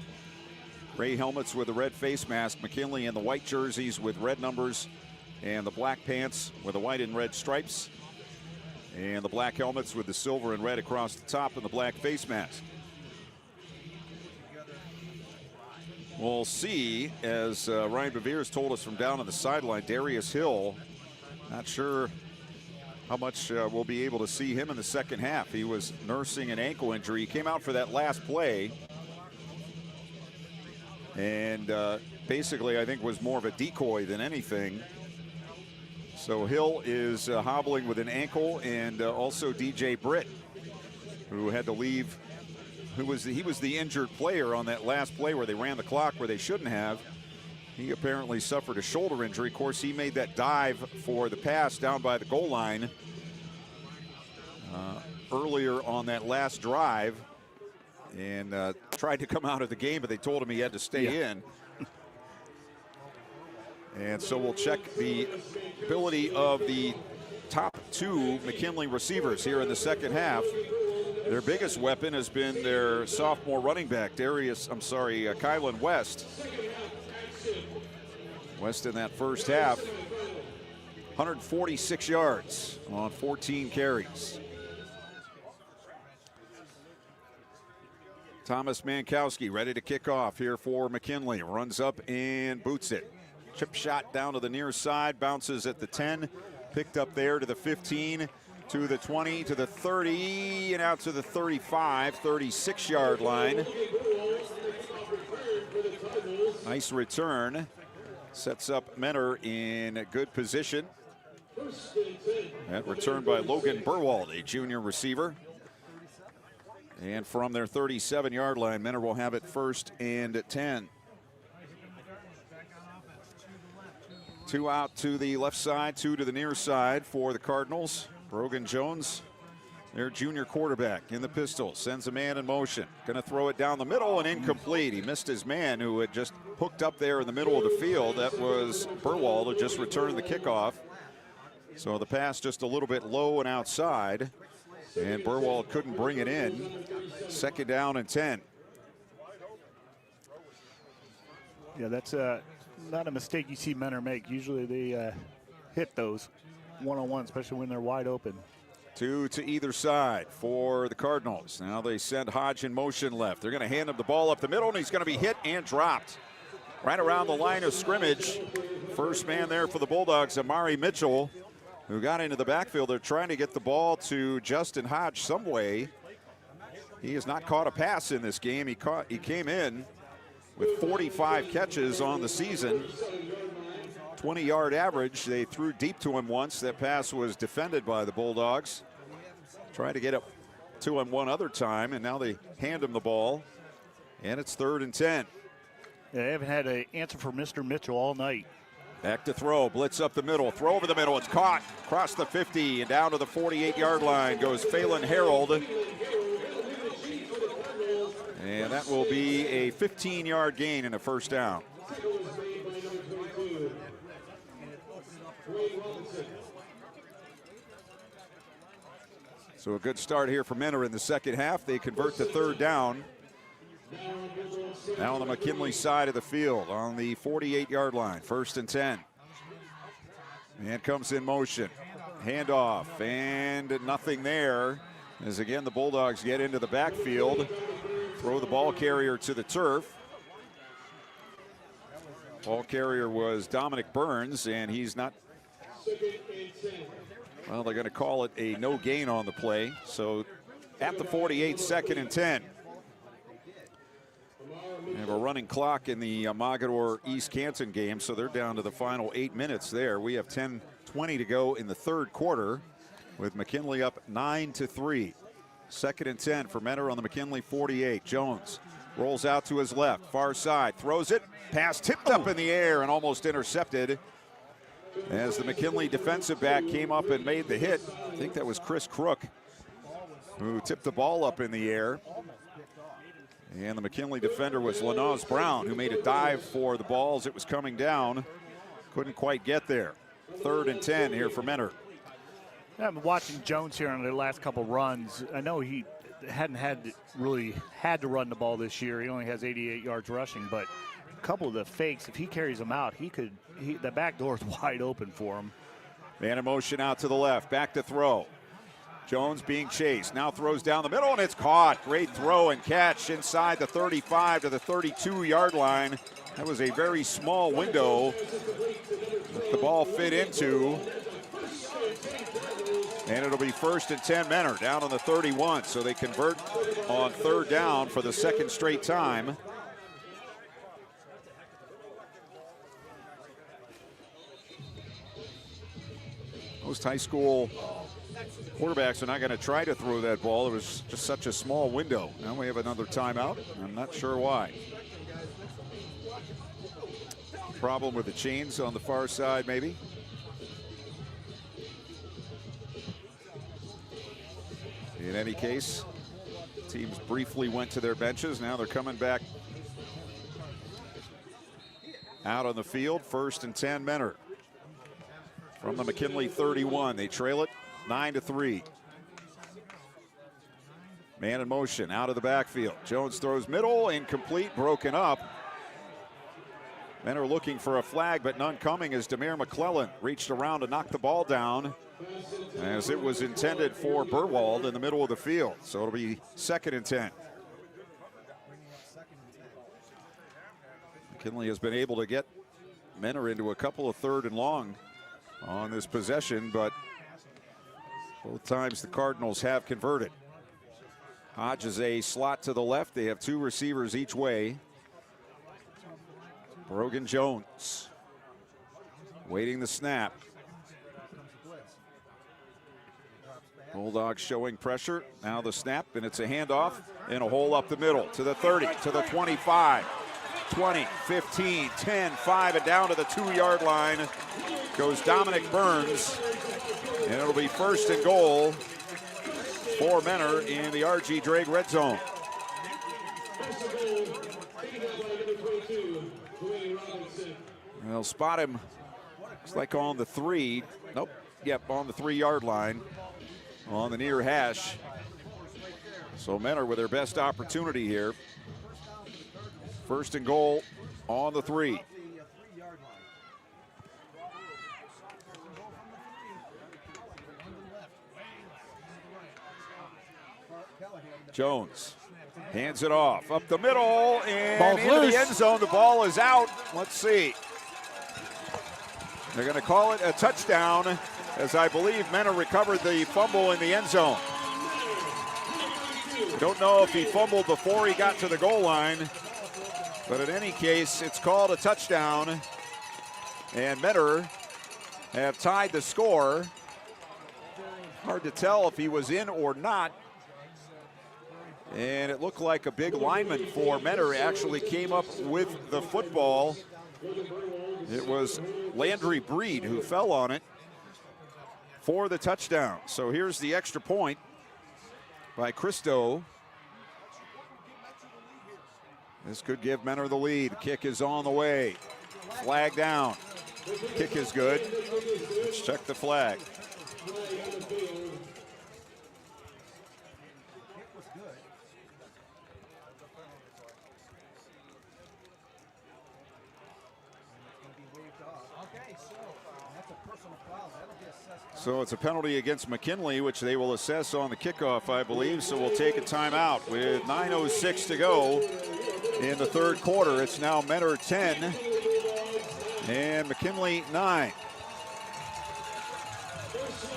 gray helmets with a red face mask. McKinley in the white jerseys with red numbers and the black pants with the white and red stripes. And the black helmets with the silver and red across the top and the black face mask. We'll see, as Ryan Bevere has told us from down on the sideline, Darius Hill, not sure how much we'll be able to see him in the second half. He was nursing an ankle injury. He came out for that last play and basically I think was more of a decoy than anything. So Hill is hobbling with an ankle, and also DJ Britt, who had to leave. He was the injured player on that last play where they ran the clock where they shouldn't have. He apparently suffered a shoulder injury. Of course, he made that dive for the pass down by the goal line earlier on that last drive, and tried to come out of the game, but they told him he had to stay in. And so we'll check the ability of the top two McKinley receivers here in the second half. Their biggest weapon has been their sophomore running back, Kylan West. West in that first half, 146 yards on 14 carries. Thomas Mankowski ready to kick off here for McKinley. Runs up and boots it. Chip shot down to the near side, bounces at the 10, picked up there to the 15, to the 20, to the 30, and out to the 35, 36-yard line. Nice return. Sets up Menor in a good position. That return by Logan Burwald, a junior receiver. And from their 37-yard line, Menor will have it 1st and 10. 2 out to the left side, 2 to the near side for the Cardinals. Brogan Jones, their junior quarterback, in the pistol, sends a man in motion. Going to throw it down the middle and incomplete. He missed his man who had just hooked up there in the middle of the field. That was Burwald, who just returned the kickoff. So the pass just a little bit low and outside, and Burwald couldn't bring it in. 2nd down and 10. Yeah, that's not a mistake you see Menor make. Usually they hit those one-on-one, especially when they're wide open. 2 to either side for the Cardinals. Now they send Hodge in motion left. They're going to hand him the ball up the middle, and he's going to be hit and dropped right around the line of scrimmage. First man there for the Bulldogs, Amari Mitchell, who got into the backfield. They're trying to get the ball to Justin Hodge some way. He has not caught a pass in this game. He came in with 45 catches on the season. 20-yard average. They threw deep to him once. That pass was defended by the Bulldogs. Tried to get up to him one other time, and now they hand him the ball, and it's 3rd and 10. Yeah, they haven't had an answer for Mr. Mitchell all night. Back to throw, blitz up the middle, throw over the middle. It's caught across the 50 and down to the 48-yard line goes Phelan Harold. And that will be a 15-yard gain and a 1st down. So a good start here for Menor in the second half. They convert to 3rd down. Now on the McKinley side of the field on the 48-yard line, 1st and 10. Man comes in motion. Handoff, and nothing there. As again, the Bulldogs get into the backfield. Throw the ball carrier to the turf. Ball carrier was Dominic Burns, and he's not. Well, they're going to call it a no gain on the play. So at the 48, 2nd and 10. We have a running clock in the Mogadore East Canton game, so they're down to the final 8 minutes there. We have 10:20 to go in the 3rd quarter, with McKinley up 9-3. 2nd and 10 for Menor on the McKinley 48. Jones rolls out to his left, far side, throws it, pass tipped up in the air and almost intercepted. As the McKinley defensive back came up and made the hit. I think that was Chris Crook who tipped the ball up in the air. And the McKinley defender was Lanaz Brown, who made a dive for the ball as it was coming down. Couldn't quite get there. 3rd and 10 here for Menor. I've been watching Jones here on the last couple runs. I know he hadn't really had to run the ball this year. He only has 88 yards rushing, but a couple of the fakes, if he carries them out, the back door is wide open for him. Man in motion out to the left, back to throw. Jones being chased, now throws down the middle, and it's caught. Great throw and catch inside the 35 to the 32-yard line. That was a very small window that the ball fit into. And it'll be 1st and 10 Menor down on the 31. So they convert on 3rd down for the 2nd straight time. Most high school quarterbacks are not going to try to throw that ball. It was just such a small window. Now we have another timeout. I'm not sure why. Problem with the chains on the far side, maybe. In any case, teams briefly went to their benches. Now they're coming back out on the field. 1st and 10, Menor. From the McKinley 31, they trail it 9-3. Man in motion, out of the backfield. Jones throws middle, incomplete, broken up. Menor looking for a flag, but none coming as Demir McClellan reached around to knock the ball down as it was intended for Burwald in the middle of the field. So it'll be 2nd and 10. McKinley has been able to get Menor into a couple of 3rd and long on this possession, but both times the Cardinals have converted. Hodge is a slot to the left. They have 2 receivers each way. Brogan Jones waiting the snap. Bulldogs showing pressure. Now the snap, and it's a handoff and a hole up the middle to the 30, to the 25, 20, 15, 10, 5, and down to the 2-yard line goes Dominic Burns. And it'll be 1st and goal for Menor in the R.G. Drake red zone. They'll spot him, looks like on the 3. Nope, yep, on the 3-yard line on the near hash. So Menor with their best opportunity here. 1st and goal on the 3. Jones hands it off up the middle and into the end zone. The ball is out. Let's see. They're going to call it a touchdown, as I believe Menor recovered the fumble in the end zone. Don't know if he fumbled before he got to the goal line, but in any case, it's called a touchdown, and Menor have tied the score. Hard to tell if he was in or not. And it looked like a big lineman for Menor actually came up with the football. It was Landry Breed who fell on it for the touchdown. So here's the extra point by Christo. This could give Menor the lead. Kick is on the way. Flag down. Kick is good. Let's check the flag. So it's a penalty against McKinley, which they will assess on the kickoff, I believe. So we'll take a timeout with 9:06 to go in the 3rd quarter. It's now Menor 10 and McKinley 9.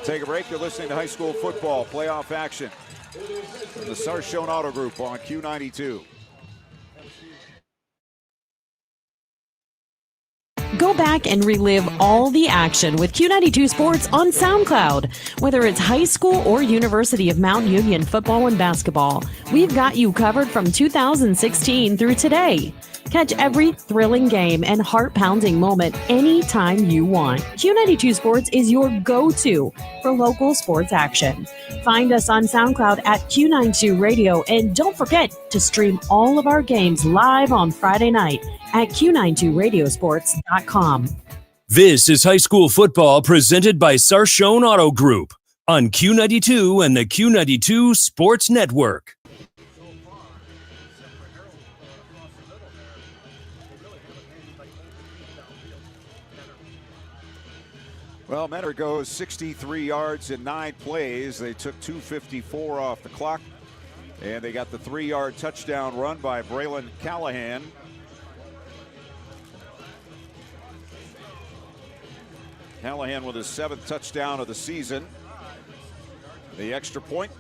Take a break. You're listening to high school football playoff action from the Sarshone Auto Group on Q92. Go back and relive all the action with Q92 Sports on SoundCloud. Whether it's high school or University of Mount Union football and basketball, we've got you covered from 2016 through today. Catch every thrilling game and heart-pounding moment anytime you want. Q92 Sports is your go-to for local sports action. Find us on SoundCloud at Q92 Radio, and don't forget to stream all of our games live on Friday night at Q92Radiosports.com. This is high school football presented by Sarshone Auto Group on Q92 and the Q92 Sports Network. Well, Menor goes 63 yards in 9 plays. They took 2:54 off the clock, and they got the 3-yard touchdown run by Braylon Callahan. Callahan with his 7th touchdown of the season. The extra point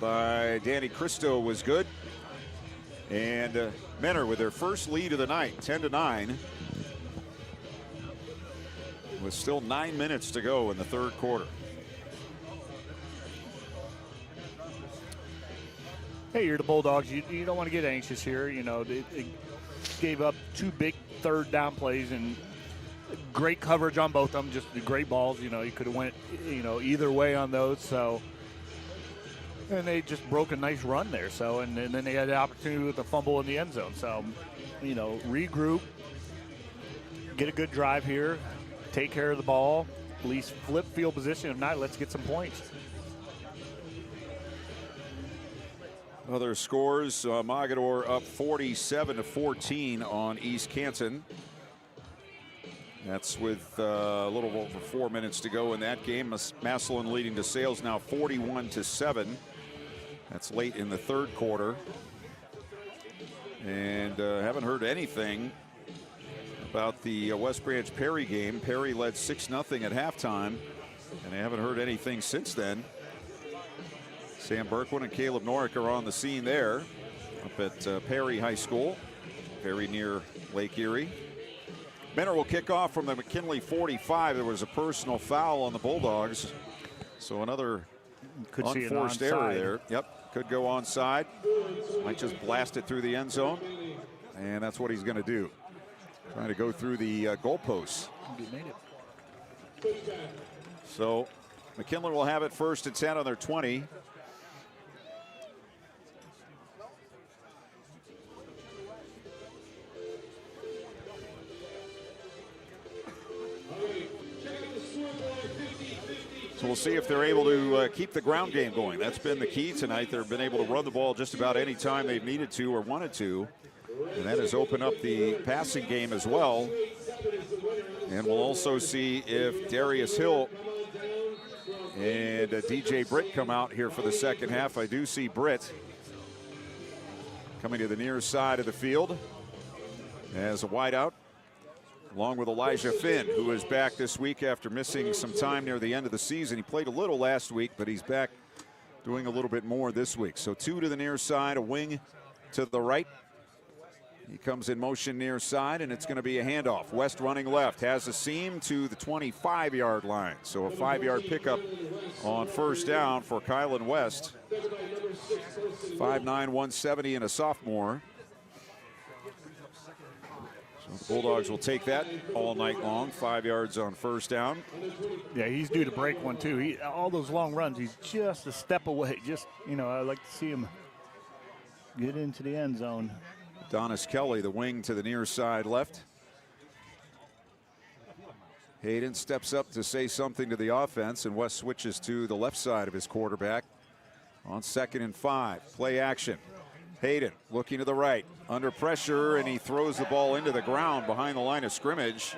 by Danny Christo was good. And Menor with their first lead of the night, 10-9. With still 9 minutes to go in the 3rd quarter. hey, you're the Bulldogs. You don't want to get anxious here. You know, they gave up 2 big third down plays and great coverage on both of them. Just the great balls. You know, you could have went, either way on those. So, and they just broke a nice run there. So, and then they had the opportunity with the fumble in the end zone. So, regroup, get a good drive here, take care of the ball, at least flip field position. If not, let's get some points. Other scores, Mogador up 47-14 on East Canton. That's with a little over 4 minutes to go in that game. Massillon leading DeSales now 41-7. That's late in the third quarter. And haven't heard anything about the West Branch Perry game. Perry led 6-0 at halftime, and they haven't heard anything since then. Sam Berkwin and Caleb Norick are on the scene there up at Perry High School, very near Lake Erie. Mentor will kick off from the McKinley 45. There was a personal foul on the Bulldogs, so another unforced error there. Yep, could go onside. Might just blast it through the end zone, and that's what he's going to do. Trying to go through the goalposts. So McKinley will have it 1st and 10 on their 20. So we'll see if they're able to keep the ground game going. That's been the key tonight. They've been able to run the ball just about any time they've needed to or wanted to. And that has opened up the passing game as well. And we'll also see if Darius Hill and DJ Britt come out here for the second half. I do see Britt coming to the near side of the field as a wideout, along with Elijah Finn, who is back this week after missing some time near the end of the season. He played a little last week, but he's back doing a little bit more this week. So 2 to the near side, a wing to the right. He comes in motion near side, and it's going to be a handoff. West running left, has a seam to the 25-yard line. So a 5-yard pickup on first down for Kylan West. 5'9", 170, and a sophomore. So the Bulldogs will take that all night long, 5 yards on first down. Yeah, he's due to break one, too. All those long runs, he's just a step away. Just, I like to see him get into the end zone. Donis Kelly, the wing to the near side left. Hayden steps up to say something to the offense, and West switches to the left side of his quarterback on 2nd and 5. Play action. Hayden looking to the right, under pressure, and he throws the ball into the ground behind the line of scrimmage.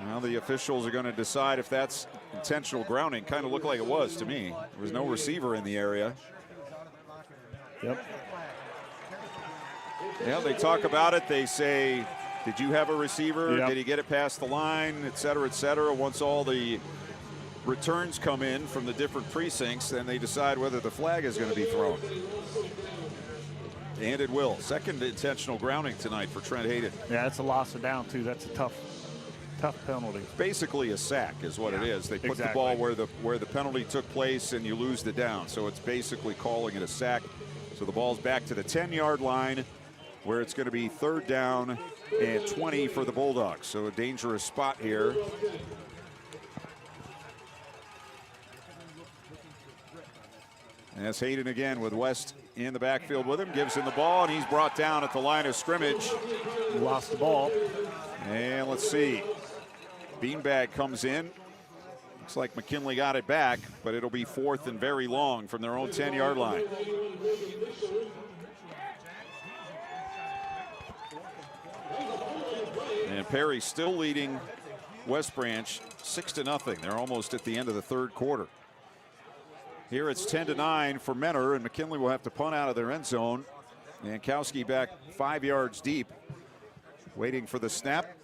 Now the officials are going to decide if that's intentional grounding. Kind of looked like it was to me. There was no receiver in the area. Yep. Yeah, they talk about it. They say, did you have a receiver? Yep. Did he get it past the line, et cetera, et cetera. Once all the returns come in from the different precincts, then they decide whether the flag is going to be thrown. And it will. Second intentional grounding tonight for Trent Hayden. Yeah, that's a loss of down, too. That's a tough penalty. Basically a sack is what it is. They put the ball where the penalty took place, and you lose the down. So it's basically calling it a sack. So the ball's back to the 10-yard line, where it's going to be 3rd down and 20 for the Bulldogs. So a dangerous spot here. And that's Hayden again with West in the backfield with him. Gives him the ball, and he's brought down at the line of scrimmage. Lost the ball. And let's see. Beanbag comes in. Looks like McKinley got it back, but it'll be 4th and very long from their own 10-yard line. And Perry still leading West Branch 6-0. They're almost at the end of the third quarter. Here it's 10-9 for Mentor, and McKinley will have to punt out of their end zone. Yankowski back 5 yards deep, waiting for the snap.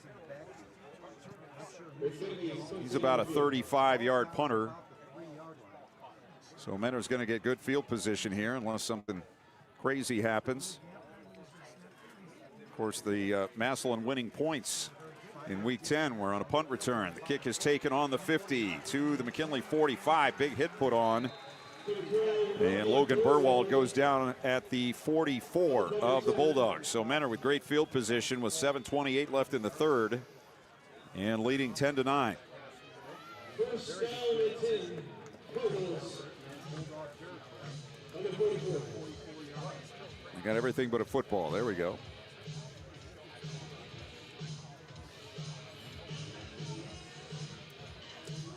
He's about a 35-yard punter. So Mentor's going to get good field position here unless something crazy happens. Of course, the Massillon winning points in Week 10 were on a punt return. The kick is taken on the 50 to the McKinley 45. Big hit put on And Logan Burwald goes down at the 44 of the Bulldogs. So Menor with great field position with 7:28 left in the third and leading 10-9. First down and 10. Cardinals. Number 44. We got everything but a football. There we go.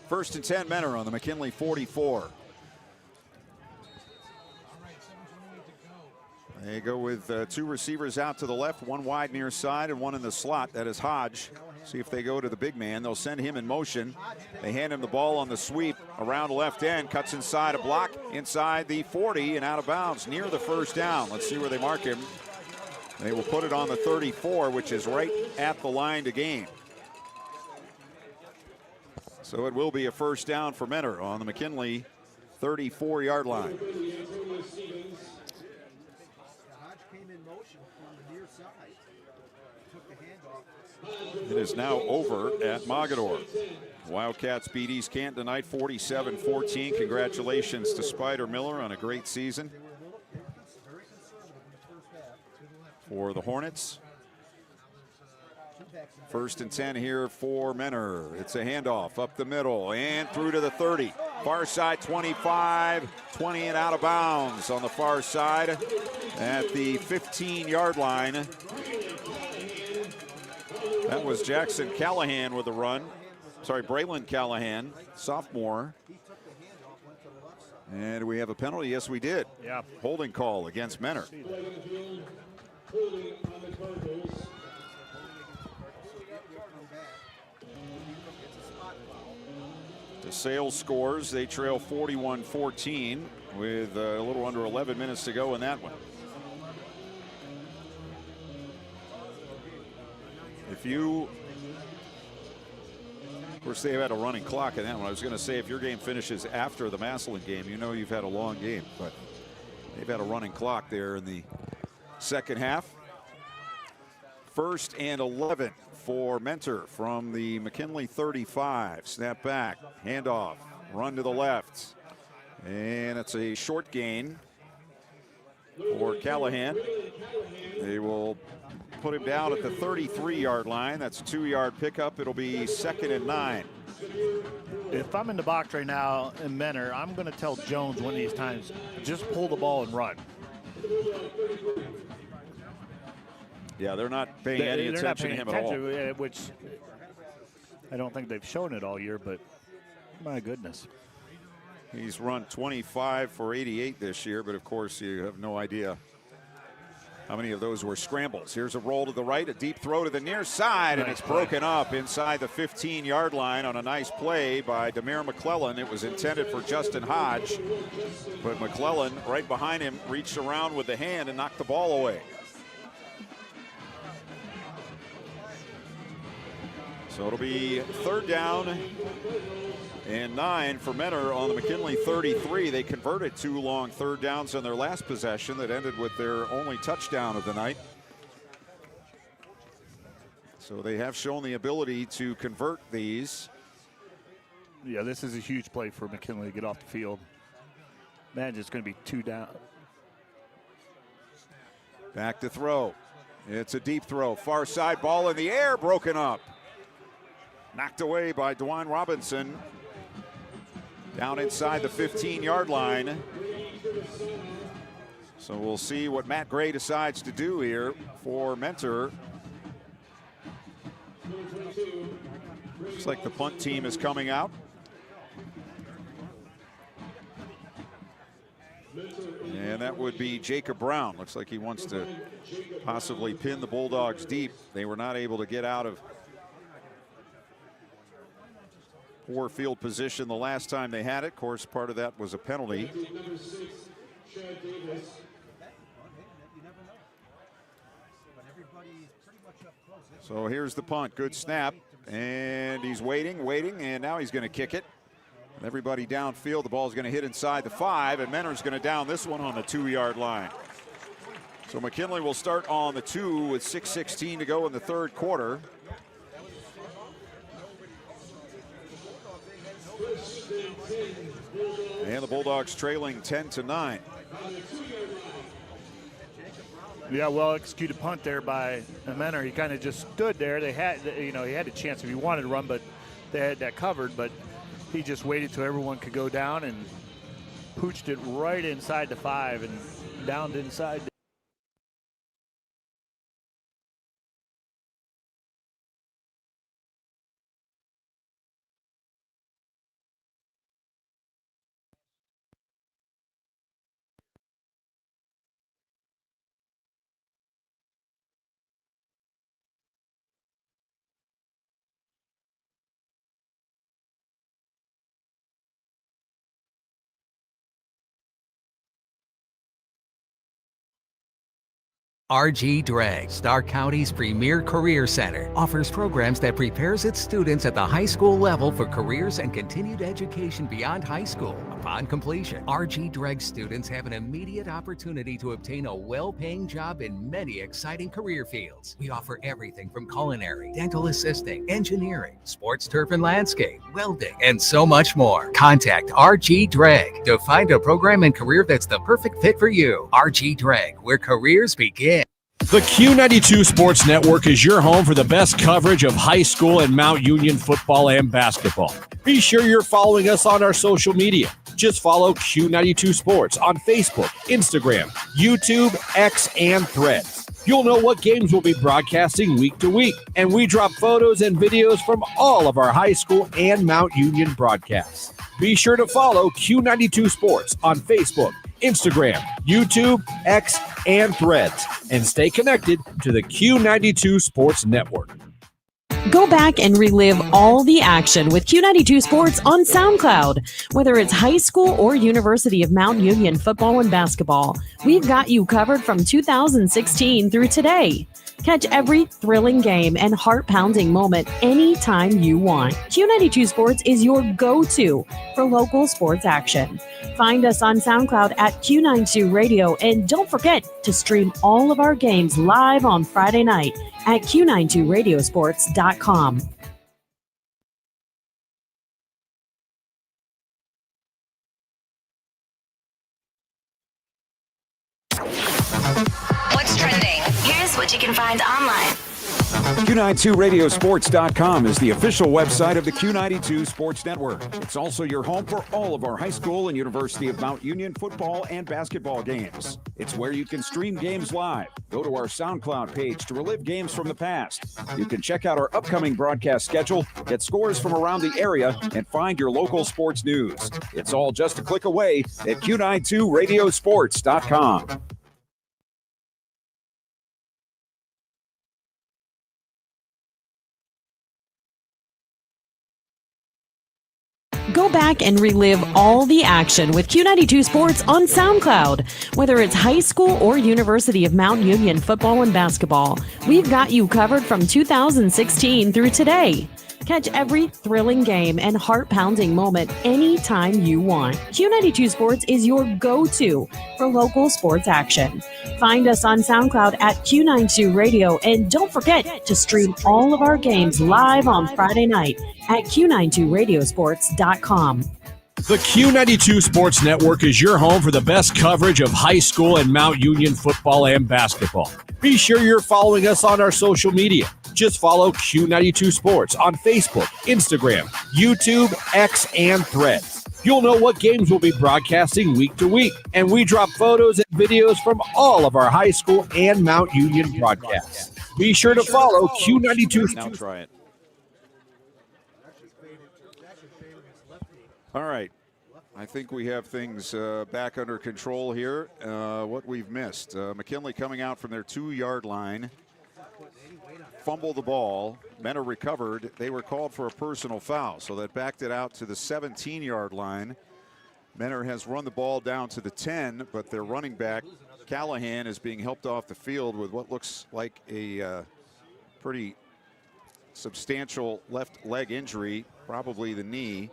First and 10, Menor on the McKinley 44. They go with two receivers out to the left, one wide near side and one in the slot. That is Hodge. See if they go to the big man. They'll send him in motion. They hand him the ball on the sweep around left end, cuts inside a block, inside the 40 and out of bounds near the first down. Let's see where they mark him. They will put it on the 34, which is right at the line to gain. So it will be a first down for Menor on the McKinley 34-yard line. It is now over at Mogadore. Wildcats beat East Canton tonight 47-14. Congratulations to Spider Miller on a great season for the Hornets. First and 10 here for Menor. It's a handoff up the middle and through to the 30. Far side 25, 20 and out of bounds on the far side at the 15-yard line. That was Jackson Callahan with the run. Sorry, Braylon Callahan, sophomore. And we have a penalty? Yes, we did. Yeah. Holding call against Menor. Holding on the Cardinals. DeSales scores. They trail 41-14 with a little under 11 minutes to go in that one. If you, of course, they've had a running clock in that one. I was going to say if your game finishes after the Massillon game, you know you've had a long game, but they've had a running clock there in the second half. First and 11 for Mentor from the McKinley 35. Snap back, handoff, run to the left. And it's a short gain for Callahan. They will put him down at the 33-yard line. That's a 2-yard pickup. It'll be 2nd and 9. If I'm in the box right now in Menor, I'm going to tell Jones one of these times, just pull the ball and run. Yeah, they're not paying any attention to him at all. Which I don't think they've shown it all year, but my goodness. He's run 25 for 88 this year, but of course you have no idea how many of those were scrambles. Here's a roll to the right, a deep throw to the near side, and it's broken up inside the 15-yard line on a nice play by Demir McClellan. It was intended for Justin Hodge, but McClellan, right behind him, reached around with the hand and knocked the ball away. So it'll be 3rd down and 9 for Menor on the McKinley 33. They converted 2 long 3rd downs on their last possession that ended with their only touchdown of the night. So they have shown the ability to convert these. Yeah, this is a huge play for McKinley to get off the field. Man, it's going to be 2 down. Back to throw. It's a deep throw. Far side, ball in the air, broken up. Knocked away by DeJuan Robinson. Down inside the 15-yard line. So we'll see what Matt Gray decides to do here for Mentor. Looks like the punt team is coming out. And that would be Jacob Brown. Looks like he wants to possibly pin the Bulldogs deep. They were not able to get out of poor field position the last time they had it. Of course, part of that was a penalty. So here's the punt. Good snap. And he's waiting, and now he's going to kick it. Everybody downfield. The ball's going to hit inside the 5, and Menor's going to down this one on the 2-yard line. So McKinley will start on the 2 with 6:16 to go in the 3rd quarter. And the Bulldogs trailing 10-9. Yeah, well executed punt there by Menor. He kind of just stood there. They had, he had a chance if he wanted to run, but they had that covered. But he just waited till everyone could go down and pooched it right inside the 5 and down inside. RG Drag, Stark County's premier career center, offers programs that prepares its students at the high school level for careers and continued education beyond high school. Upon completion, RG Drag students have an immediate opportunity to obtain a well-paying job in many exciting career fields. We offer everything from culinary, dental assisting, engineering, sports turf and landscape, welding, and so much more. Contact RG Drag to find a program and career that's the perfect fit for you. RG Drag, where careers begin. The Q92 Sports Network is your home for the best coverage of high school and Mount Union football and basketball. Be sure you're following us on our social media. Just follow Q92 Sports on Facebook, Instagram, YouTube, X, and Threads. You'll know what games we'll be broadcasting week to week, and we drop photos and videos from all of our high school and Mount Union broadcasts. Be sure to follow Q92 Sports on Facebook, Instagram, YouTube, X, and Threads, and stay connected to the Q92 Sports Network. Go back and relive all the action with Q92 Sports on SoundCloud. Whether it's high school or University of Mount Union football and basketball, we've got you covered from 2016 through today. Catch every thrilling game and heart-pounding moment anytime you want. Q92 Sports is your go-to for local sports action. Find us on SoundCloud at Q92 Radio, and don't forget to stream all of our games live on Friday night at Q92Radiosports.com. What's trending? Here's what you can find online. Q92Radiosports.com is the official website of the Q92 Sports Network. It's also your home for all of our high school and University of Mount Union football and basketball games. It's where you can stream games live. Go to our SoundCloud page to relive games from the past. You can check out our upcoming broadcast schedule, get scores from around the area, and find your local sports news. It's all just a click away at Q92Radiosports.com. Go back and relive all the action with Q92 Sports on SoundCloud. Whether it's high school or University of Mount Union football and basketball, we've got you covered from 2016 through today. Catch every thrilling game and heart-pounding moment anytime you want. Q92 Sports is your go-to for local sports action. Find us on SoundCloud at Q92 Radio, and don't forget to stream all of our games live on Friday night at Q92Radiosports.com. The Q92 Sports Network is your home for the best coverage of high school and Mount Union football and basketball. Be sure you're following us on our social media. Just follow Q92 Sports on Facebook, Instagram, YouTube, X, and Threads. You'll know what games we'll be broadcasting week to week, and we drop photos and videos from all of our high school and Mount Union broadcasts. Be sure to follow Q92. Now try it. All right. I think we have things back under control here. What we've missed. McKinley coming out from their 2-yard line. Fumbled the ball. Menor recovered. They were called for a personal foul, so that backed it out to the 17-yard line. Menor has run the ball down to the 10, but their running back, Callahan, is being helped off the field with what looks like a pretty substantial left leg injury, probably the knee.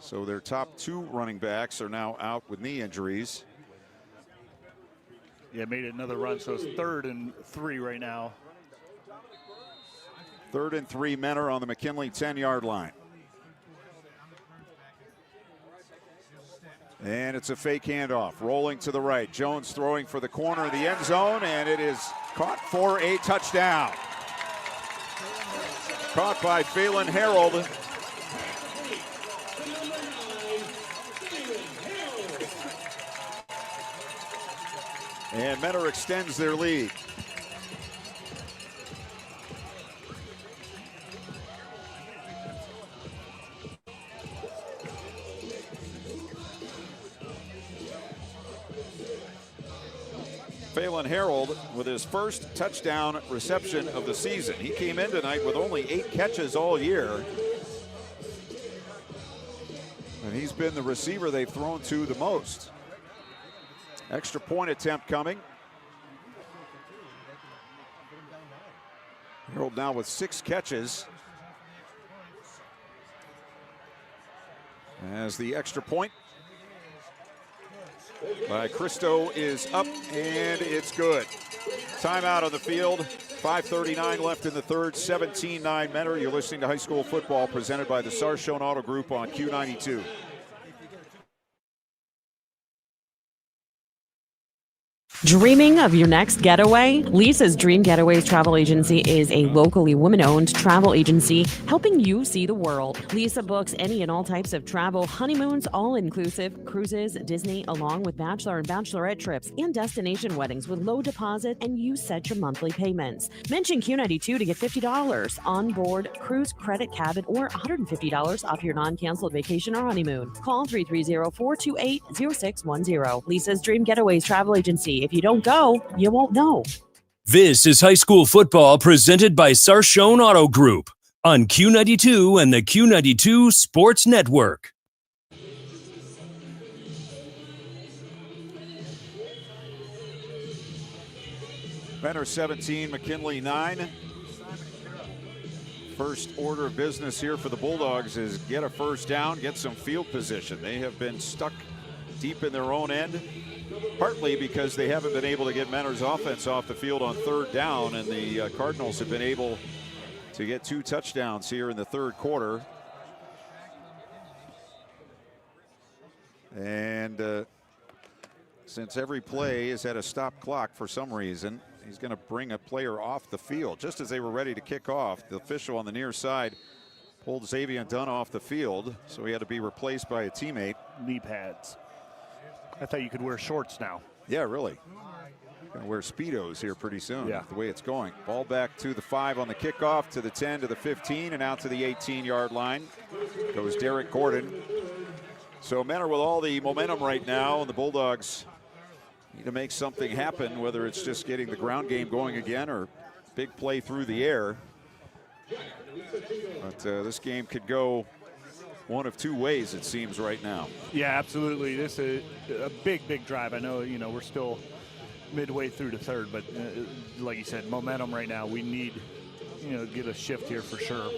So their top 2 running backs are now out with knee injuries. Yeah, made another run, so it's 3rd and 3 right now. 3rd and 3, Menor on the McKinley 10-yard line. And it's a fake handoff, rolling to the right. Jones throwing for the corner of the end zone, and it is caught for a touchdown. Caught by Phelan Harold. And Mentor extends their lead. Phelan Harold with his first touchdown reception of the season. He came in tonight with only 8 catches all year. And he's been the receiver they've thrown to the most. Extra point attempt coming. Harold now with 6 catches. As the extra point by Cristo is up, and it's good. Timeout on the field. 5:39 left in the third. 17-9 Mentor. You're listening to High School Football presented by the Sarshone Auto Group on Q92. Dreaming of your next getaway? Lisa's Dream Getaways Travel Agency is a locally woman-owned travel agency helping you see the world. Lisa books any and all types of travel, honeymoons, all-inclusive, cruises, Disney, along with bachelor and bachelorette trips and destination weddings with low deposit, and you set your monthly payments. Mention Q92 to get $50 on board cruise credit cabin or $150 off your non-canceled vacation or honeymoon. Call 330-428-0610. Lisa's Dream Getaways Travel Agency. If you don't go, you won't know. This is high school football presented by Sarshone Auto Group on Q92 and the Q92 Sports Network. Mentor 17, McKinley 9. First order of business here for the Bulldogs is get a first down, get some field position. They have been stuck deep in their own end, partly because they haven't been able to get Mentor's offense off the field on third down, and the Cardinals have been able to get 2 touchdowns here in the third quarter. And since every play has had a stop clock for some reason, he's going to bring a player off the field. Just as they were ready to kick off, the official on the near side pulled Xavier Dunn off the field, so he had to be replaced by a teammate. Knee pads. I thought you could wear shorts now. Yeah, really. Gonna wear Speedos here pretty soon. Yeah. The way it's going. Ball back to the 5 on the kickoff, to the 10, to the 15, and out to the 18-yard line goes Derek Gordon. So Mentor with all the momentum right now, and the Bulldogs need to make something happen, whether it's just getting the ground game going again or big play through the air. But this game could go one of 2 ways, it seems, right now. Yeah, absolutely. This is a big, big drive. I know, we're still midway through the third, but like you said, momentum right now. We need, get a shift here for sure.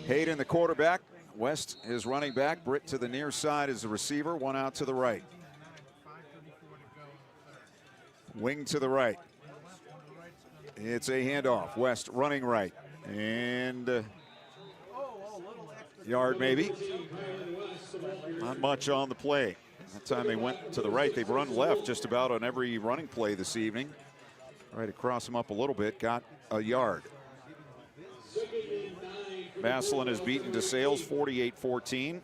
Hayden, the quarterback. West is running back. Britt to the near side is the receiver. One out to the right. Wing to the right. It's a handoff. West running right. And yard maybe. Not much on the play. That time they went to the right. They've run left just about on every running play this evening. Right across them up a little bit. Got a yard. Massillon is beaten DeSales 48-14.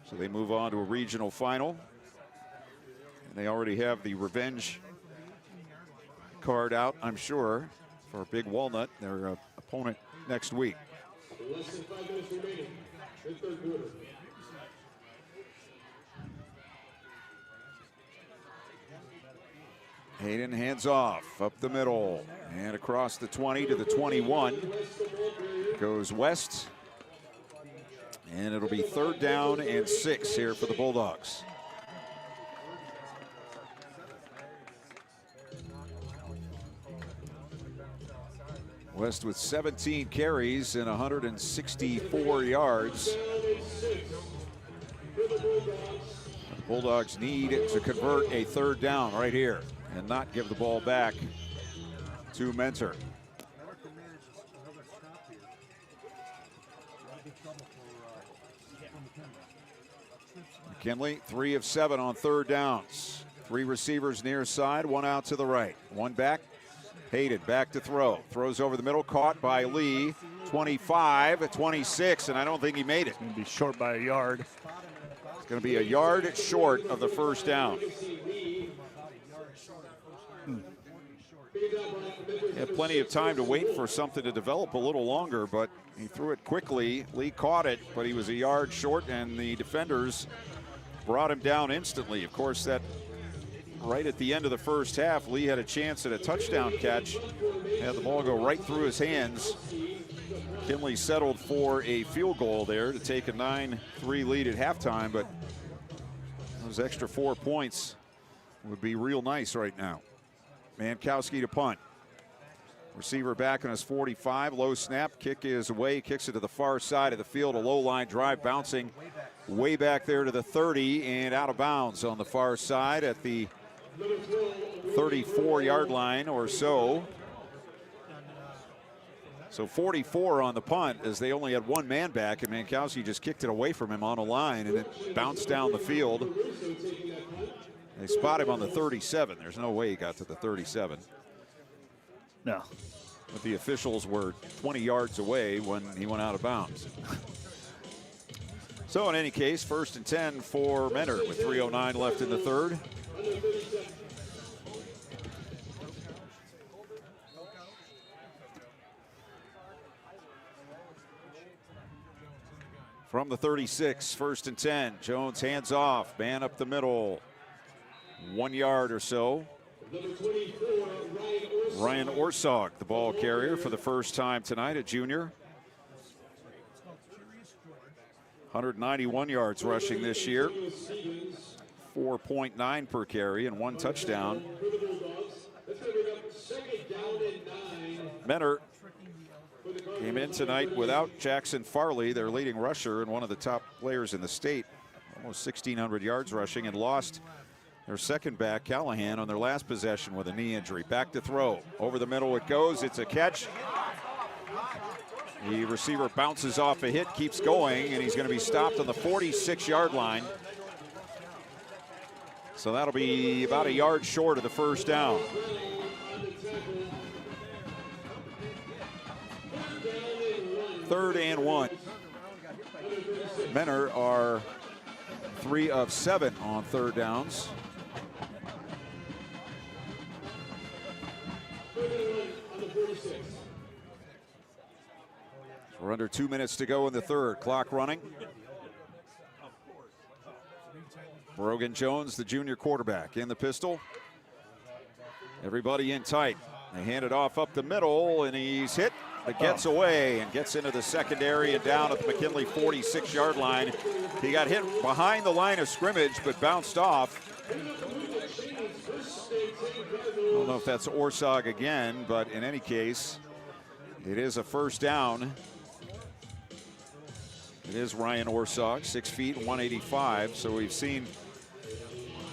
So they move on to a regional final. And they already have the revenge card out, I'm sure, for Big Walnut, their opponent next week. Less than 5 minutes remaining. The third quarter. Hayden hands off up the middle and across the 20 to the 21 goes West, and it'll be 3rd down and 6 here for the Bulldogs. West with 17 carries and 164 yards. The Bulldogs need to convert a 3rd down right here and not give the ball back to Mentor. McKinley, 3 of 7 on third downs. 3 receivers near side, 1 out to the right. 1 back. Hayden back to throw. Throws over the middle, caught by Lee. 25, 26, and I don't think he made it. Going to be short by a yard. It's going to be a yard short of the first down. He had plenty of time to wait for something to develop a little longer, but he threw it quickly. Lee caught it, but he was a yard short, and the defenders brought him down instantly. Of course, that right at the end of the first half, Lee had a chance at a touchdown catch. Had the ball go right through his hands. McKinley settled for a field goal there to take a 9-3 lead at halftime, but those extra 4 points would be real nice right now. Mankowski to punt. Receiver back on his 45, low snap, kick is away, kicks it to the far side of the field, a low line drive bouncing way back there to the 30 and out of bounds on the far side at the 34-yard line or so. So 44 on the punt as they only had 1 man back, and Mankowski just kicked it away from him on a line and it bounced down the field. They spot him on the 37. There's no way he got to the 37. No. But the officials were 20 yards away when he went out of bounds. So in any case, 1st and 10 for Mentor with 3:09 left in the third. From the 36, 1st and 10. Jones hands off, man up the middle. 1 yard or so. Ryan Orsog, the ball carrier for the first time tonight, a junior. 191 yards rushing this year. 4.9 per carry and 1 touchdown. Mentor came in tonight without Jackson Farley, their leading rusher and one of the top players in the state. Almost 1,600 yards rushing, and lost their second back, Callahan, on their last possession with a knee injury. Back to throw. Over the middle it goes. It's a catch. The receiver bounces off a hit, keeps going, and he's going to be stopped on the 46-yard line. So that'll be about a yard short of the first down. Third and 1. Mentor are 3 of 7 on third downs. We're under 2 minutes to go in the third. Clock running. Brogan Jones, the junior quarterback, in the pistol. Everybody in tight. They hand it off up the middle, and he's hit. But gets away and gets into the secondary and down at the McKinley 46-yard line. He got hit behind the line of scrimmage, but bounced off. I don't know if that's Orsog again, but in any case, it is a first down. It is Ryan Orsog, 6 feet, 185. So we've seen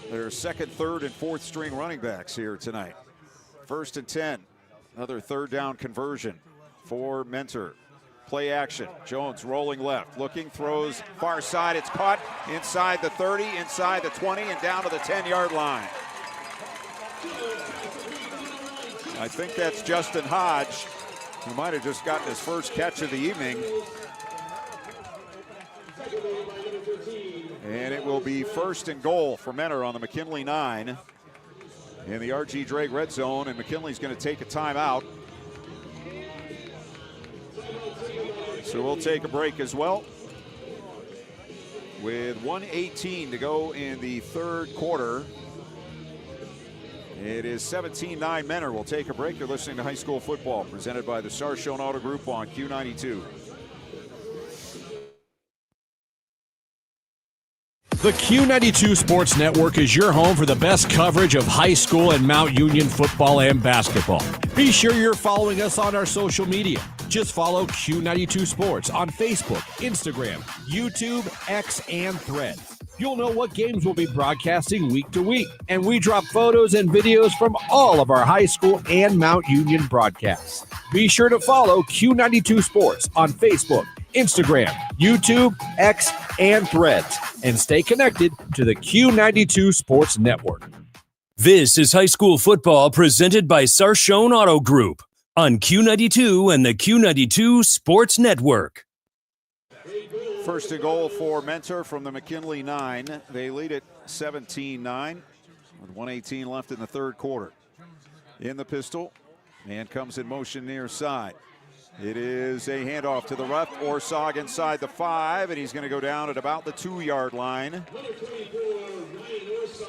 their second, third, and fourth string running backs here tonight. 1st and 10, another third down conversion for Mentor. Play action. Jones rolling left, looking, throws far side. It's caught inside the 30, inside the 20, and down to the 10-yard line. I think that's Justin Hodge, who might have just gotten his first catch of the evening. And it will be 1st and goal for Mentor on the McKinley 9 in the R.G. Drake red zone, and McKinley's going to take a timeout. So we'll take a break as well. With 1:18 to go in the third quarter. It is 17-9 Mentor. We'll take a break. You're listening to High School Football, presented by the Sarshone Auto Group on Q92. The Q92 Sports Network is your home for the best coverage of high school and Mount Union football and basketball. Be sure you're following us on our social media. Just follow Q92 Sports on Facebook, Instagram, YouTube, X, and Threads. You'll know what games we'll be broadcasting week to week, and we drop photos and videos from all of our high school and Mount Union broadcasts. Be sure to follow Q92 Sports on Facebook, Instagram, YouTube, X, and Threads, and stay connected to the Q92 Sports Network. This is high school football presented by Sarshone Auto Group on Q92 and the Q92 Sports Network. First and goal for Mentor from the McKinley 9. They lead it 17-9 with 1:18 left in the third quarter. In the pistol, man comes in motion near side. It is a handoff to the left. Orsog inside the 5, and he's going to go down at about the 2-yard line.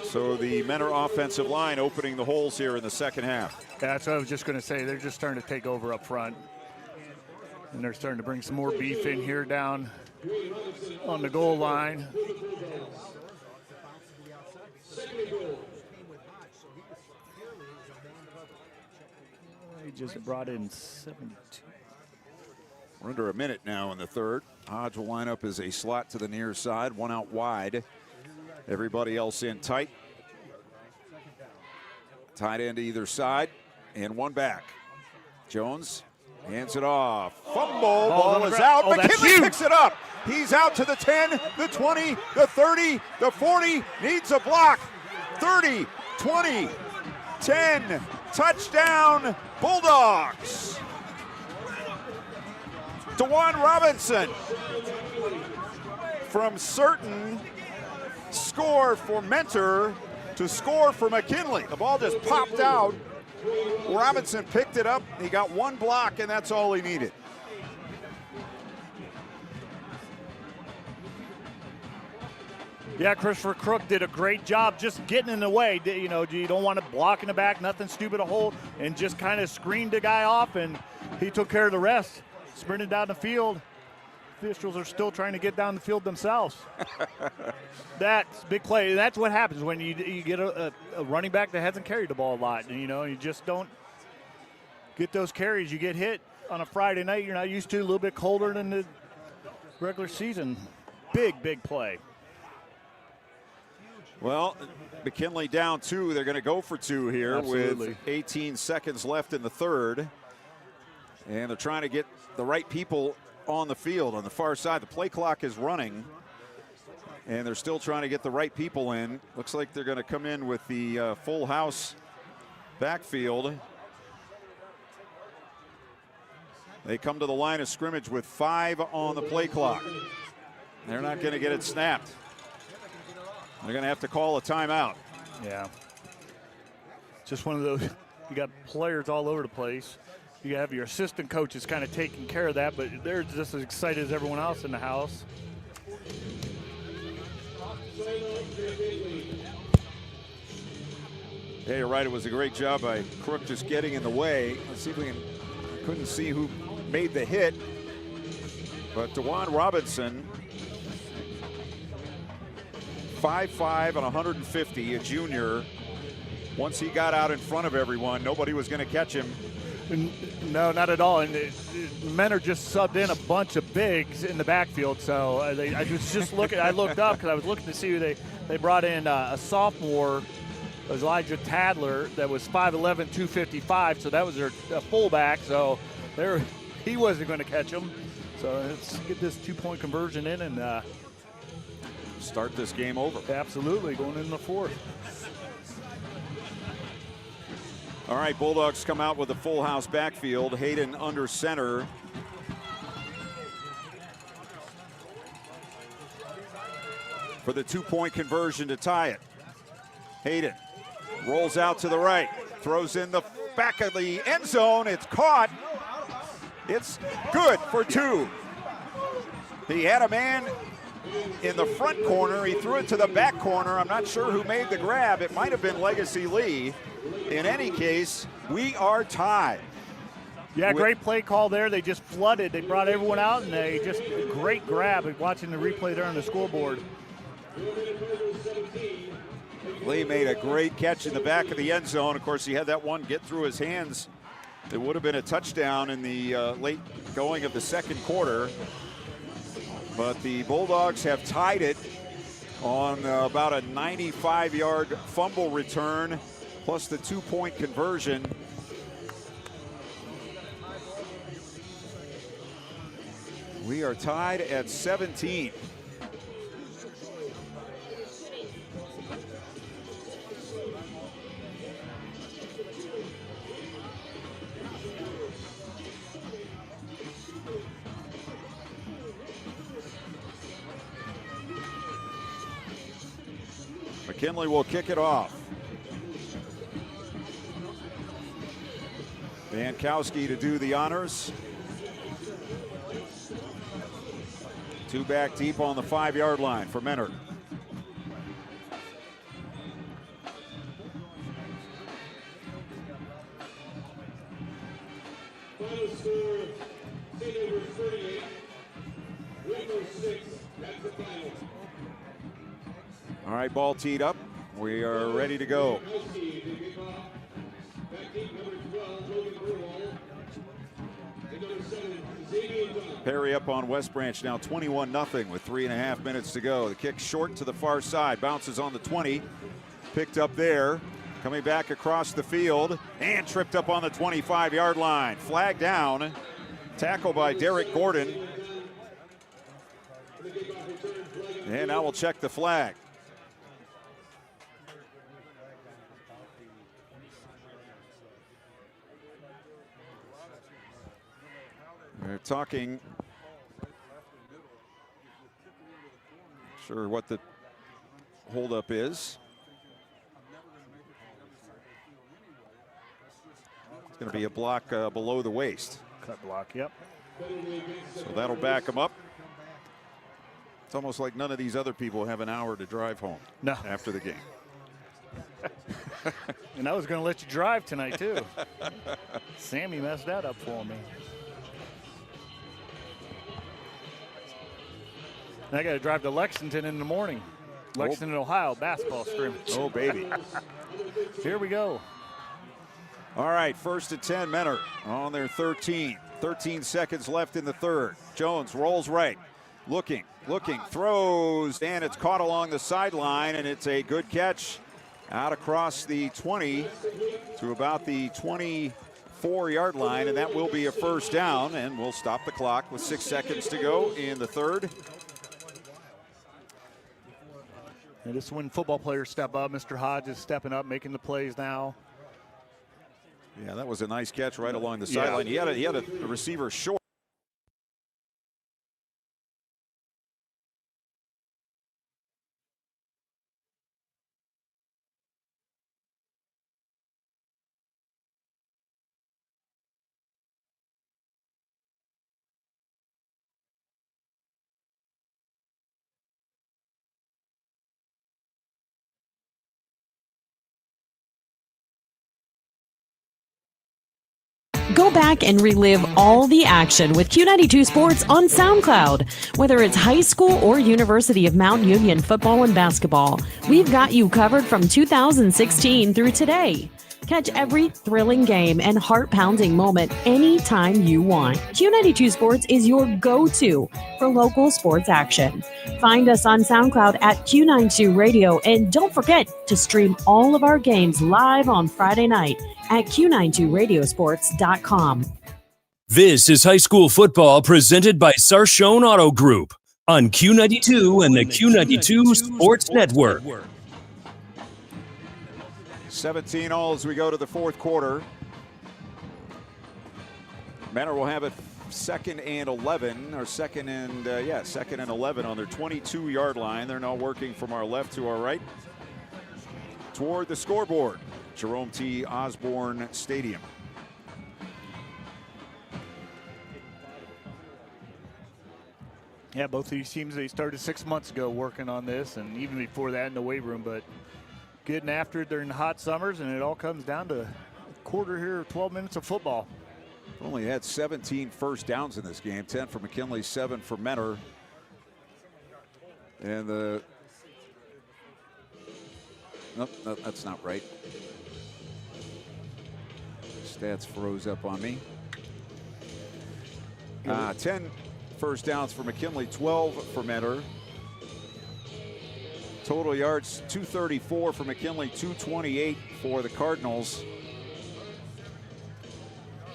So the Mentor offensive line opening the holes here in the second half. Yeah, that's what I was just going to say. They're just starting to take over up front. And they're starting to bring some more beef in here down on the goal line. He just brought in 72. We're under a minute now in the third. Hodge will line up as a slot to the near side, one out wide. Everybody else in tight. Tight end to either side, and one back. Jones hands it off. Fumble, ball is out. McKinley picks it up. He's out to the 10, the 20, the 30, the 40, needs a block. 30, 20, 10, touchdown, Bulldogs. DeJuan Robinson from certain score for Mentor to score for McKinley. The ball just popped out. Robinson picked it up. He got one block, and that's all he needed. Yeah, Christopher Crook did a great job just getting in the way. You know, you don't want to block in the back, nothing stupid to hold, and just kind of screened the guy off, and he took care of the rest. Sprinted down the field. Officials are still trying to get down the field themselves. That's big play. That's what happens when you get a running back that hasn't carried the ball a lot. And, you know, you just don't get those carries. You get hit on a Friday night you're not used to, a little bit colder than the regular season. Big, big play. Well, McKinley down 2. They're going to go for 2 here. Absolutely. With 18 seconds left in the third. And they're trying to get the right people on the field on the far side. The play clock is running, and they're still trying to get the right people in. Looks like they're going to come in with the full house backfield. They come to the line of scrimmage with 5 on the play clock. They're not going to get it snapped. They're going to have to call a timeout. Yeah. Just one of those, you got players all over the place. You have your assistant coaches kind of taking care of that, but they're just as excited as everyone else in the house. Yeah, you're right. It was a great job by Crook just getting in the way. Let's see if we can. I couldn't see who made the hit, but DeJuan Robinson, 5'5" and 150, a junior. Once he got out in front of everyone, nobody was going to catch him. No, not at all. And Mentor just subbed in a bunch of bigs in the backfield. So I was just looking. I looked up because I was looking to see who they brought in. A sophomore, Elijah Tadler, that was 5'11", 255. So that was their fullback. So he wasn't going to catch him. So let's get this 2-point conversion in and start this game over. Absolutely, going in the fourth. All right, Bulldogs come out with a full house backfield. Hayden under center. For the 2-point conversion to tie it. Hayden rolls out to the right, throws in the back of the end zone. It's caught. It's good for 2. He had a man in the front corner. He threw it to the back corner. I'm not sure who made the grab. It might have been Legacy Lee. In any case, we are tied. Yeah, great play call there. They just flooded. They brought everyone out, and they just great grab. Watching the replay there on the scoreboard. Lee made a great catch in the back of the end zone. Of course, he had that one get through his hands. It would have been a touchdown in the late going of the second quarter. But the Bulldogs have tied it on about a 95-yard fumble return, plus the 2-point conversion. We are tied at 17. McKinley will kick it off. Bankowski to do the honors. 2 back deep on the 5-yard line for Menard. Final score, St. Edward's 38, Waco 6. That's the final. All right, ball teed up. We are ready to go. Perry up on West Branch now 21-0 with 3.5 minutes to go. The kick short to the far side, bounces on the 20, picked up there, coming back across the field, and tripped up on the 25-yard line. Flag down, tackle by Derek Gordon. And now we'll check the flag. They're talking, sure what the holdup is. It's going to be a block below the waist. Cut block, yep. So that'll back them up. It's almost like none of these other people have an hour to drive home after the game. And I was going to let you drive tonight, too. Sammy messed that up for me. I got to drive to Lexington in the morning. Lexington, Ohio, basketball scrimmage. Oh, baby. Here we go. All right, 1st and 10, Menard on their 13. 13 seconds left in the third. Jones rolls right, looking, throws, and it's caught along the sideline, and it's a good catch out across the 20 to about the 24-yard line, and that will be a first down, and we'll stop the clock with 6 seconds to go in the third. And this is when football players step up. Mr. Hodge is stepping up, making the plays now. Yeah, that was a nice catch right along the sideline. He had a receiver short. Go back and relive all the action with Q92 Sports on SoundCloud. Whether it's high school or University of Mount Union football and basketball, we've got you covered from 2016 through today. Catch every thrilling game and heart-pounding moment anytime you want. Q92 Sports is your go-to for local sports action. Find us on SoundCloud at Q92 Radio, and don't forget to stream all of our games live on Friday night at Q92Radiosports.com. This is high school football presented by Sarshone Auto Group on Q92 and the Q92 Sports Network. 17 all as we go to the fourth quarter. Menard will have it 2nd and 11, or second and 11 on their 22-yard line. They're now working from our left to our right toward the scoreboard. Jerome T. Osborne Stadium. Yeah, both of these teams, they started 6 months ago working on this, and even before that in the weight room, but getting after it during the hot summers, and it all comes down to a quarter here, 12 minutes of football. Only had 17 first downs in this game, 10 for McKinley, 7 for Menard. And nope, that's not right. Stats froze up on me. 10 first downs for McKinley, 12 for Menard. Total yards, 234 for McKinley, 228 for the Cardinals.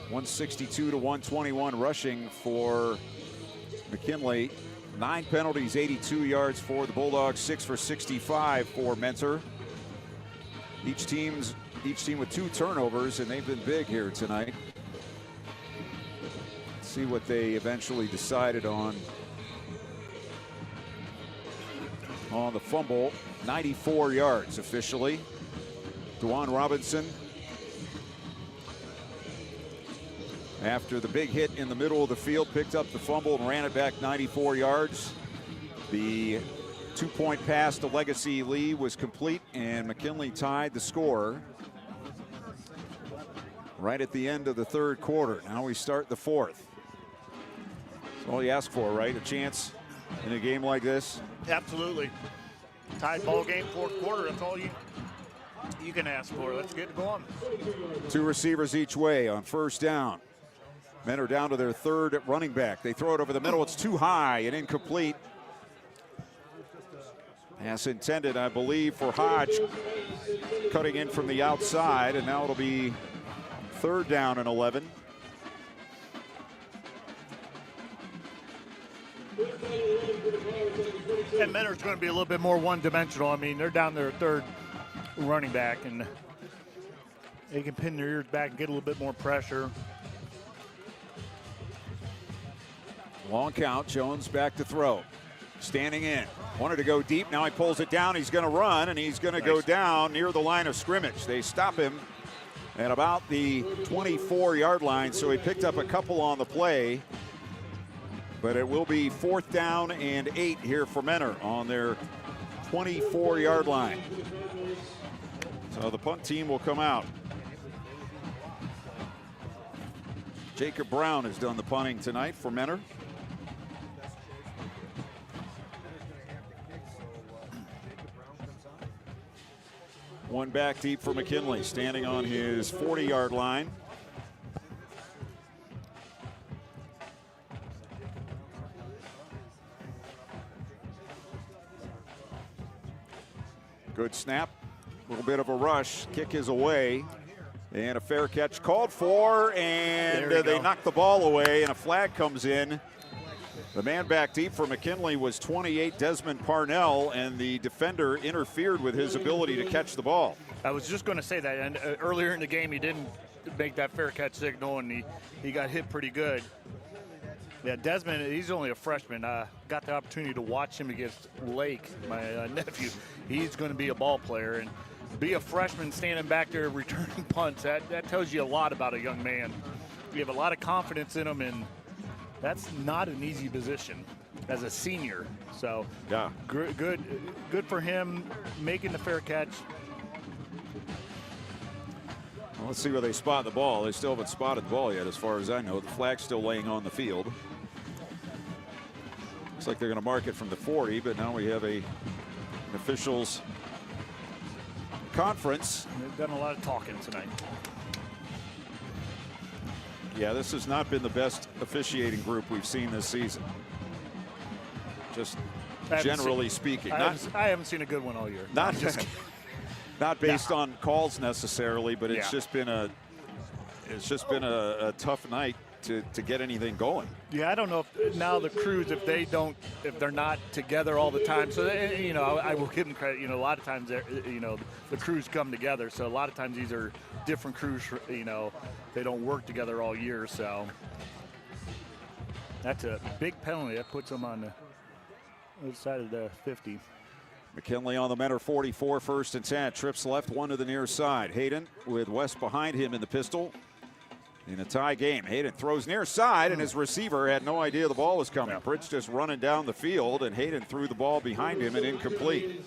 162 to 121 rushing for McKinley, 9 penalties, 82 yards for the Bulldogs, 6 for 65 for Mentor. Each team with 2 turnovers, and they've been big here tonight. Let's see what they eventually decided on the fumble. 94 yards officially. DeJuan Robinson, after the big hit in the middle of the field, picked up the fumble and ran it back 94 yards. The 2-point pass to Legacy Lee was complete, and McKinley tied the score right at the end of the third quarter. Now we start the fourth. That's all you ask for, right? A chance in a game like this? Absolutely. Tied ball game, fourth quarter. That's all you can ask for. Let's get it going. 2 receivers each way on first down. Men are down to their third running back. They throw it over the middle. It's too high and incomplete. Pass intended, I believe, for Hodge, cutting in from the outside, and now it'll be third down and 11. And Mentor's going to be a little bit more one-dimensional. I mean, they're down their third running back, and they can pin their ears back and get a little bit more pressure. Long count. Jones back to throw. Standing in. Wanted to go deep. Now he pulls it down. He's going to run, and he's going to go down near the line of scrimmage. They stop him at about the 24-yard line, so he picked up a couple on the play. But it will be fourth down and 8 here for Mentor on their 24-yard line. So the punt team will come out. Jacob Brown has done the punting tonight for Mentor. One back deep for McKinley, standing on his 40-yard line. Good snap, a little bit of a rush, kick is away, and a fair catch called for, and they knock the ball away, and a flag comes in. The man back deep for McKinley was 28, Desmond Parnell, and the defender interfered with his ability to catch the ball. I was just going to say that, and earlier in the game he didn't make that fair catch signal, and he got hit pretty good. Yeah, Desmond, he's only a freshman. Got the opportunity to watch him against Lake, my nephew. He's going to be a ball player, and be a freshman standing back there returning punts, that tells you a lot about a young man. You have a lot of confidence in him, and that's not an easy position as a senior. So yeah, good for him making the fair catch. Well, let's see where they spot the ball. They still haven't spotted the ball yet, as far as I know. The flag's still laying on the field. Looks like they're going to mark it from the 40, but now we have an officials conference. They've done a lot of talking tonight. Yeah, this has not been the best officiating group we've seen this season. Just generally speaking. I haven't seen a good one all year. Not just not based on calls necessarily, but it's just been a tough night to get anything going. Yeah, I don't know if now the crews, if they're not together all the time. So I will give them credit. A lot of times the crews come together. So a lot of times these are different crews. They don't work together all year. So that's a big penalty. That puts them on the other side of the 50. McKinley on the Mentor 44, first and 10. Trips left, one to the near side. Hayden with West behind him in the pistol. In a tie game, Hayden throws near side, and his receiver had no idea the ball was coming. Pritch just running down the field, and Hayden threw the ball behind him and incomplete.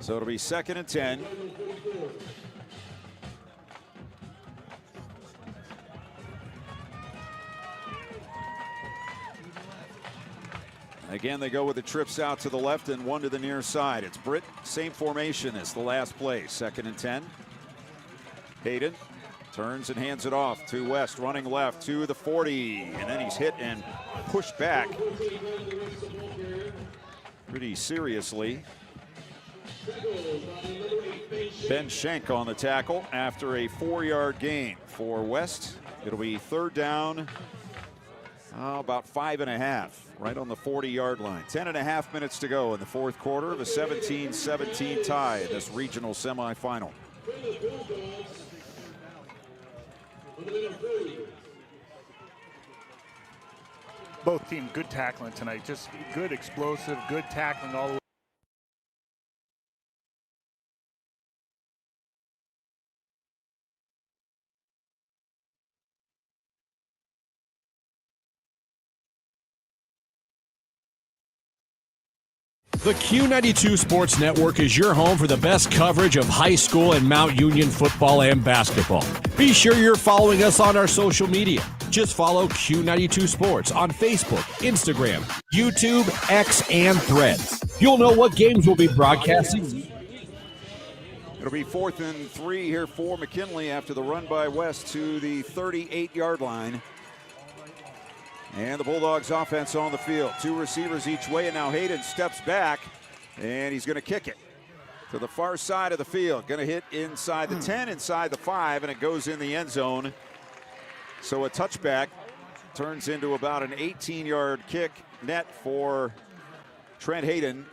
So it'll be second and 10. Again, they go with the trips out to the left and one to the near side. It's Britt, same formation as the last play. Second and 10. Hayden turns and hands it off to West, running left to the 40. And then he's hit and pushed back pretty seriously. Ben Schenk on the tackle after a 4-yard gain for West. It'll be third down, about 5.5, right on the 40-yard line. 10.5 minutes to go in the fourth quarter of a 17-17 tie in this regional semifinal. Both teams good tackling tonight, just good explosive, good tackling all the way. The Q92 Sports Network is your home for the best coverage of high school and Mount Union football and basketball. Be sure you're following us on our social media. Just follow Q92 Sports on Facebook, Instagram, YouTube, X, and Threads. You'll know what games we'll be broadcasting. It'll be 4th and 3 here for McKinley after the run by West to the 38-yard line. And the Bulldogs offense on the field. 2 receivers each way, and now Hayden steps back, and he's going to kick it to the far side of the field. Going to hit inside the 10, inside the 5, and it goes in the end zone. So a touchback turns into about an 18-yard kick net for Trent Hayden.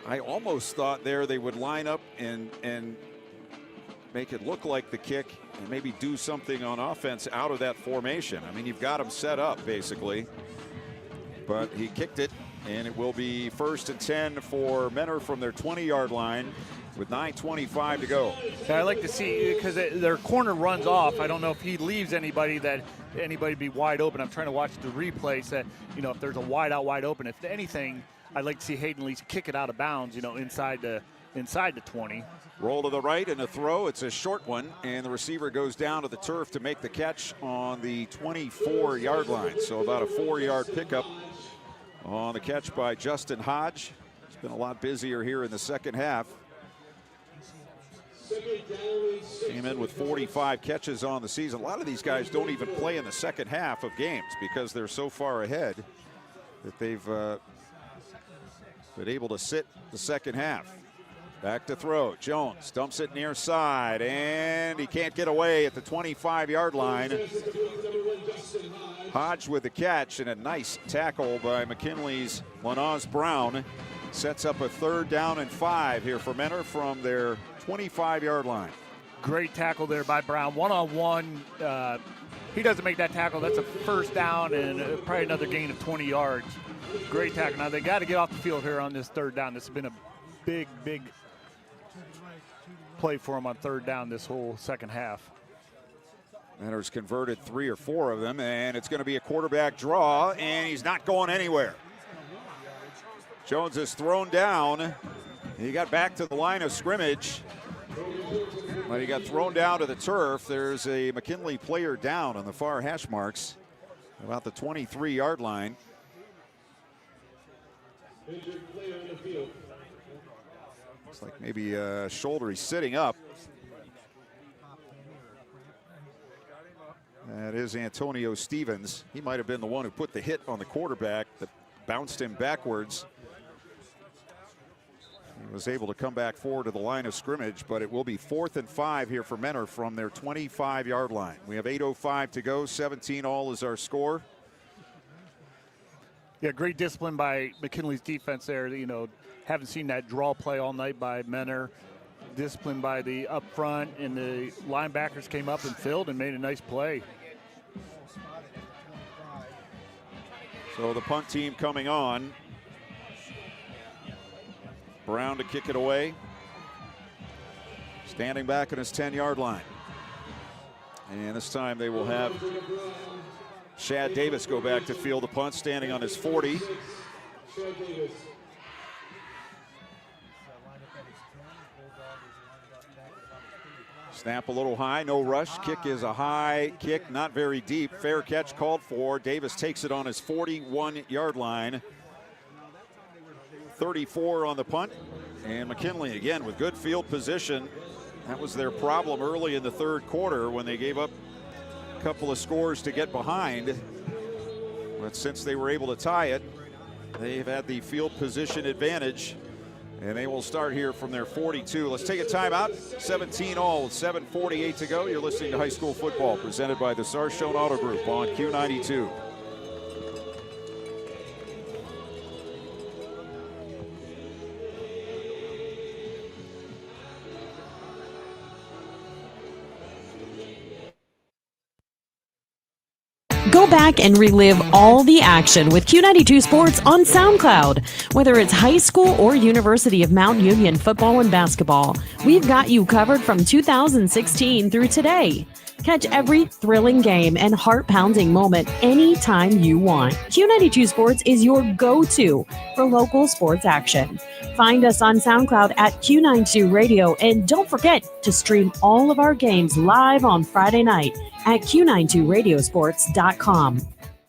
I almost thought there they would line up and make it look like the kick and maybe do something on offense out of that formation. I mean, you've got them set up basically, but he kicked it, and it will be 1st and 10 for Menor from their 20-yard line with 9:25 to go. Yeah, I like to see, because their corner runs off. I don't know if he leaves anybody be wide open. I'm trying to watch the replays that, you know, if there's a wide open, if anything, I'd like to see Hayden at least kick it out of bounds, you know, inside the 20. Roll to the right and a throw. It's a short one, and the receiver goes down to the turf to make the catch on the 24-yard line. So about a 4-yard pickup on the catch by Justin Hodge. It's been a lot busier here in the second half. Came in with 45 catches on the season. A lot of these guys don't even play in the second half of games because they're so far ahead that they've been able to sit the second half. Back to throw. Jones dumps it near side, and he can't get away at the 25-yard line. Hodge with the catch, and a nice tackle by McKinley's Lanaz Brown sets up a 3rd down and 5 here for Menor from their 25-yard line. Great tackle there by Brown. One-on-one. He doesn't make that tackle. That's a 1st down and probably another gain of 20 yards. Great tackle. Now they got to get off the field here on this 3rd down. This has been a big play for him on 3rd down this whole second half. Menor's converted 3 or 4 of them, and it's going to be a quarterback draw, and he's not going anywhere. Jones is thrown down. He got back to the line of scrimmage, but he got thrown down to the turf. There's a McKinley player down on the far hash marks, about the 23-yard line. Looks like maybe a shoulder. He's sitting up. That is Antonio Stevens. He might have been the one who put the hit on the quarterback that bounced him backwards. He was able to come back forward to the line of scrimmage, but it will be 4th and 5 here for Menor from their 25-yard line. We have 8:05 to go. 17-all is our score. Yeah, great discipline by McKinley's defense there. You know, haven't seen that draw play all night by Menor. Discipline by the up front, and the linebackers came up and filled and made a nice play. So the punt team coming on. Brown to kick it away. Standing back on his 10-yard line. And this time they will have Shad Davis go back to field the punt, standing on his 40. Snap a little high, no rush. Kick is a high kick, not very deep. Fair catch called for. Davis takes it on his 41-yard line. 34 on the punt. And McKinley again with good field position. That was their problem early in the 3rd quarter when they gave up a couple of scores to get behind. But since they were able to tie it, They've had the field position advantage, and they will start here from their 42. Let's take a timeout. 17 all with 7:48 to go. You're listening to High School Football presented by the Sarshone Auto Group on Q92. Go back and relive all the action with Q92 Sports on SoundCloud. Whether it's high school or University of Mount Union football and basketball, we've got you covered from 2016 through today. Catch every thrilling game and heart-pounding moment anytime you want. Q92 Sports is your go-to for local sports action. Find us on SoundCloud at Q92 Radio, and don't forget to stream all of our games live on Friday night at Q92Radiosports.com.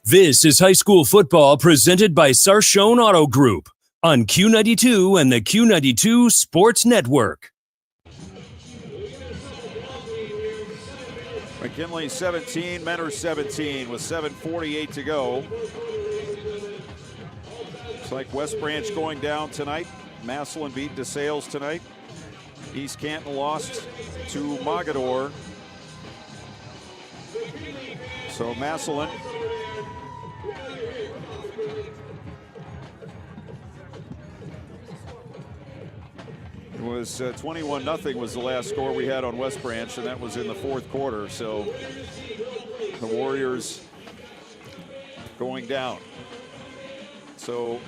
This is high school football presented by Sarshone Auto Group on Q92 and the Q92 Sports Network. McKinley 17, Mentor 17 with 7:48 to go. Looks like West Branch going down tonight. Massillon beat DeSales tonight. East Canton lost to Mogador. So Massillon it was 21-0 was the last score we had on West Branch, and that was in the fourth quarter. So the Warriors going down. So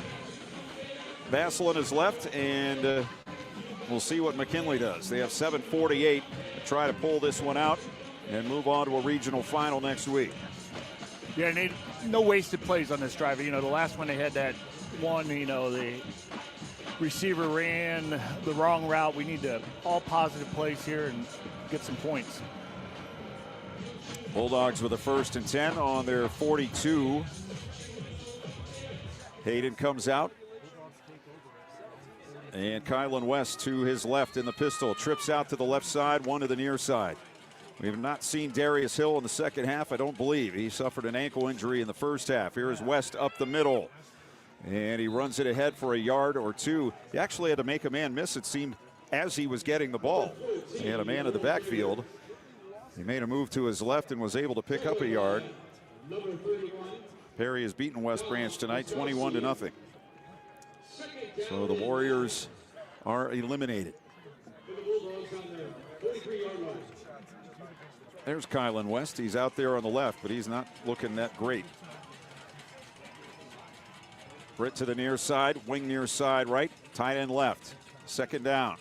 Massillon is left, and we'll see what McKinley does. They have 7:48 to try to pull this one out and move on to a regional final next week. Yeah, and no wasted plays on this drive. You know, the last one they had that one, you know, the receiver ran the wrong route. We need to all positive plays here and get some points. Bulldogs with a 1st and 10 on their 42. Hayden comes out. And Kylan West to his left in the pistol. Trips out to the left side, one to the near side. We have not seen Darius Hill in the second half, I don't believe. He suffered an ankle injury in the first half. Here is West up the middle. And he runs it ahead for a yard or two. He actually had to make a man miss, it seemed, as he was getting the ball. He had a man in the backfield. He made a move to his left and was able to pick up a yard. Perry has beaten West Branch tonight, 21-0. So the Warriors are eliminated. There's Kylan West. He's out there on the left, but he's not looking that great. Britt to the near side, wing near side right, tight end left. 2nd down.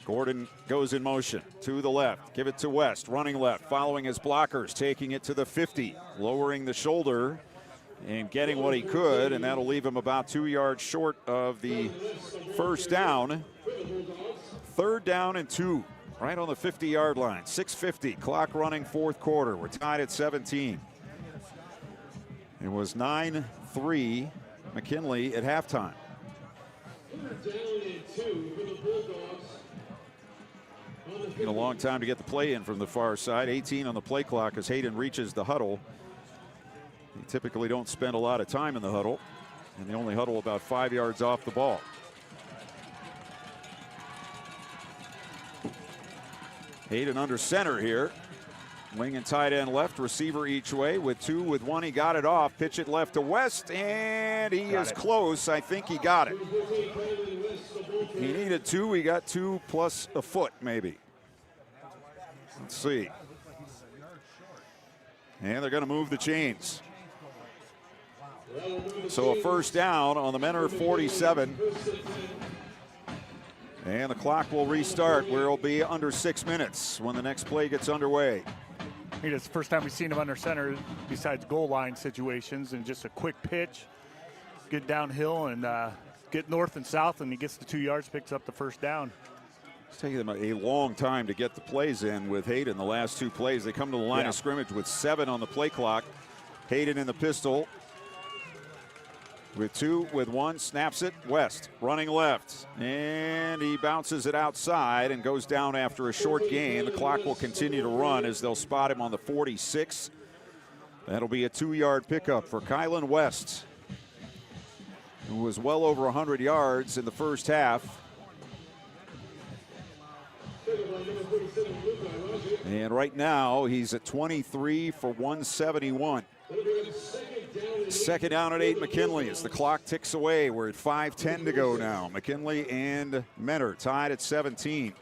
Gordon goes in motion to the left. Give it to West, running left, following his blockers, taking it to the 50, lowering the shoulder and getting what he could, and that'll leave him about 2 yards short of the first down. 3rd down and 2, right on the 50-yard line. 6:50, clock running, fourth quarter. We're tied at 17. It was 9-3 McKinley at halftime. Taking a long time to get the play in from the far side. 18 on the play clock as Hayden reaches the huddle. They typically don't spend a lot of time in the huddle, and they only huddle about 5 yards off the ball. Hayden under center here. Wing and tight end left, receiver each way with 2, with 1. He got it off. Pitch it left to West, and he is close. I think he got it. He needed 2. He got 2 plus a foot, maybe. Let's see. And they're going to move the chains. So a 1st down on the Mentor 47. And the clock will restart where it'll be under 6 minutes when the next play gets underway. It's the first time we've seen him under center besides goal line situations, and just a quick pitch, get downhill and get north and south, and he gets the 2 yards, picks up the 1st down. It's taking them a long time to get the plays in with Hayden. The last 2 plays, they come to the line of scrimmage with 7 on the play clock. Hayden in the pistol with 2, with 1, snaps it. West running left, and he bounces it outside and goes down after a short gain. The clock will continue to run as they'll spot him on the 46. That'll be a 2-yard pickup for Kylan West. who was well over 100 yards in the first half. And right now, he's at 23 for 171. Second down at 8, McKinley, as the clock ticks away. We're at 5:10 to go now. McKinley and Mentor tied at 17.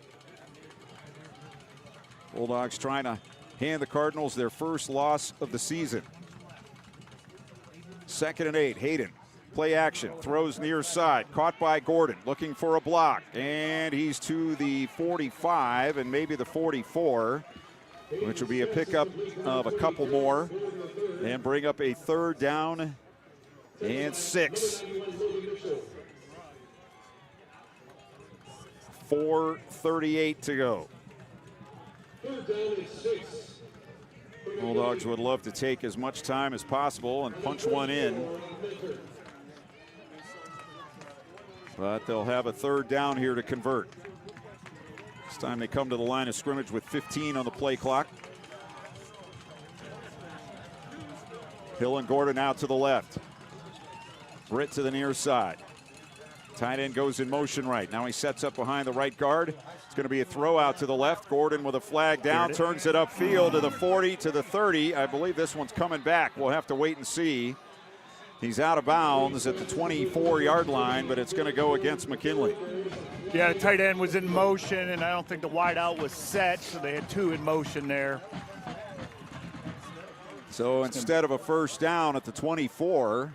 Bulldogs trying to hand the Cardinals their first loss of the season. Second and 8, Hayden. Play action, throws near side, caught by Gordon, looking for a block, and he's to the 45 and maybe the 44, which will be a pickup of a couple more and bring up a third down and 6. 4:38 to go. Bulldogs would love to take as much time as possible and punch one in. But they'll have a third down here to convert. This time they come to the line of scrimmage with 15 on the play clock. Hill and Gordon out to the left. Britt to the near side. Tight end goes in motion right. Now he sets up behind the right guard. It's going to be a throw out to the left. Gordon with a flag down, turns it upfield to the 40, to the 30. I believe this one's coming back. We'll have to wait and see. He's out of bounds at the 24-yard line, but it's going to go against McKinley. Yeah, the tight end was in motion, and I don't think the wide out was set, so they had 2 in motion there. So instead of a first down at the 24,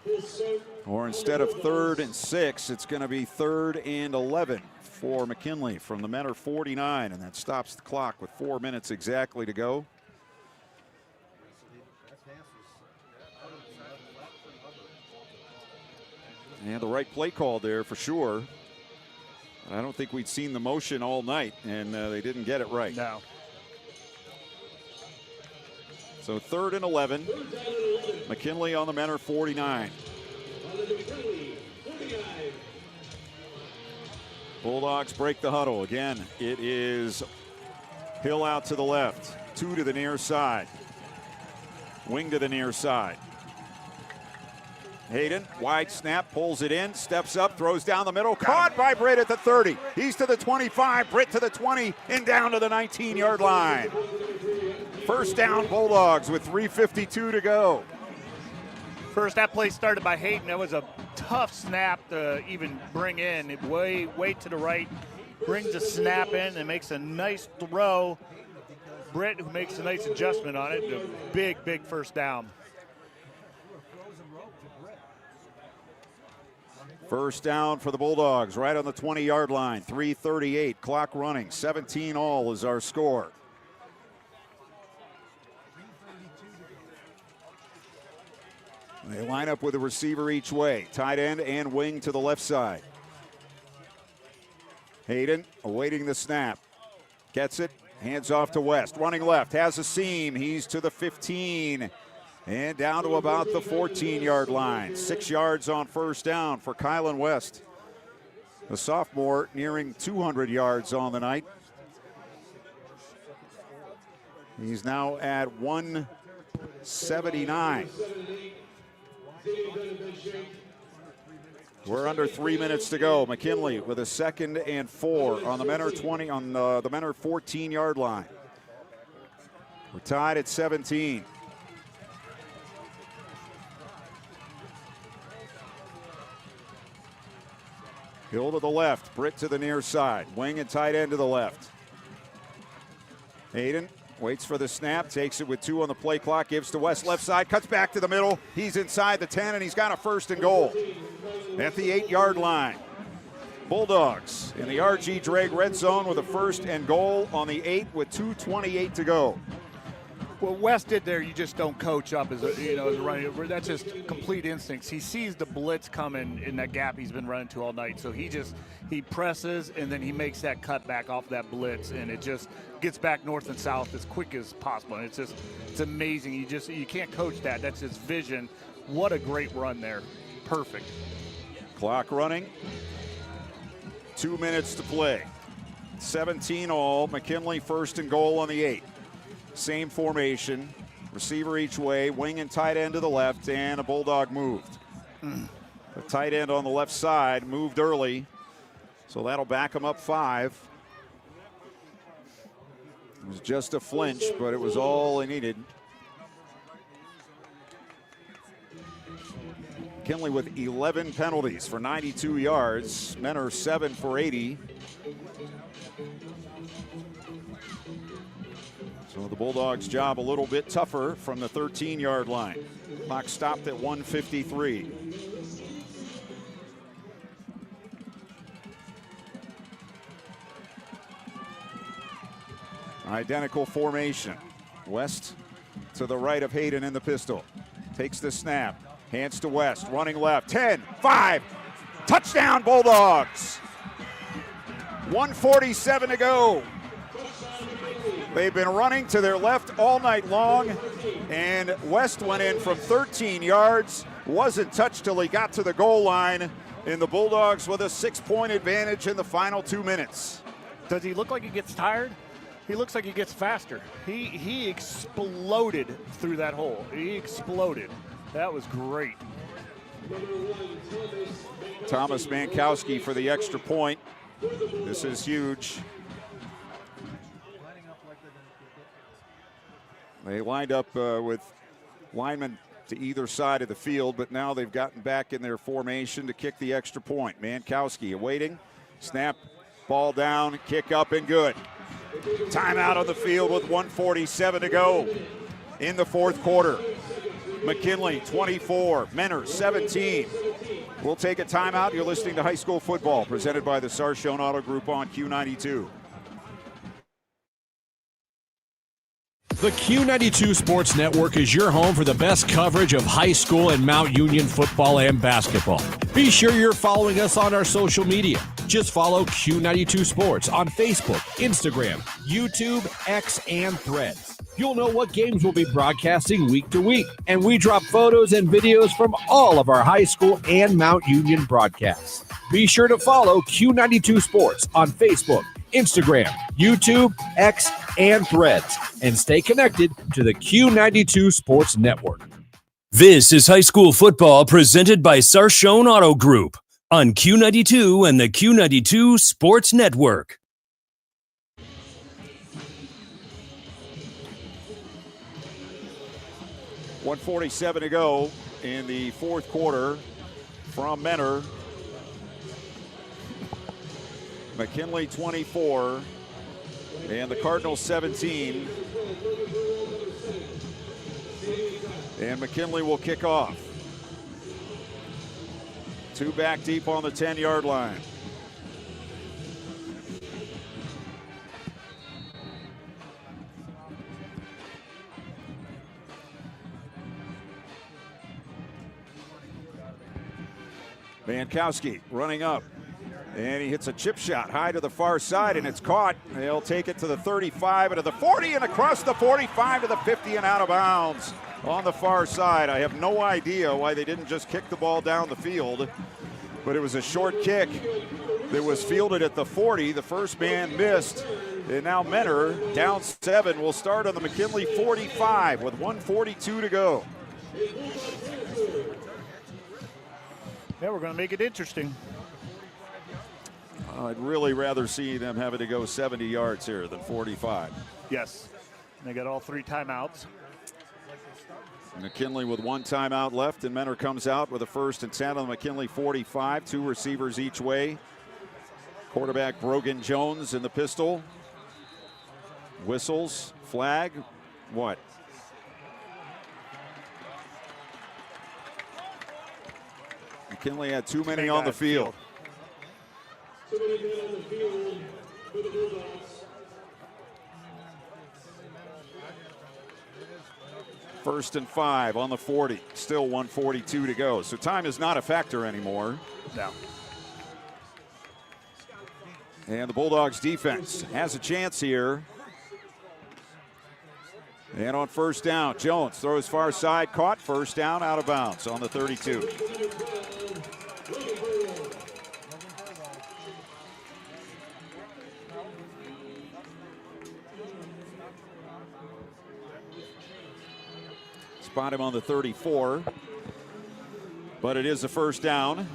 or instead of 3rd and 6, it's going to be 3rd and 11 for McKinley from the Mentor 49, and that stops the clock with 4 minutes exactly to go. And the right play call there for sure. I don't think we'd seen the motion all night, and they didn't get it right. No. So 3rd and 11. McKinley on the Mentor 49. Bulldogs break the huddle. Again, it is Hill out to the left. 2 to the near side. Wing to the near side. Hayden, wide snap, pulls it in, steps up, throws down the middle, caught by Britt at the 30. He's to the 25, Britt to the 20, and down to the 19-yard line. First down, Bulldogs with 3:52 to go. First, that play started by Hayden. That was a tough snap to even bring in. It way to the right, brings the snap in and makes a nice throw. Britt, who makes a nice adjustment on it, a big first down. First down for the Bulldogs, right on the 20-yard line. 3:38, clock running. 17 all is our score. They line up with a receiver each way. Tight end and wing to the left side. Hayden awaiting the snap. Gets it, hands off to West. Running left, has a seam. He's to the 15. And down to about the 14-yard line. 6 yards on first down for Kylan West. The sophomore nearing 200 yards on the night. He's now at 179. We're under 3 minutes to go. McKinley with a 2nd and 4 on the Mentor 20 on the Mentor 14-yard line. We're tied at 17. Hill to the left, Britt to the near side. Wing and tight end to the left. Hayden waits for the snap, takes it with 2 on the play clock, gives to West left side, cuts back to the middle. He's inside the 10, and he's got a 1st and goal at the 8-yard line. Bulldogs in the RG Drake red zone with a 1st and goal on the 8 with 2:28 to go. What West did there, you just don't coach up as a running. That's just complete instincts. He sees the blitz coming in that gap he's been running to all night, so he presses and then he makes that cut back off that blitz, and it just gets back north and south as quick as possible. And it's amazing. You can't coach that. That's his vision. What a great run there. Perfect. Clock running. 2 minutes to play. 17 all. McKinley 1st and goal on the 8. Same formation, receiver each way, wing and tight end to the left, and a Bulldog moved. The tight end on the left side moved early, so that'll back them up 5. It was just a flinch, but it was all they needed. McKinley with 11 penalties for 92 yards. Menor 7 for 80. So the Bulldogs' job a little bit tougher from the 13-yard line. Clock stopped at 1:53. Identical formation. West to the right of Hayden in the pistol. Takes the snap. Hands to West. Running left. 10, 5. Touchdown, Bulldogs. 1:47 to go. They've been running to their left all night long, and West went in from 13 yards. Wasn't touched till he got to the goal line, and the Bulldogs with a 6-point advantage in the final 2 minutes. Does he look like he gets tired? He looks like he gets faster. He exploded through that hole. He exploded. That was great. Thomas Mankowski for the extra point. This is huge. They lined up with linemen to either side of the field, but now they've gotten back in their formation to kick the extra point. Mankowski awaiting. Snap, ball down, kick up and good. Timeout on the field with 1:47 to go in the fourth quarter. McKinley 24, Menor 17. We'll take a timeout. You're listening to High School Football presented by the Sarshone Auto Group on Q92. The Q92 Sports Network is your home for the best coverage of high school and Mount Union football and basketball. Be sure you're following us on our social media. Just follow Q92 Sports on Facebook, Instagram, YouTube, X, and Threads. You'll know what games we'll be broadcasting week to week, and we drop photos and videos from all of our high school and Mount Union broadcasts. Be sure to follow Q92 Sports on Facebook, Instagram, YouTube, X, and Threads, and stay connected to the Q92 Sports Network. This is high school football presented by Sarshone Auto Group on Q92 and the Q92 Sports Network. .147 to go in the fourth quarter from Menor. McKinley 24 and the Cardinals 17. And McKinley will kick off. 2 back deep on the 10-yard line. Mankowski running up. And he hits a chip shot high to the far side, and it's caught. They'll take it to the 35 and to the 40 and across the 45 to the 50 and out of bounds on the far side. I have no idea why they didn't just kick the ball down the field, but it was a short kick that was fielded at the 40. The first man missed, and now Menor down 7 will start on the McKinley 45 with 1:42 to go. Yeah, we're going to make it interesting. I'd really rather see them having to go 70 yards here than 45. Yes. They got all 3 timeouts. McKinley with 1 timeout left, and Menor comes out with a 1st and 10 on the McKinley 45. 2 receivers each way. Quarterback Brogan Jones in the pistol. Whistles, flag, what? McKinley had too many on the field. Too many men on the field for the Bulldogs. First and 5 on the 40. Still 1:42 to go. So time is not a factor anymore. No. And the Bulldogs defense has a chance here. And on first down, Jones throws far side, caught, first down, out of bounds on the 32. Spot him on the 34. But it is a first down.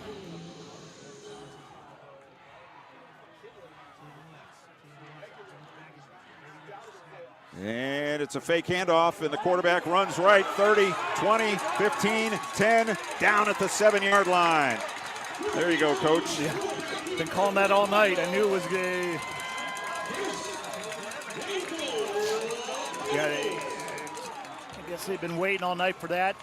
And it's a fake handoff, and the quarterback runs right. 30, 20, 15, 10, down at the 7-yard line. There you go, Coach. Yeah. Been calling that all night. I knew it was good. Yeah, I guess they've been waiting all night for that.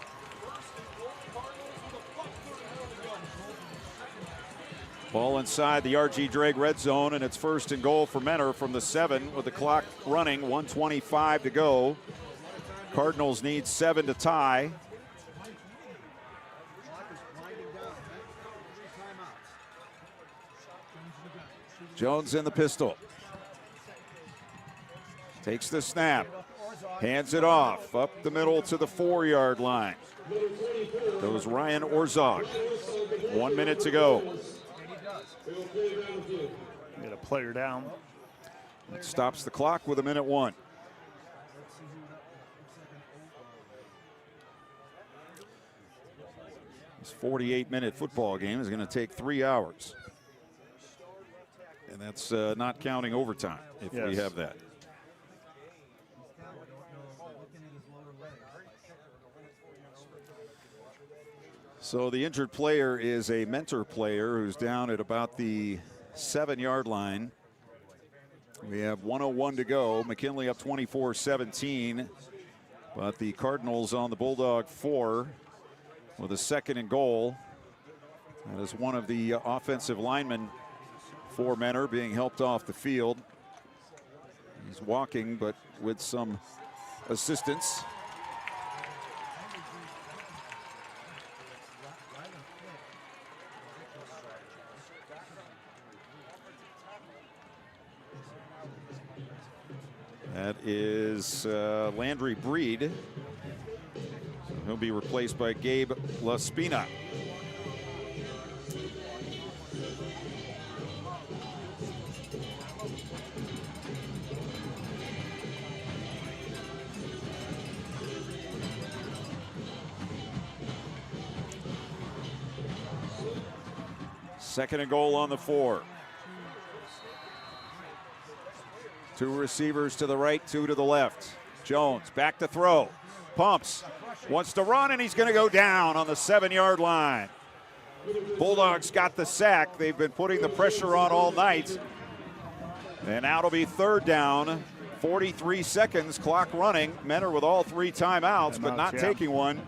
Ball inside the RG Drake red zone, and it's first and goal for Menor from the 7 with the clock running, 1:25 to go. Cardinals need 7 to tie. Jones in the pistol. Takes the snap. Hands it off. Up the middle to the 4-yard line. Goes Ryan Orzog. 1 minute to go. Get a player down. It stops the clock with 1:01. This 48-minute football game is going to take 3 hours. And that's not counting overtime, if we have that. So the injured player is a Mentor player who's down at about the 7-yard line. We have 1:01 to go. McKinley up 24-17. But the Cardinals on the Bulldog 4 with a 2nd and goal. That is one of the offensive linemen for Menor being helped off the field. He's walking, but with some assistance. That is Landry Breed. He'll be replaced by Gabe Laspina. Second and goal on the 4. 2 receivers to the right, 2 to the left. Jones back to throw. Pumps. Wants to run, and he's going to go down on the 7-yard line. Bulldogs got the sack. They've been putting the pressure on all night. And now it'll be 3rd down. 43 seconds, clock running. Menor with all 3 timeouts, but not taking one.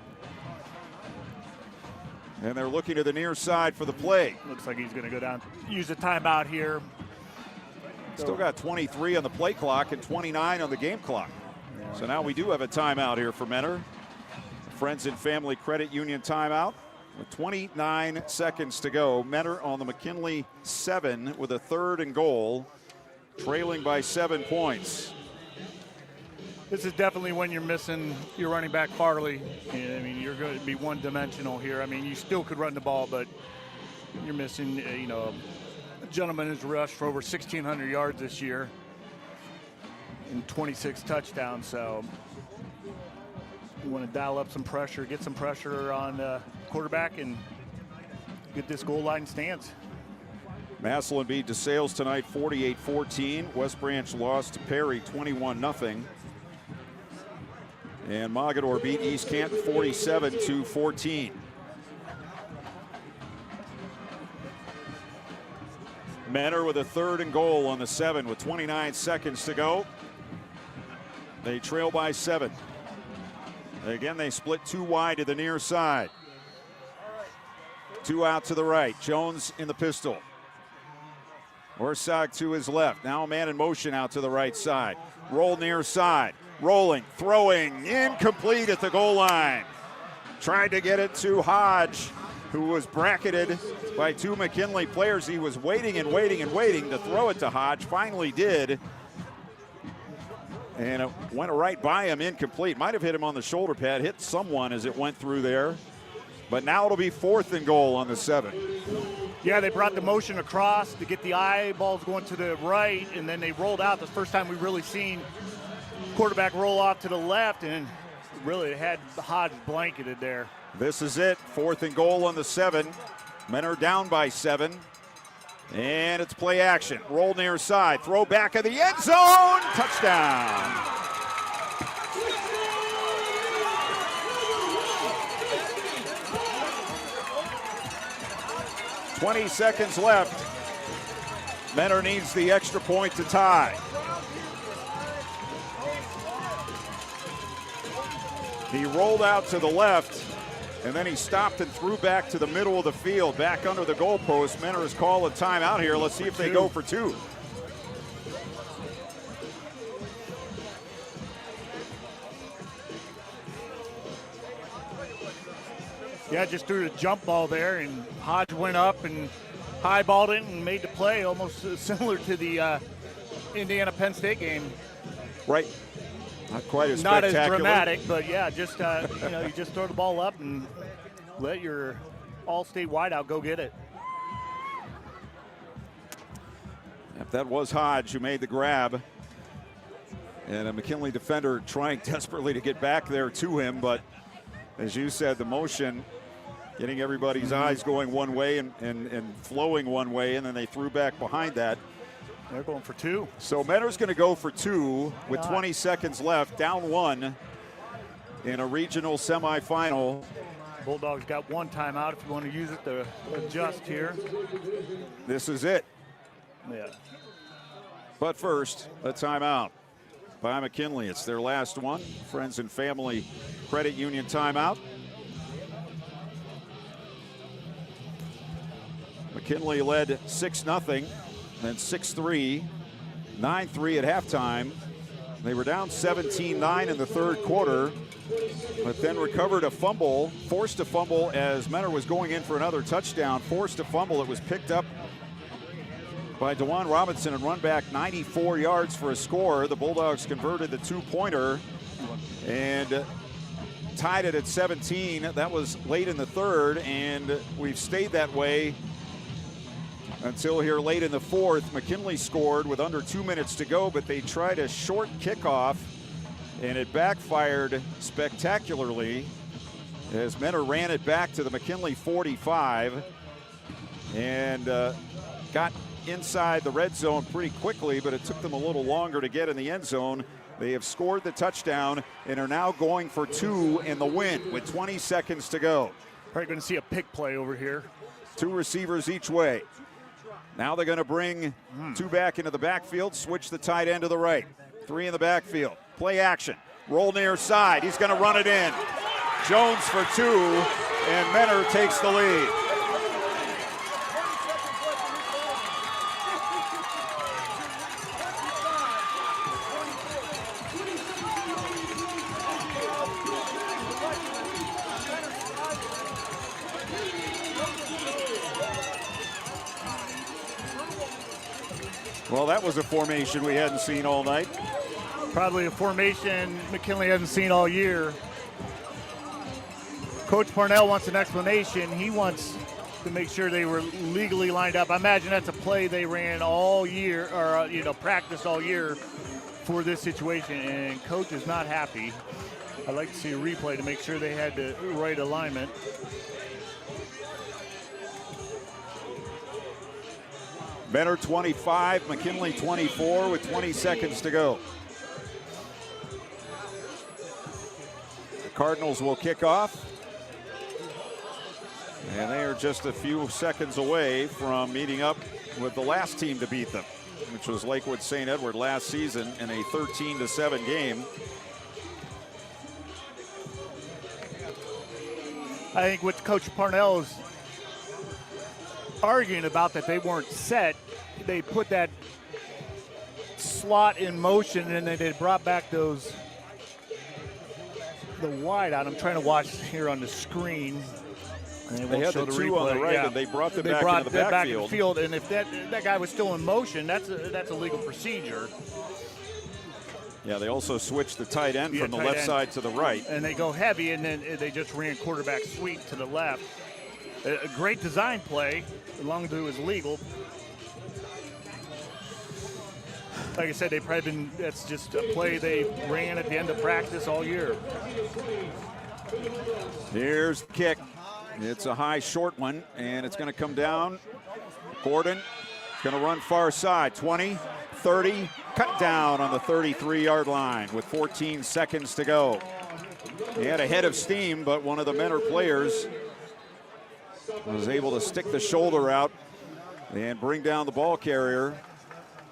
And they're looking to the near side for the play. Looks like he's going to go down, use a timeout here. Still got 23 on the play clock and 29 on the game clock. Yeah. So now we do have a timeout here for Menor. Friends and Family Credit Union timeout with 29 seconds to go. Menor on the McKinley 7 with a 3rd and goal, trailing by 7 points. This is definitely when you're missing your running back Farley. I mean, you're going to be one-dimensional here. I mean, you still could run the ball, but you're missing, a gentleman who's rushed for over 1,600 yards this year and 26 touchdowns. So you want to dial up some pressure, get some pressure on the quarterback, and get this goal line stance. Massillon beat DeSales tonight 48-14. West Branch lost to Perry 21-0. And Mogador beat East Canton 47-14. Menor with a 3rd and goal on the 7 with 29 seconds to go. They trail by 7. Again, they split 2 wide to the near side. 2 out to the right. Jones in the pistol. Orsag to his left. Now a man in motion out to the right side. Roll near side. Rolling, throwing, incomplete at the goal line. Tried to get it to Hodge, who was bracketed by 2 McKinley players. He was waiting and waiting and waiting to throw it to Hodge. Finally did. And it went right by him, incomplete. Might have hit him on the shoulder pad, hit someone as it went through there. But now it'll be 4th and goal on the 7. Yeah, they brought the motion across to get the eyeballs going to the right, and then they rolled out. The first time we've really seen quarterback roll off to the left, and really had Hodge blanketed there. This is it. 4th and goal on the 7. Men are down by 7. And it's play action. Roll near side. Throw back of the end zone. Touchdown. "20 seconds left. Menor needs the extra point to tie. He rolled out to the left, and then he stopped and threw back to the middle of the field, back under the goalpost. Menor has called a timeout here. Let's see if they go for 2. Yeah, just threw the jump ball there, and Hodge went up and highballed it and made the play, almost similar to the Indiana-Penn State game. Right. Not quite as Not spectacular. as dramatic, but yeah, just you just throw the ball up and let your all-state wideout go get it. Yep, that was Hodge who made the grab. And a McKinley defender trying desperately to get back there to him, but as you said, the motion getting everybody's eyes going one way and flowing one way, and then they threw back behind that. They're going for 2. So Menor's going to go for 2 with 20 seconds left, down 1 in a regional semifinal. Bulldogs got 1 timeout if you want to use it to adjust here. This is it. Yeah. But first, a timeout by McKinley. It's their last one. Friends and Family Credit Union timeout. McKinley led 6-0, then 6-3, 9-3 at halftime. They were down 17-9 in the third quarter, but then recovered a fumble, forced a fumble as Menor was going in for another touchdown, forced a fumble. It was picked up by DeJuan Robinson and run back 94 yards for a score. The Bulldogs converted the 2-pointer and tied it at 17. That was late in the third, and we've stayed that way until here late in the fourth. McKinley scored with under 2 minutes to go, but they tried a short kickoff, and it backfired spectacularly as Menor ran it back to the McKinley 45 and got inside the red zone pretty quickly, but it took them a little longer to get in the end zone. They have scored the touchdown and are now going for 2 in the win with 20 seconds to go. Probably going to see a pick play over here. 2 receivers each way. Now they're going to bring 2 back into the backfield, switch the tight end to the right. 3 in the backfield. Play action. Roll near side. He's going to run it in. Jones for 2, and Menor takes the lead. Well, that was a formation we hadn't seen all night. Probably a formation McKinley hasn't seen all year. Coach Parnell wants an explanation. He wants to make sure they were legally lined up. I imagine that's a play they ran all year, or practiced all year for this situation, and Coach is not happy. I'd like to see a replay to make sure they had the right alignment. Menor 25, McKinley 24 with 20 seconds to go. The Cardinals will kick off. And they are just a few seconds away from meeting up with the last team to beat them, which was Lakewood St. Edward last season in a 13-7 game. I think what Coach Parnell is arguing about, that they weren't set. They put that slot in motion, and then they brought back the wide out. I'm trying to watch here on the screen. They had the 2 on the right, and they brought them back into the backfield. And if that guy was still in motion, that's a legal procedure. Yeah, they also switched the tight end from the left side to the right. And they go heavy, and then they just ran quarterback sweep to the left. A great design play, as long as it was legal. Like I said, they've probably been, that's just a play they ran at the end of practice all year. Here's the kick. It's a high, short one, and it's going to come down. Gordon is going to run far side. 20, 30, cut down on the 33-yard line with 14 seconds to go. He had a head of steam, but one of the Menor players was able to stick the shoulder out and bring down the ball carrier.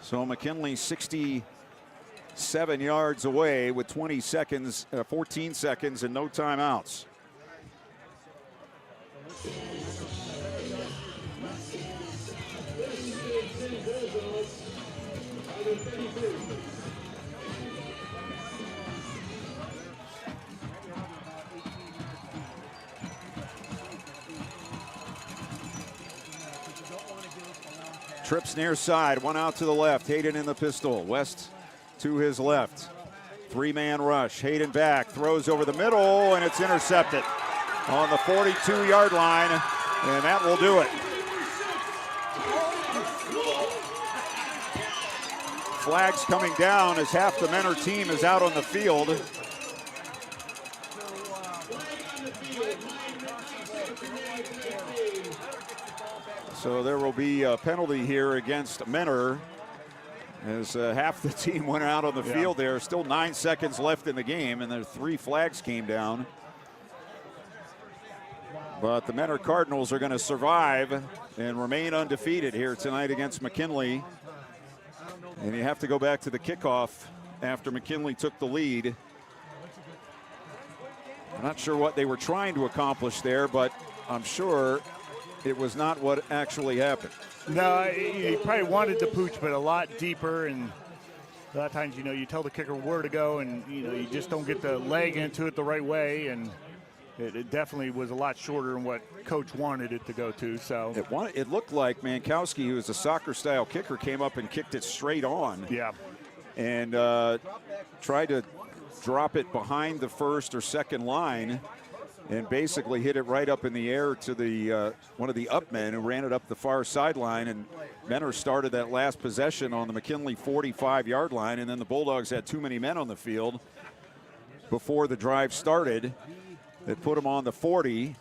So McKinley 67 yards away with 14 seconds and no timeouts. Trips near side, one out to the left. Hayden in the pistol. West to his left. Three-man rush. Hayden back, throws over the middle, and it's intercepted on the 42-yard line, and that will do it. Flags coming down as half the Menor team is out on the field. So there will be a penalty here against Menor as half the team went out on the field there. Still 9 seconds left in the game, and there 3 flags came down. But the Menor Cardinals are going to survive and remain undefeated here tonight against McKinley. And you have to go back to the kickoff after McKinley took the lead. I'm not sure what they were trying to accomplish there, but I'm sure it was not what actually happened. No, he probably wanted the pooch, but a lot deeper. And a lot of times, you tell the kicker where to go, and, you just don't get the leg into it the right way. And it definitely was a lot shorter than what Coach wanted it to go to. So it looked like Mankowski, who is a soccer-style kicker, came up and kicked it straight on. Yeah. And tried to drop it behind the first or second line and basically hit it right up in the air to the one of the up men who ran it up the far sideline. And Menor started that last possession on the McKinley 45-yard line, and then the Bulldogs had too many men on the field before the drive started. That put them on the 40,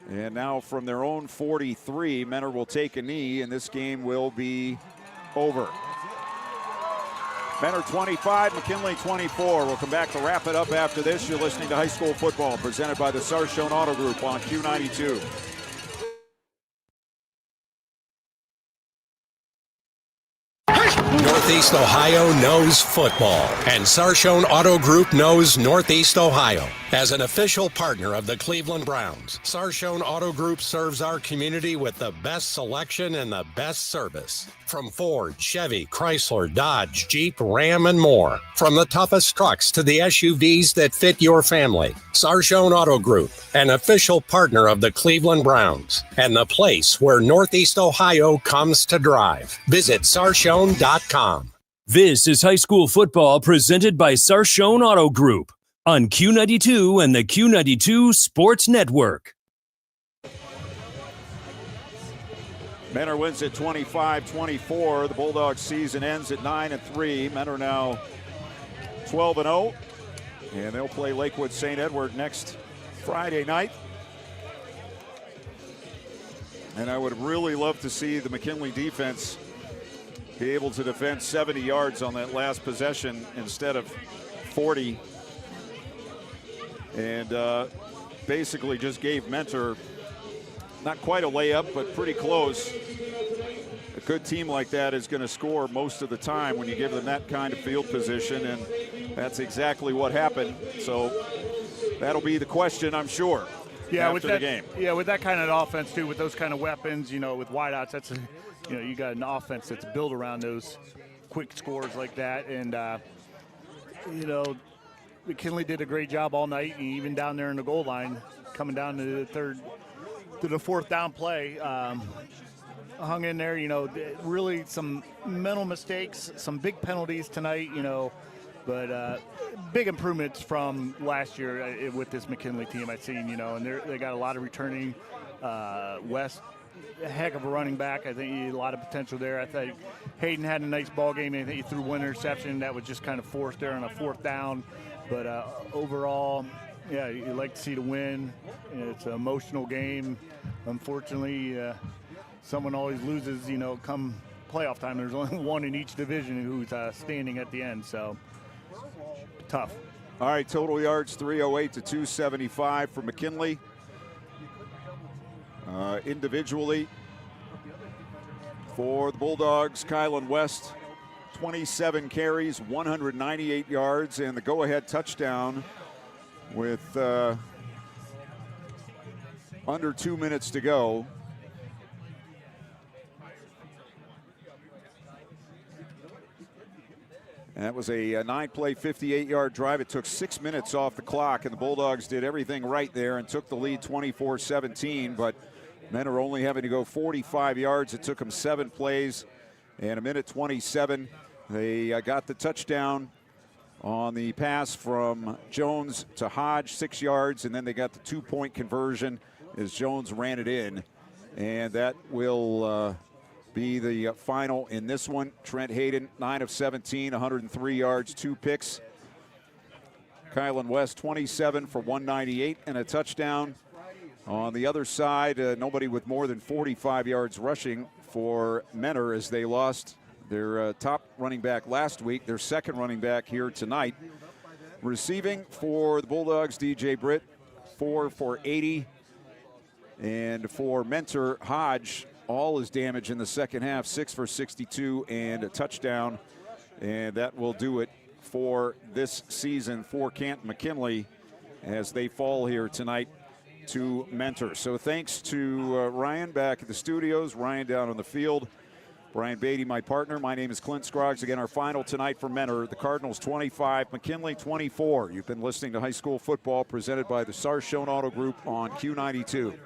and now from their own 43, Menor will take a knee, and this game will be over. Menor 25, McKinley 24. We'll come back to wrap it up after this. You're listening to High School Football, presented by the Sarshone Auto Group on Q92. Northeast Ohio knows football, and Sarshone Auto Group knows Northeast Ohio. As an official partner of the Cleveland Browns, Sarshone Auto Group serves our community with the best selection and the best service. From Ford, Chevy, Chrysler, Dodge, Jeep, Ram, and more. From the toughest trucks to the SUVs that fit your family. Sarshone Auto Group, an official partner of the Cleveland Browns, and the place where Northeast Ohio comes to drive. Visit Sarshone.com. This is high school football presented by Sarshone Auto Group on Q92 and the Q92 Sports Network. Menor wins at 25-24. The Bulldogs season ends at 9-3. Menor now 12-0. And they'll play Lakewood St. Edward next Friday night. And I would really love to see the McKinley defense be able to defend 70 yards on that last possession instead of 40. And basically just gave Mentor not quite a layup, but pretty close. A good team like that is going to score most of the time when you give them that kind of field position, and that's exactly what happened. So that'll be the question, I'm sure, after the game. Yeah, with that kind of offense, too, with those kind of weapons, with wideouts, that's you got an offense that's built around those quick scores like that. And, McKinley did a great job all night, and even down there in the goal line, coming down to the fourth down play. Hung in there, really some mental mistakes, some big penalties tonight, but big improvements from last year with this McKinley team I've seen, and they got a lot of returning. West, a heck of a running back. I think he had a lot of potential there. I think Hayden had a nice ball game. I think he threw one interception that was just kind of forced there on a fourth down. But overall, Yeah, you like to see the win. It's an emotional game. Unfortunately, someone always loses, come playoff time. There's only one in each division who's standing at the end, so tough. All right, total yards 308 to 275 for McKinley. Individually, for the Bulldogs, Kylan West, 27 carries, 198 yards, and the go-ahead touchdown with under 2 minutes to go. And that was a 9-play, 58-yard drive. It took 6 minutes off the clock, and the Bulldogs did everything right there and took the lead 24-17, but men are only having to go 45 yards. It took them 7 plays and a minute 27. They got the touchdown on the pass from Jones to Hodge, 6 yards, and then they got the 2-point conversion as Jones ran it in. And that will be the final in this one. Trent Hayden, 9 of 17, 103 yards, 2 picks. Kylan West, 27 for 198 and a touchdown. On the other side, nobody with more than 45 yards rushing for Menor as they lost their top running back last week, their second running back here tonight. Receiving for the Bulldogs, DJ Britt, 4 for 80. And for Mentor, Hodge, all his damage in the second half, 6 for 62 and a touchdown. And that will do it for this season for Canton McKinley as they fall here tonight to Mentor. So thanks to Ryan back at the studios, Ryan down on the field, Brian Beatty, my partner. My name is Clint Scroggs. Again, our final tonight for Mentor, the Cardinals 25, McKinley 24. You've been listening to high school football presented by the Sarshone Auto Group on Q92.